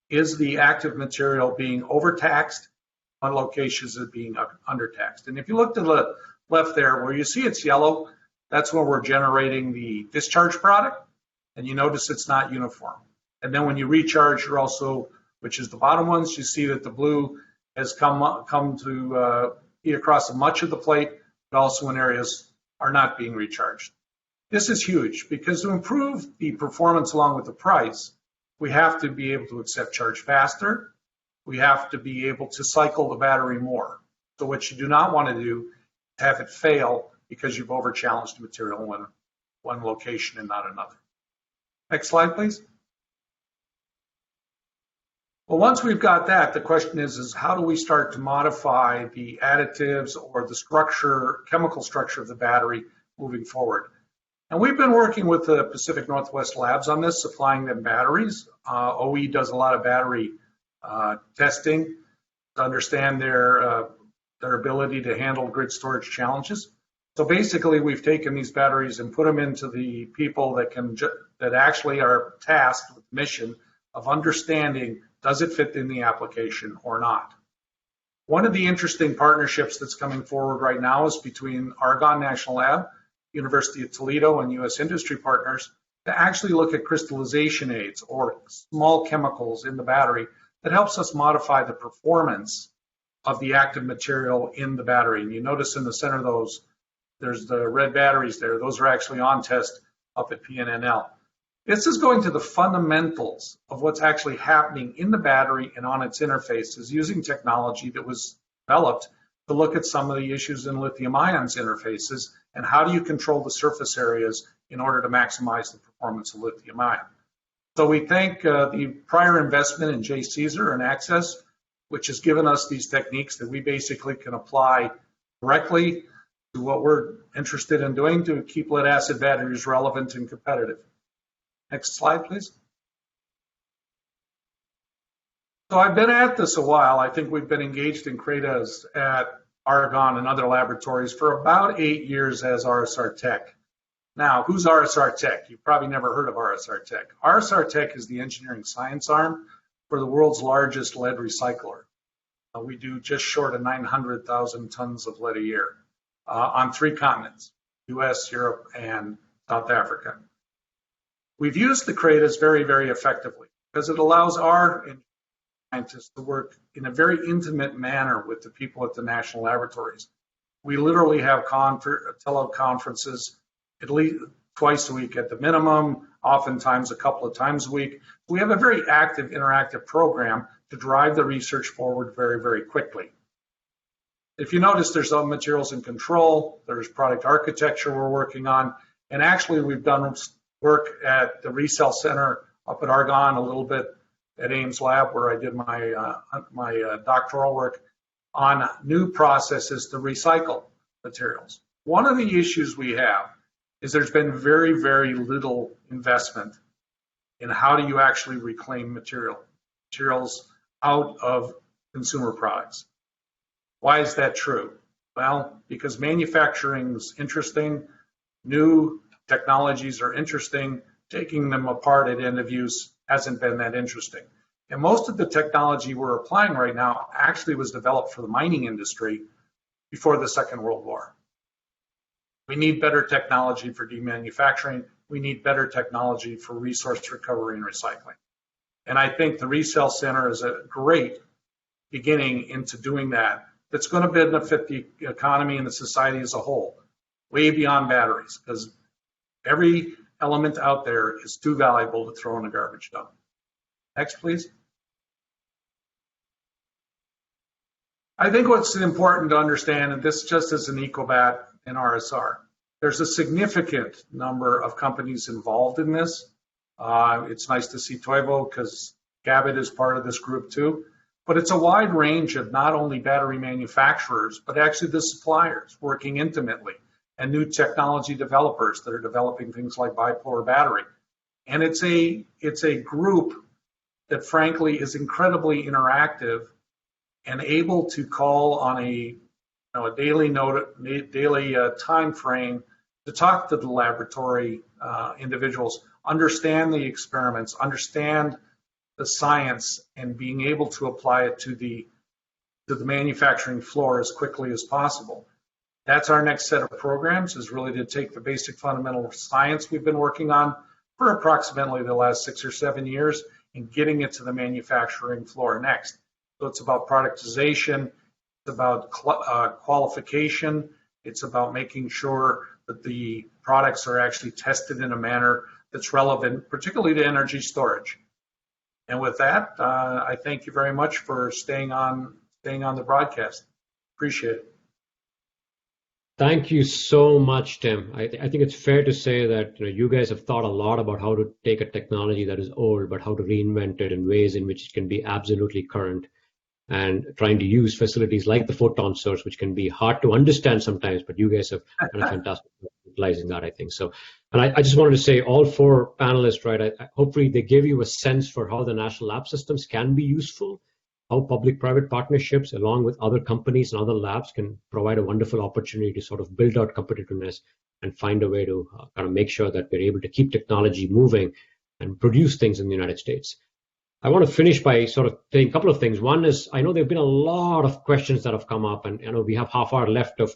is the active material being overtaxed, what locations is it being undertaxed. And if you look to the left there where you see it's yellow, that's where we're generating the discharge product, and you notice it's not uniform. And then when you recharge, you're also, which is the bottom ones, you see that the blue has come to be across much of the plate, but also in areas are not being recharged. This is huge because to improve the performance along with the price, we have to be able to accept charge faster. We have to be able to cycle the battery more. So what you do not want to do is have it fail because you've over-challenged the material in one location and not another. Next slide, please. Well, once we've got that, the question is how do we start to modify the additives or the structure, chemical structure of the battery moving forward? And we've been working with the Pacific Northwest Labs on this, supplying them batteries. OE does a lot of battery testing to understand their ability to handle grid storage challenges. So basically, we've taken these batteries and put them into the people that actually are tasked with the mission of understanding, does it fit in the application or not? One of the interesting partnerships that's coming forward right now is between Argonne National Lab, University of Toledo, and U.S. industry partners to actually look at crystallization aids or small chemicals in the battery that helps us modify the performance of the active material in the battery. And you notice in the center of those, there's the red batteries there. Those are actually on test up at PNNL. This is going to the fundamentals of what's actually happening in the battery and on its interfaces using technology that was developed to look at some of the issues in lithium ions interfaces and how do you control the surface areas in order to maximize the performance of lithium ion. So we thank the prior investment in J. Caesar and Access, which has given us these techniques that we basically can apply directly to what we're interested in doing to keep lead acid batteries relevant and competitive. Next slide, please. So I've been at this a while. I think we've been engaged in CRADAs at Argonne and other laboratories for about 8 years as RSR Tech. Now, who's RSR Tech? You've probably never heard of RSR Tech. RSR Tech is the engineering science arm for the world's largest lead recycler. We do just short of 900,000 tons of lead a year on 3 continents, US, Europe, and South Africa. We've used the CRADAs very, very effectively because it allows our scientists to work in a very intimate manner with the people at the national laboratories. We literally have teleconferences at least twice a week at the minimum, oftentimes a couple of times a week. We have a very active, interactive program to drive the research forward very, very quickly. If you notice, there's some materials and control, there's product architecture we're working on, and actually we've done work at the Resell Center up at Argonne, a little bit at Ames Lab where I did my doctoral work on new processes to recycle materials. One of the issues we have is there's been very, very little investment in how do you actually reclaim materials out of consumer products. Why is that true? Well, because manufacturing is interesting, new technologies are interesting, taking them apart at end of use hasn't been that interesting. And most of the technology we're applying right now actually was developed for the mining industry before the Second World War. We need better technology for demanufacturing. We need better technology for resource recovery and recycling. And I think the Resell Center is a great beginning into doing that. That's going to benefit the economy and the society as a whole, way beyond batteries, because every element out there is too valuable to throw in a garbage dump. Next, please. I think what's important to understand, and this just as an EcoBat and RSR, there's a significant number of companies involved in this. It's nice to see Toivo because Gabit is part of this group too. But it's a wide range of not only battery manufacturers, but actually the suppliers working intimately and new technology developers that are developing things like bipolar battery. And it's a group that frankly is incredibly interactive and able to call on a daily time frame to talk to the laboratory individuals, understand the experiments, understand the science, and being able to apply it to the manufacturing floor as quickly as possible. That's our next set of programs, is really to take the basic fundamental science we've been working on for approximately the last 6 or 7 years and getting it to the manufacturing floor next. So it's about productization, it's about qualification, it's about making sure that the products are actually tested in a manner that's relevant, particularly to energy storage. And with that, I thank you very much for staying on the broadcast. Appreciate it. Thank you so much, Tim. I think it's fair to say that you guys have thought a lot about how to take a technology that is old, but how to reinvent it in ways in which it can be absolutely current, and trying to use facilities like the photon source, which can be hard to understand sometimes, but you guys have done a fantastic job utilizing that, I think. So, and I just wanted to say, all 4 panelists, right, hopefully they gave you a sense for how the national lab systems can be useful, how public-private partnerships along with other companies and other labs can provide a wonderful opportunity to sort of build out competitiveness and find a way to kind of make sure that we're able to keep technology moving and produce things in the United States. I want to finish by sort of saying a couple of things. One is, I know there have been a lot of questions that have come up, and we have half hour left of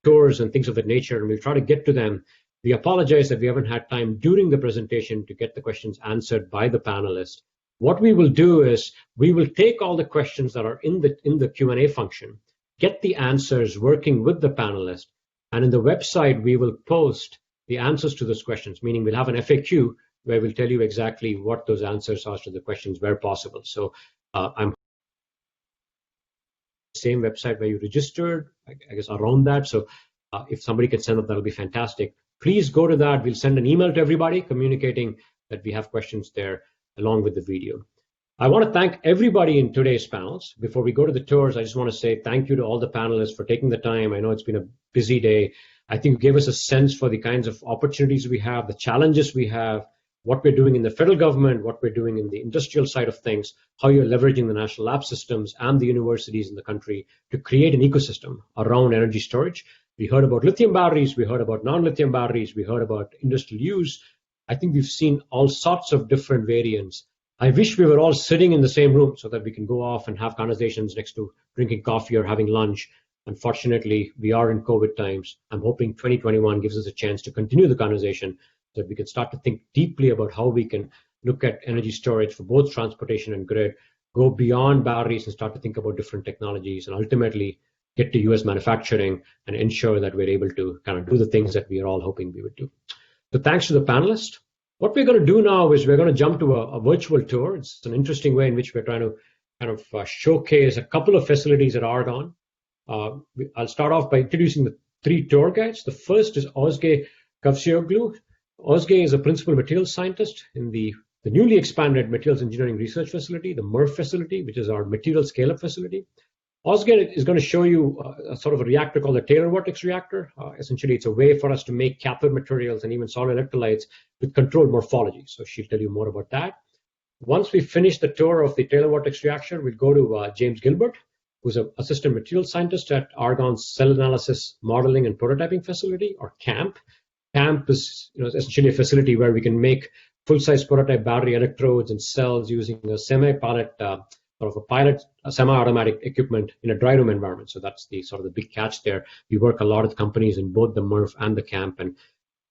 tours and things of that nature, and we'll try to get to them. We apologize that we haven't had time during the presentation to get the questions answered by the panelists. What we will do is we will take all the questions that are in the Q&A function, get the answers working with the panelists, and in the website we will post the answers to those questions, meaning we'll have an FAQ where we'll tell you exactly what those answers are to the questions where possible. So I'm same website where you registered, I guess around that. So if somebody can send up, that'll be fantastic. Please go to that. We'll send an email to everybody communicating that we have questions there along with the video. I want to thank everybody in today's panels. Before we go to the tours, I just want to say thank you to all the panelists for taking the time. I know it's been a busy day. I think it gave us a sense for the kinds of opportunities we have, the challenges we have, what we're doing in the federal government, what we're doing in the industrial side of things, how you're leveraging the national lab systems and the universities in the country to create an ecosystem around energy storage. We heard about lithium batteries, we heard about non-lithium batteries, we heard about industrial use. I think we've seen all sorts of different variants. I wish we were all sitting in the same room so that we can go off and have conversations next to drinking coffee or having lunch. Unfortunately, we are in COVID times. I'm hoping 2021 gives us a chance to continue the conversation so that we can start to think deeply about how we can look at energy storage for both transportation and grid, go beyond batteries and start to think about different technologies, and ultimately get to US manufacturing and ensure that we're able to kind of do the things that we are all hoping we would do. So thanks to the panelists. What we're going to do now is we're going to jump to a virtual tour. It's an interesting way in which we're trying to kind of showcase a couple of facilities at Argonne. I'll start off by introducing the three tour guides. The first is Ozge Kavsioglu. Ozge is a principal materials scientist in the newly expanded Materials Engineering Research Facility, the MERF facility, which is our material scale-up facility. Ozge is going to show you a sort of a reactor called the Taylor vortex reactor. Essentially, it's a way for us to make cathode materials and even solid electrolytes with controlled morphology. So she'll tell you more about that. Once we finish the tour of the Taylor vortex reactor, we'll go to James Gilbert, who's an assistant materials scientist at Argonne's Cell Analysis Modeling and Prototyping Facility, or CAMP. CAMP is essentially a facility where we can make full-size prototype battery electrodes and cells using a semi-pilot, semi-automatic equipment in a dry room environment. So that's the sort of the big catch there. We work a lot with companies in both the MERF and the CAMP, and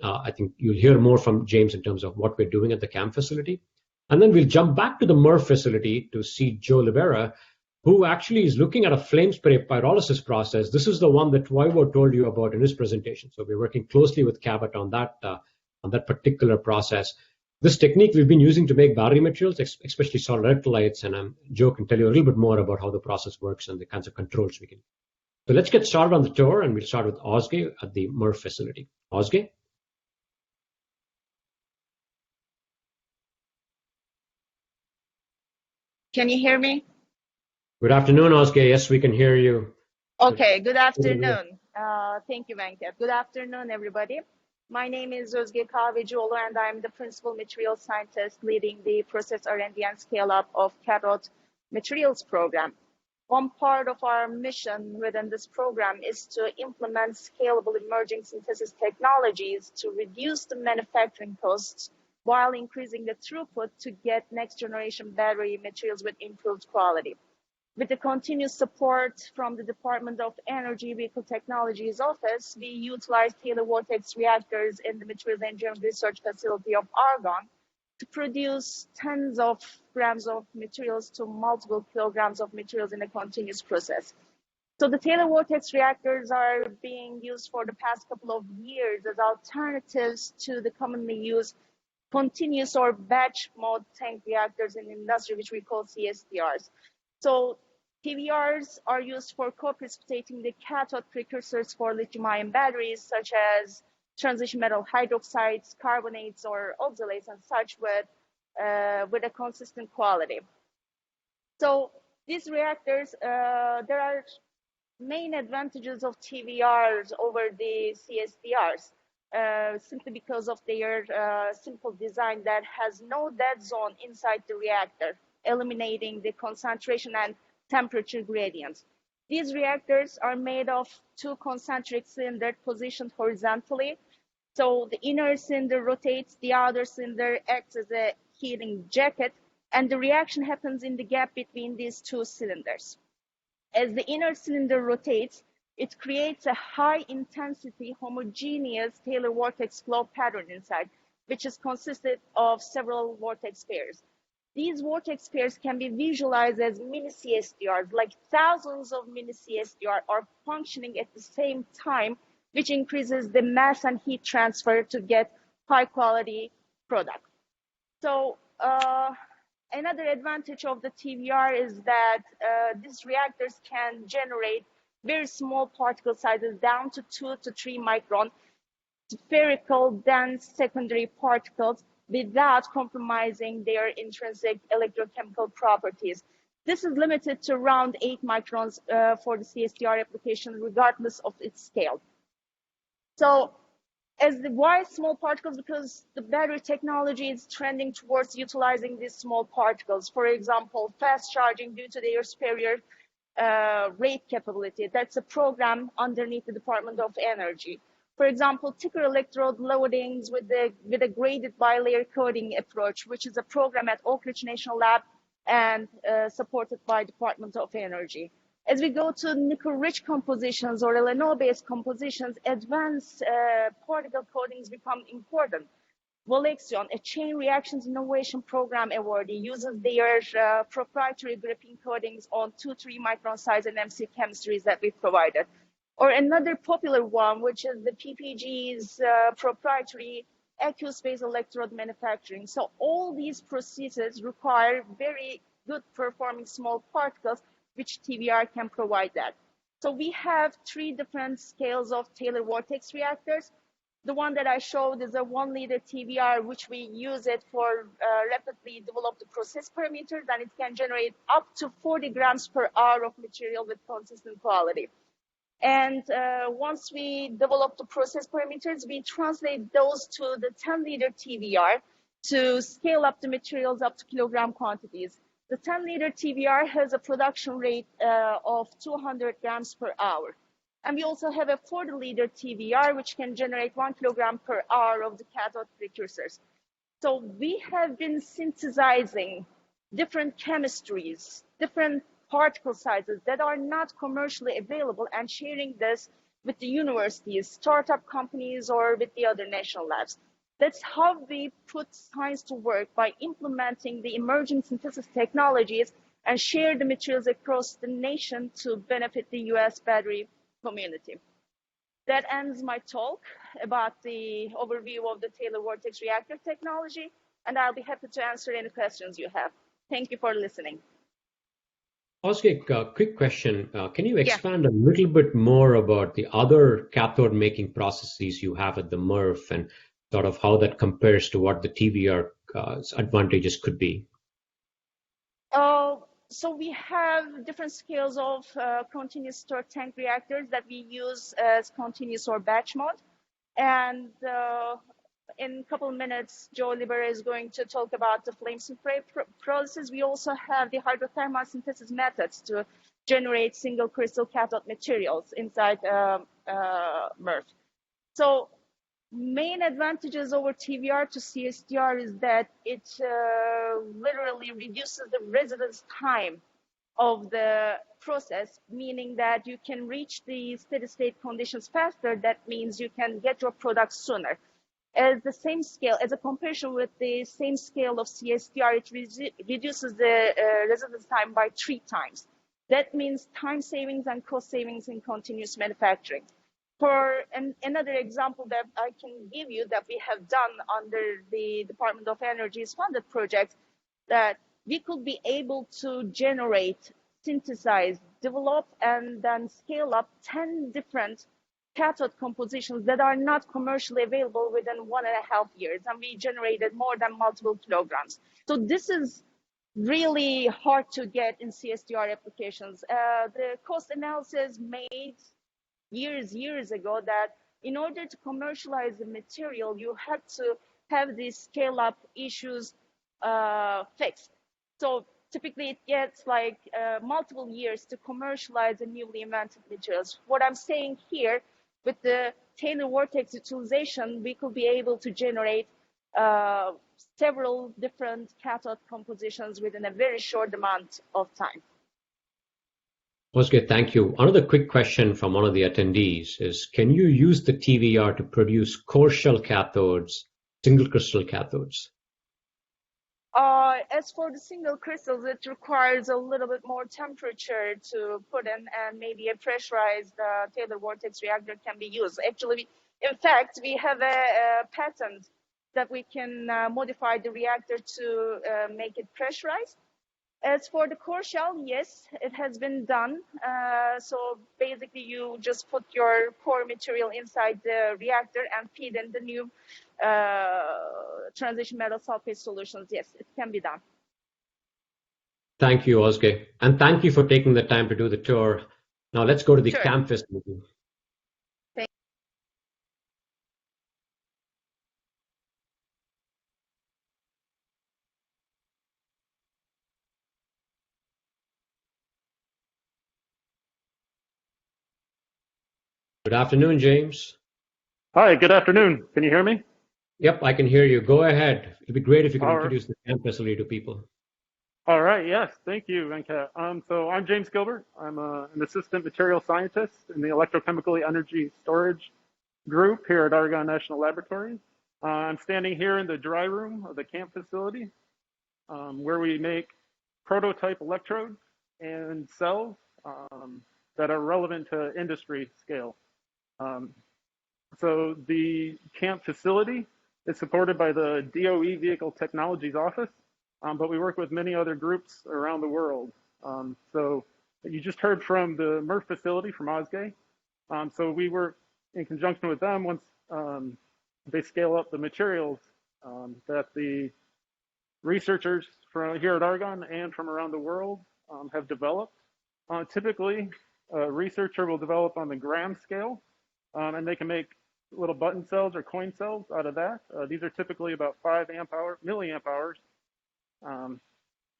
I think you'll hear more from James in terms of what we're doing at the CAMP facility. And then we'll jump back to the MERF facility to see Joe Libera, who actually is looking at a flame spray pyrolysis process. This is the one that Toivo told you about in his presentation. So we're working closely with Cabot on that particular process. This technique we've been using to make battery materials, especially solid electrolytes, and Joe can tell you a little bit more about how the process works and the kinds of controls we can. So let's get started on the tour, and we'll start with Ozge at the MERF facility. Ozge? Can you hear me? Good afternoon, Ozge. Yes, we can hear you. Okay, good afternoon. Thank you, Venkat. Good afternoon, everybody. My name is Özge Kahvecioğlu, and I'm the principal materials scientist leading the process R&D and scale-up of cathode materials program. One part of our mission within this program is to implement scalable emerging synthesis technologies to reduce the manufacturing costs while increasing the throughput to get next generation battery materials with improved quality. With the continuous support from the Department of Energy Vehicle Technologies Office, we utilize Taylor vortex reactors in the Materials Engineering Research Facility of Argonne to produce tens of grams of materials to multiple kilograms of materials in a continuous process. So the Taylor vortex reactors are being used for the past couple of years as alternatives to the commonly used continuous or batch mode tank reactors in industry, which we call CSTRs. So TVRs are used for co-precipitating the cathode precursors for lithium-ion batteries, such as transition metal hydroxides, carbonates, or oxalates, and such with a consistent quality. So these reactors, there are main advantages of TVRs over the CSTRs, simply because of their simple design that has no dead zone inside the reactor, eliminating the concentration and temperature gradients. These reactors are made of two concentric cylinders positioned horizontally. So the inner cylinder rotates, the outer cylinder acts as a heating jacket, and the reaction happens in the gap between these two cylinders. As the inner cylinder rotates, it creates a high-intensity, homogeneous Taylor vortex flow pattern inside, which is consisted of several vortex pairs. These vortex pairs can be visualized as mini CSTRs, like thousands of mini CSTR are functioning at the same time, which increases the mass and heat transfer to get high-quality product. So another advantage of the TVR is that these reactors can generate very small particle sizes down to 2 to 3 micron, spherical dense secondary particles without compromising their intrinsic electrochemical properties. This is limited to around 8 microns for the CSTR application, regardless of its scale. So why small particles? Because the battery technology is trending towards utilizing these small particles. For example, fast charging due to their superior rate capability. That's a program underneath the Department of Energy. For example, thicker electrode loadings with a graded bilayer coating approach, which is a program at Oak Ridge National Lab and supported by Department of Energy. As we go to nickel-rich compositions or LNO-based compositions, advanced particle coatings become important. Volexion, a chain reactions innovation program awardee, uses their proprietary graphene coatings on 2-3 micron size and MC chemistries that we provided. Or another popular one, which is the PPG's proprietary aqueous phase electrode manufacturing. So all these processes require very good performing small particles, which TVR can provide that. So we have 3 different scales of Taylor vortex reactors. The one that I showed is a 1 liter TVR, which we use it for rapidly develop the process parameters, and it can generate up to 40 grams per hour of material with consistent quality. And once we develop the process parameters, we translate those to the 10 liter TVR to scale up the materials up to kilogram quantities. The 10 liter TVR has a production rate of 200 grams per hour. And we also have a 40 liter TVR, which can generate 1 kilogram per hour of the cathode precursors. So we have been synthesizing different chemistries, different particle sizes that are not commercially available, and sharing this with the universities, startup companies, or with the other national labs. That's how we put science to work, by implementing the emerging synthesis technologies and share the materials across the nation to benefit the US battery community. That ends my talk about the overview of the Taylor vortex reactor technology, and I'll be happy to answer any questions you have. Thank you for listening. Oscar, quick question. Can you expand a little bit more about the other cathode making processes you have at the MRF and sort of how that compares to what the TVR's advantages could be? So we have different scales of continuous store tank reactors that we use as continuous or batch mode. And in a couple of minutes, Joe Libera is going to talk about the flame spray process. We also have the hydrothermal synthesis methods to generate single crystal cathode materials inside MRF. So main advantages over TVR to CSTR is that it literally reduces the residence time of the process, meaning that you can reach the steady state conditions faster. That means you can get your product sooner. As the same scale, as a comparison with the same scale of CSTR, it reduces the residence time by 3 times. That means time savings and cost savings in continuous manufacturing. For another example that I can give you that we have done under the Department of Energy's funded project, that we could be able to generate, synthesize, develop, and then scale up 10 different cathode compositions that are not commercially available within 1.5 years. And we generated more than multiple kilograms. So this is really hard to get in CSTR applications. The cost analysis made years ago that in order to commercialize the material, you had to have these scale-up issues fixed. So typically it gets like multiple years to commercialize the newly invented materials. What I'm saying here, with the Taylor vortex utilization, we could be able to generate uh, several different cathode compositions within a very short amount of time. Oscar, thank you. Another quick question from one of the attendees is, can you use the TVR to produce core shell cathodes, single crystal cathodes? As for the single crystals, it requires a little bit more temperature to put in, and maybe a pressurized Taylor vortex reactor can be used. Actually, in fact, we have a patent that we can modify the reactor to make it pressurized. As for the core shell, yes, it has been done. So basically, you just put your core material inside the reactor and feed in the new transition metal sulfate solutions. Yes, it can be done. Thank you, Oscar. And thank you for taking the time to do the tour. Now let's go to the Sure. camp facility. Good afternoon, James. Hi, good afternoon. Can you hear me? Yep, I can hear you. Go ahead. It'd be great if you could All right. introduce the camp facility to people. All right, yes, thank you, Venkat. So I'm James Gilbert. I'm an assistant material scientist in the electrochemical energy storage group here at Argonne National Laboratory. I'm standing here in the dry room of the camp facility where we make prototype electrodes and cells that are relevant to industry scale. So the camp facility is supported by the DOE Vehicle Technologies Office, but we work with many other groups around the world. So you just heard from the MRF facility from OSGE. So we work in conjunction with them once they scale up the materials that the researchers from here at Argonne and from around the world have developed. Typically, a researcher will develop on the gram scale, and they can make little button cells or coin cells out of that. These are typically about 5 milliamp hours.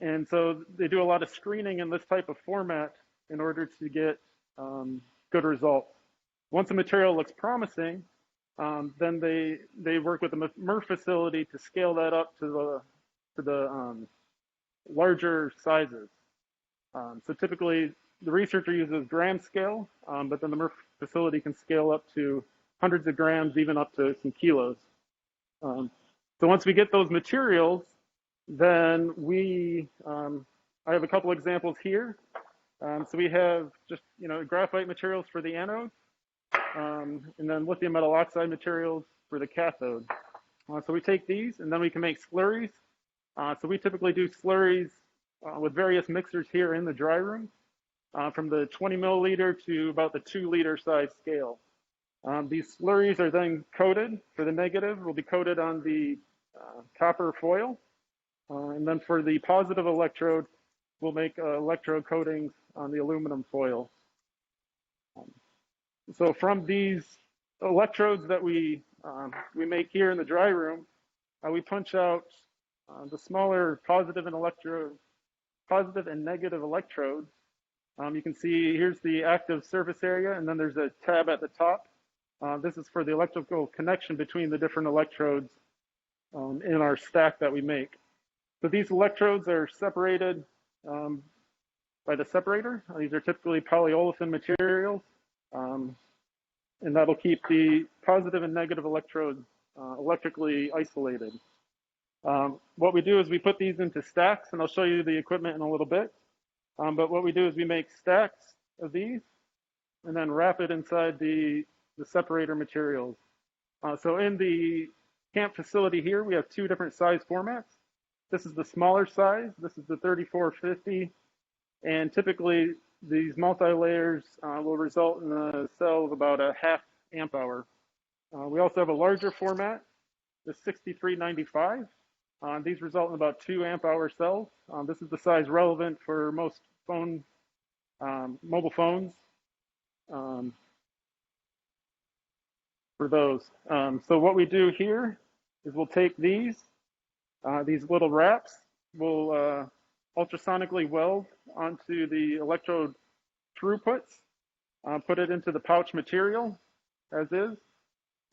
And so they do a lot of screening in this type of format in order to get good results. Once a material looks promising, then they work with the MRF facility to scale that up to the larger sizes. So typically, the researcher uses gram scale, but then the MRF facility can scale up to hundreds of grams, even up to some kilos. So once we get those materials, then I have a couple examples here. So we have just graphite materials for the anode, and then lithium metal oxide materials for the cathode. So we take these, and then we can make slurries. So we typically do slurries with various mixers here in the dry room, from the 20 milliliter to about the 2-liter size scale. These slurries are then coated. For the negative, will be coated on the copper foil. And then for the positive electrode, we'll make electrode coatings on the aluminum foil. So from these electrodes that we make here in the dry room, we punch out the smaller positive and negative electrodes. You can see here's the active surface area, and then there's a tab at the top. This is for the electrical connection between the different electrodes in our stack that we make. So these electrodes are separated by the separator. These are typically polyolefin materials, and that'll keep the positive and negative electrodes electrically isolated. What we do is we put these into stacks, and I'll show you the equipment in a little bit. But what we do is we make stacks of these and then wrap it inside the separator materials. So in the camp facility here, we have 2 different size formats. This is the smaller size. This is the 3450. And typically, these multi-layers will result in a cell of about a ½ amp hour. We also have a larger format, the 6395. These result in about 2 amp hour cells. This is the size relevant for most mobile phones for those. So what we do here is we'll take these little wraps, we'll ultrasonically weld onto the electrode throughputs, put it into the pouch material as is,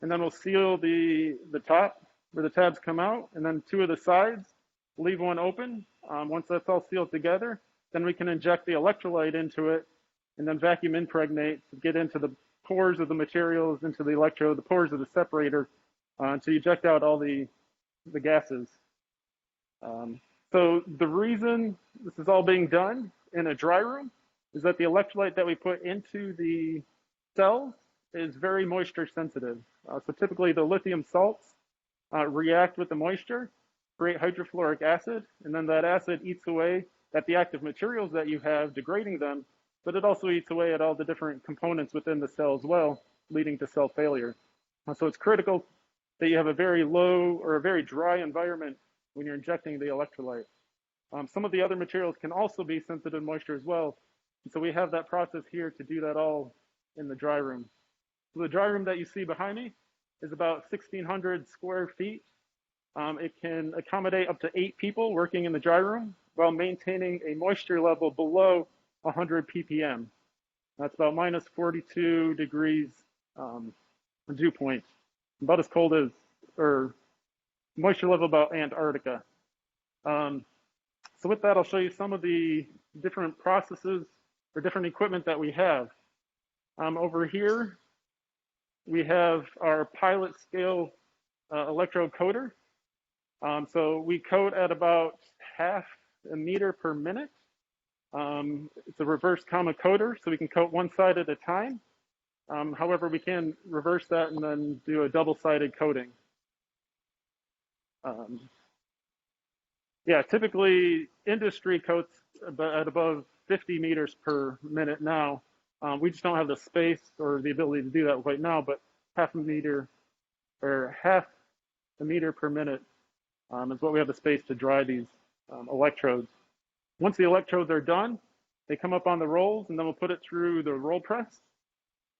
and then we'll seal the top where the tabs come out, and then 2 of the sides, leave one open. Once that's all sealed together, then we can inject the electrolyte into it and then vacuum impregnate to get into the pores of the materials, into the electrode, the pores of the separator, to eject out all the gases. So the reason this is all being done in a dry room is that the electrolyte that we put into the cells is very moisture sensitive. So typically the lithium salts react with the moisture, create hydrofluoric acid, and then that acid eats away at the active materials that you have, degrading them, but it also eats away at all the different components within the cell as well, leading to cell failure. So it's critical that you have a very low or a very dry environment when you're injecting the electrolyte. Some of the other materials can also be sensitive to moisture as well. And so we have that process here to do that all in the dry room. So the dry room that you see behind me is about 1,600 square feet. It can accommodate up to 8 people working in the dry room while maintaining a moisture level below 100 ppm. That's about minus 42 degrees dew point. About as cold as, or moisture level about Antarctica. So with that, I'll show you some of the different processes or different equipment that we have. Over here, we have our pilot scale electrode coater. So we coat at about 0.5 meter per minute. It's a reverse comma coater, so we can coat one side at a time. However, we can reverse that and then do a double-sided coating. Yeah, typically industry coats at above 50 meters per minute now. We just don't have the space or the ability to do that right now, but 0.5 meter or 0.5 meter per minute is what we have the space to dry these electrodes. Once the electrodes are done, they come up on the rolls, and then we'll put it through the roll press,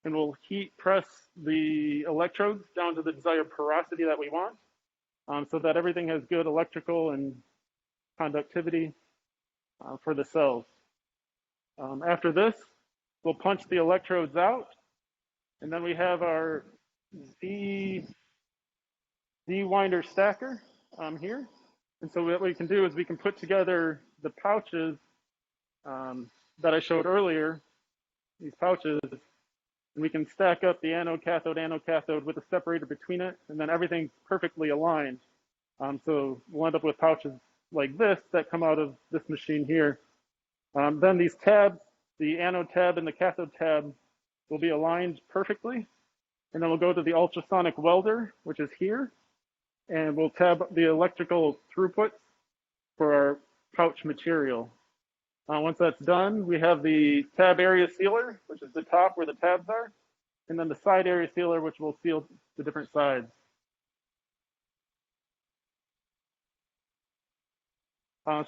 and we'll heat press the electrodes down to the desired porosity that we want, so that everything has good electrical and conductivity for the cells. After this, we'll punch the electrodes out, and then we have our Z-winder stacker here. And so what we can do is we can put together the pouches that I showed earlier, these pouches, and we can stack up the anode, cathode with a separator between it, and then everything's perfectly aligned. So we'll end up with pouches like this that come out of this machine here. Then these tabs, the anode tab and the cathode tab, will be aligned perfectly. And then we'll go to the ultrasonic welder, which is here, and we'll tab the electrical throughput for our pouch material. Once that's done, we have the tab area sealer, which is the top where the tabs are, and then the side area sealer, which will seal the different sides.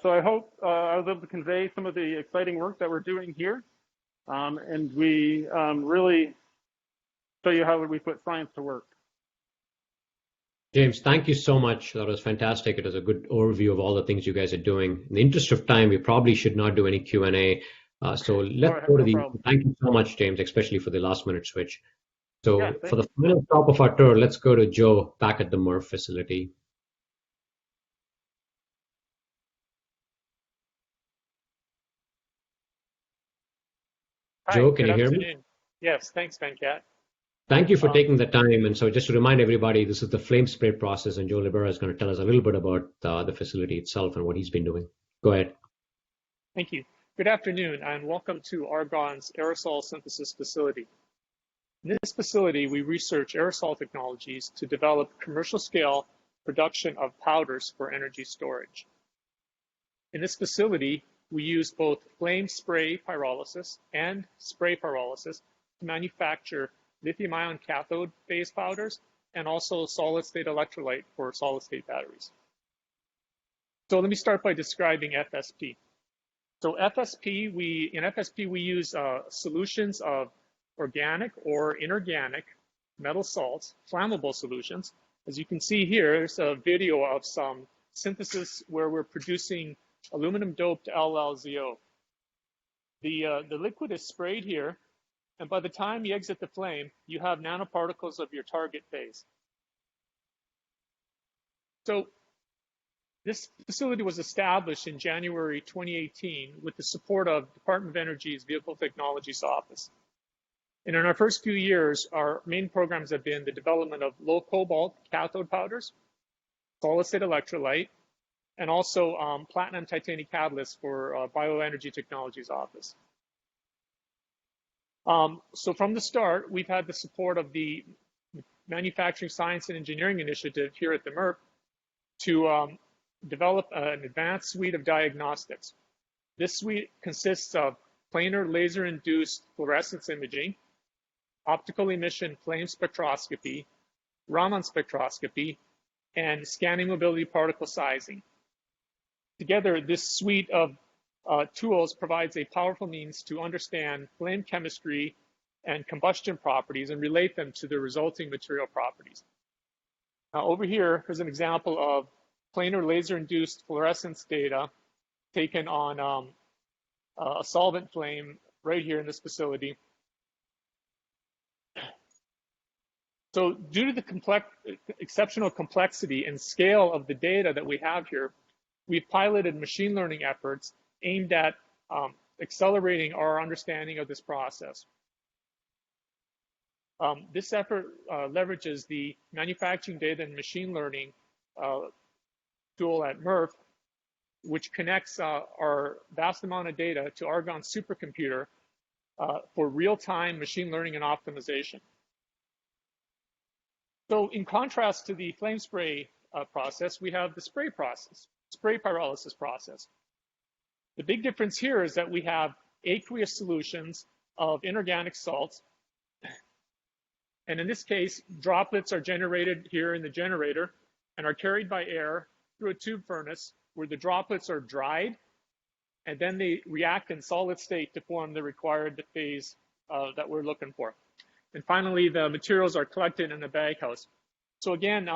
So I hope I was able to convey some of the exciting work that we're doing here, and we really show you how we put science to work. James, thank you so much. That was fantastic. It was a good overview of all the things you guys are doing. In the interest of time, we probably should not do any Q&A. So let's go to the, thank you so much, James, especially for the last minute switch. So yeah, for the final stop of our tour, let's go to Joe back at the MRF facility. Hi, Joe, can you hear me? Yes, thanks, Venkat. Thank you for taking the time. And so just to remind everybody, this is the flame spray process, and Joe Libera is going to tell us a little bit about the facility itself and what he's been doing. Go ahead. Thank you. Good afternoon, and welcome to Argonne's aerosol synthesis facility. In this facility, we research aerosol technologies to develop commercial-scale production of powders for energy storage. In this facility, we use both flame spray pyrolysis and spray pyrolysis to manufacture lithium-ion cathode phase powders and also solid-state electrolyte for solid-state batteries. So let me start by describing FSP. So in FSP, we use solutions of organic or inorganic metal salts, flammable solutions. As you can see here, there's a video of some synthesis where we're producing aluminum-doped LLZO. The liquid is sprayed here, and by the time you exit the flame, you have nanoparticles of your target phase. So this facility was established in January 2018 with the support of Department of Energy's Vehicle Technologies Office. And in our first few years, our main programs have been the development of low cobalt cathode powders, solid state electrolyte, and also platinum titanium catalyst for Bioenergy Technologies Office. So from the start, we've had the support of the Manufacturing Science and Engineering Initiative here at the MERP to develop an advanced suite of diagnostics. This suite consists of planar laser-induced fluorescence imaging, optical emission flame spectroscopy, Raman spectroscopy, and scanning mobility particle sizing. Together, this suite of tools provides a powerful means to understand flame chemistry and combustion properties and relate them to the resulting material properties. Now, over here, here's an example of planar laser-induced fluorescence data taken on a solvent flame right here in this facility. So due to the exceptional complexity and scale of the data that we have here, we've piloted machine learning efforts aimed at accelerating our understanding of this process. This effort leverages the manufacturing data and machine learning tool at MERF, which connects our vast amount of data to Argonne supercomputer for real-time machine learning and optimization. So in contrast to the flame spray process, we have the spray process, spray pyrolysis process. The big difference here is that we have aqueous solutions of inorganic salts. And in this case, droplets are generated here in the generator and are carried by air through a tube furnace where the droplets are dried, and then they react in solid state to form the required phase that we're looking for. And finally, the materials are collected in a bag house. So again,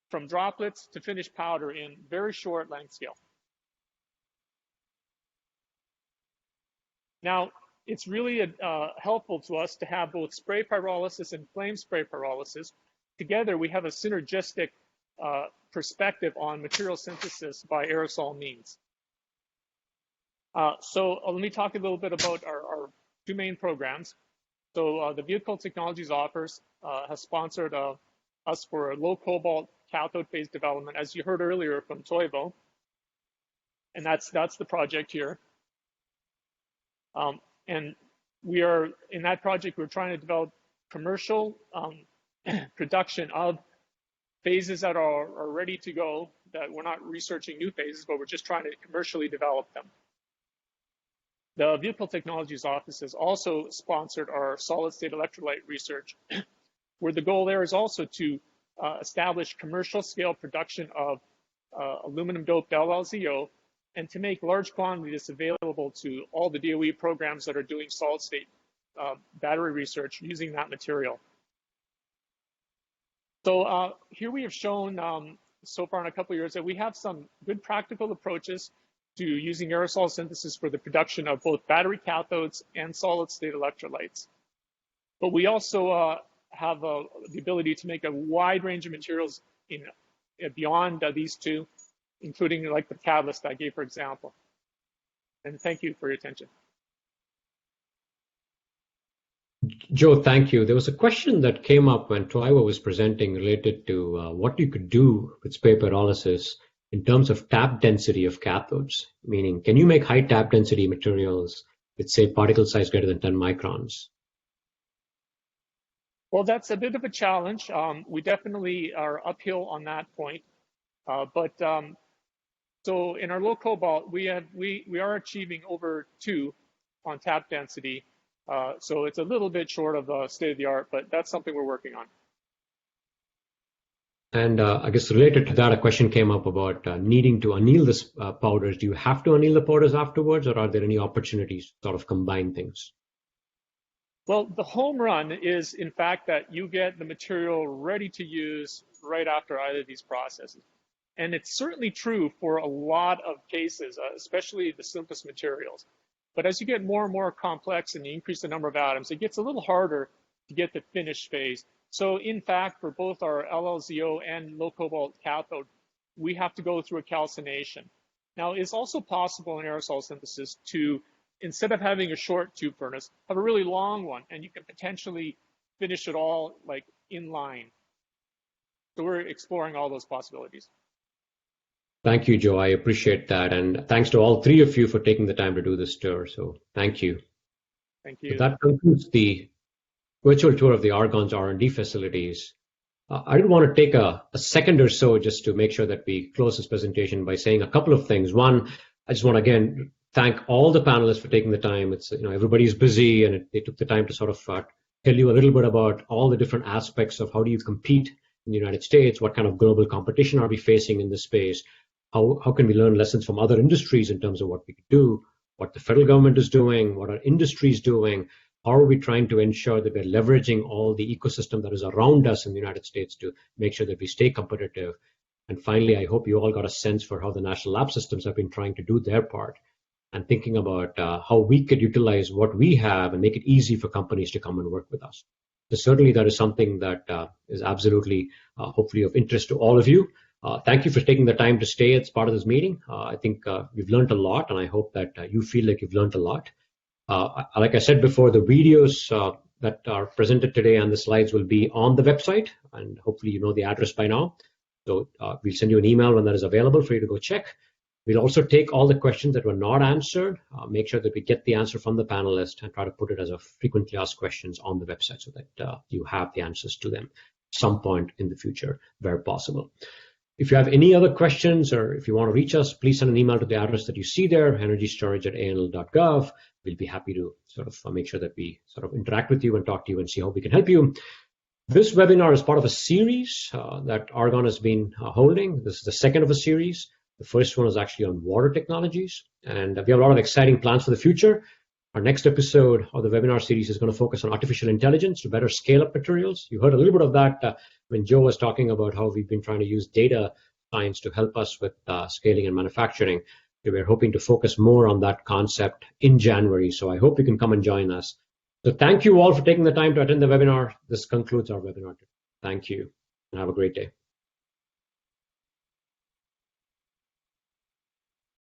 from droplets to finished powder in very short length scale. Now, it's really helpful to us to have both spray pyrolysis and flame spray pyrolysis. Together, we have a synergistic perspective on material synthesis by aerosol means. So let me talk a little bit about our two main programs. So the Vehicle Technologies Office has sponsored us for a low cobalt cathode phase development, as you heard earlier from Toivo. And that's the project here. And we are, in that project, we're trying to develop commercial production of phases that are ready to go, that we're not researching new phases, but we're just trying to commercially develop them. The Vehicle Technologies Office has also sponsored our solid state electrolyte research, where the goal there is also to establish commercial scale production of aluminum doped LLZO and to make large quantities available to all the DOE programs that are doing solid state battery research using that material. So here we have shown so far in a couple of years that we have some good practical approaches to using aerosol synthesis for the production of both battery cathodes and solid state electrolytes. But we also have the ability to make a wide range of materials beyond these two, including like the catalyst I gave, for example. And thank you for your attention. Joe, thank you. There was a question that came up when Toivo was presenting related to what you could do with spray pyrolysis in terms of tap density of cathodes, meaning can you make high tap density materials with, say, particle size greater than 10 microns? Well, that's a bit of a challenge. We definitely are uphill on that point. So in our low cobalt, we are achieving over 2 on tap density. So it's a little bit short of the state of the art, but that's something we're working on. And I guess related to that, a question came up about needing to anneal this powders. Do you have to anneal the powders afterwards, or are there any opportunities to sort of combine things? Well, the home run is, in fact, that you get the material ready to use right after either of these processes. And it's certainly true for a lot of cases, especially the simplest materials. But as you get more and more complex and you increase the number of atoms, it gets a little harder to get the finished phase. So in fact, for both our LLZO and low cobalt cathode, we have to go through a calcination. Now, it's also possible in aerosol synthesis to, instead of having a short tube furnace, have a really long one, and you can potentially finish it all like in line. So we're exploring all those possibilities. Thank you, Joe. I appreciate that. And thanks to all three of you for taking the time to do this tour. So thank you. Thank you. So that concludes the virtual tour of the Argonne's R&D facilities. I did want to take a second or so just to make sure that we close this presentation by saying a couple of things. One, I just want to again thank all the panelists for taking the time. It's, everybody's busy, and they took the time to sort of tell you a little bit about all the different aspects of how do you compete in the United States, what kind of global competition are we facing in this space, how can we learn lessons from other industries in terms of what we could do, what the federal government is doing, what our industry is doing. How are we trying to ensure that we're leveraging all the ecosystem that is around us in the United States to make sure that we stay competitive? And finally, I hope you all got a sense for how the national lab systems have been trying to do their part and thinking about how we could utilize what we have and make it easy for companies to come and work with us. So certainly that is something that is absolutely, hopefully, of interest to all of you. Thank you for taking the time to stay as part of this meeting. I think we've learned a lot, and I hope that you feel like you've learned a lot. Like I said before, the videos that are presented today and the slides will be on the website, and hopefully you know the address by now. So we'll send you an email when that is available for you to go check. We'll also take all the questions that were not answered, make sure that we get the answer from the panelists, and try to put it as a frequently asked questions on the website so that you have the answers to them at some point in the future where possible. If you have any other questions or if you want to reach us, please send an email to the address that you see there, energystorage@anl.gov. We'll be happy to sort of make sure that we sort of interact with you and talk to you and see how we can help you. This webinar is part of a series that Argonne has been holding. This is the second of a series. The first one is actually on water technologies, and we have a lot of exciting plans for the future. Our next episode of the webinar series is going to focus on artificial intelligence to better scale up materials. You heard a little bit of that when Joe was talking about how we've been trying to use data science to help us with scaling and manufacturing. We're hoping to focus more on that concept in January, so I hope you can come and join us. So thank you all for taking the time to attend the webinar. This concludes our webinar. Thank you, and have a great day.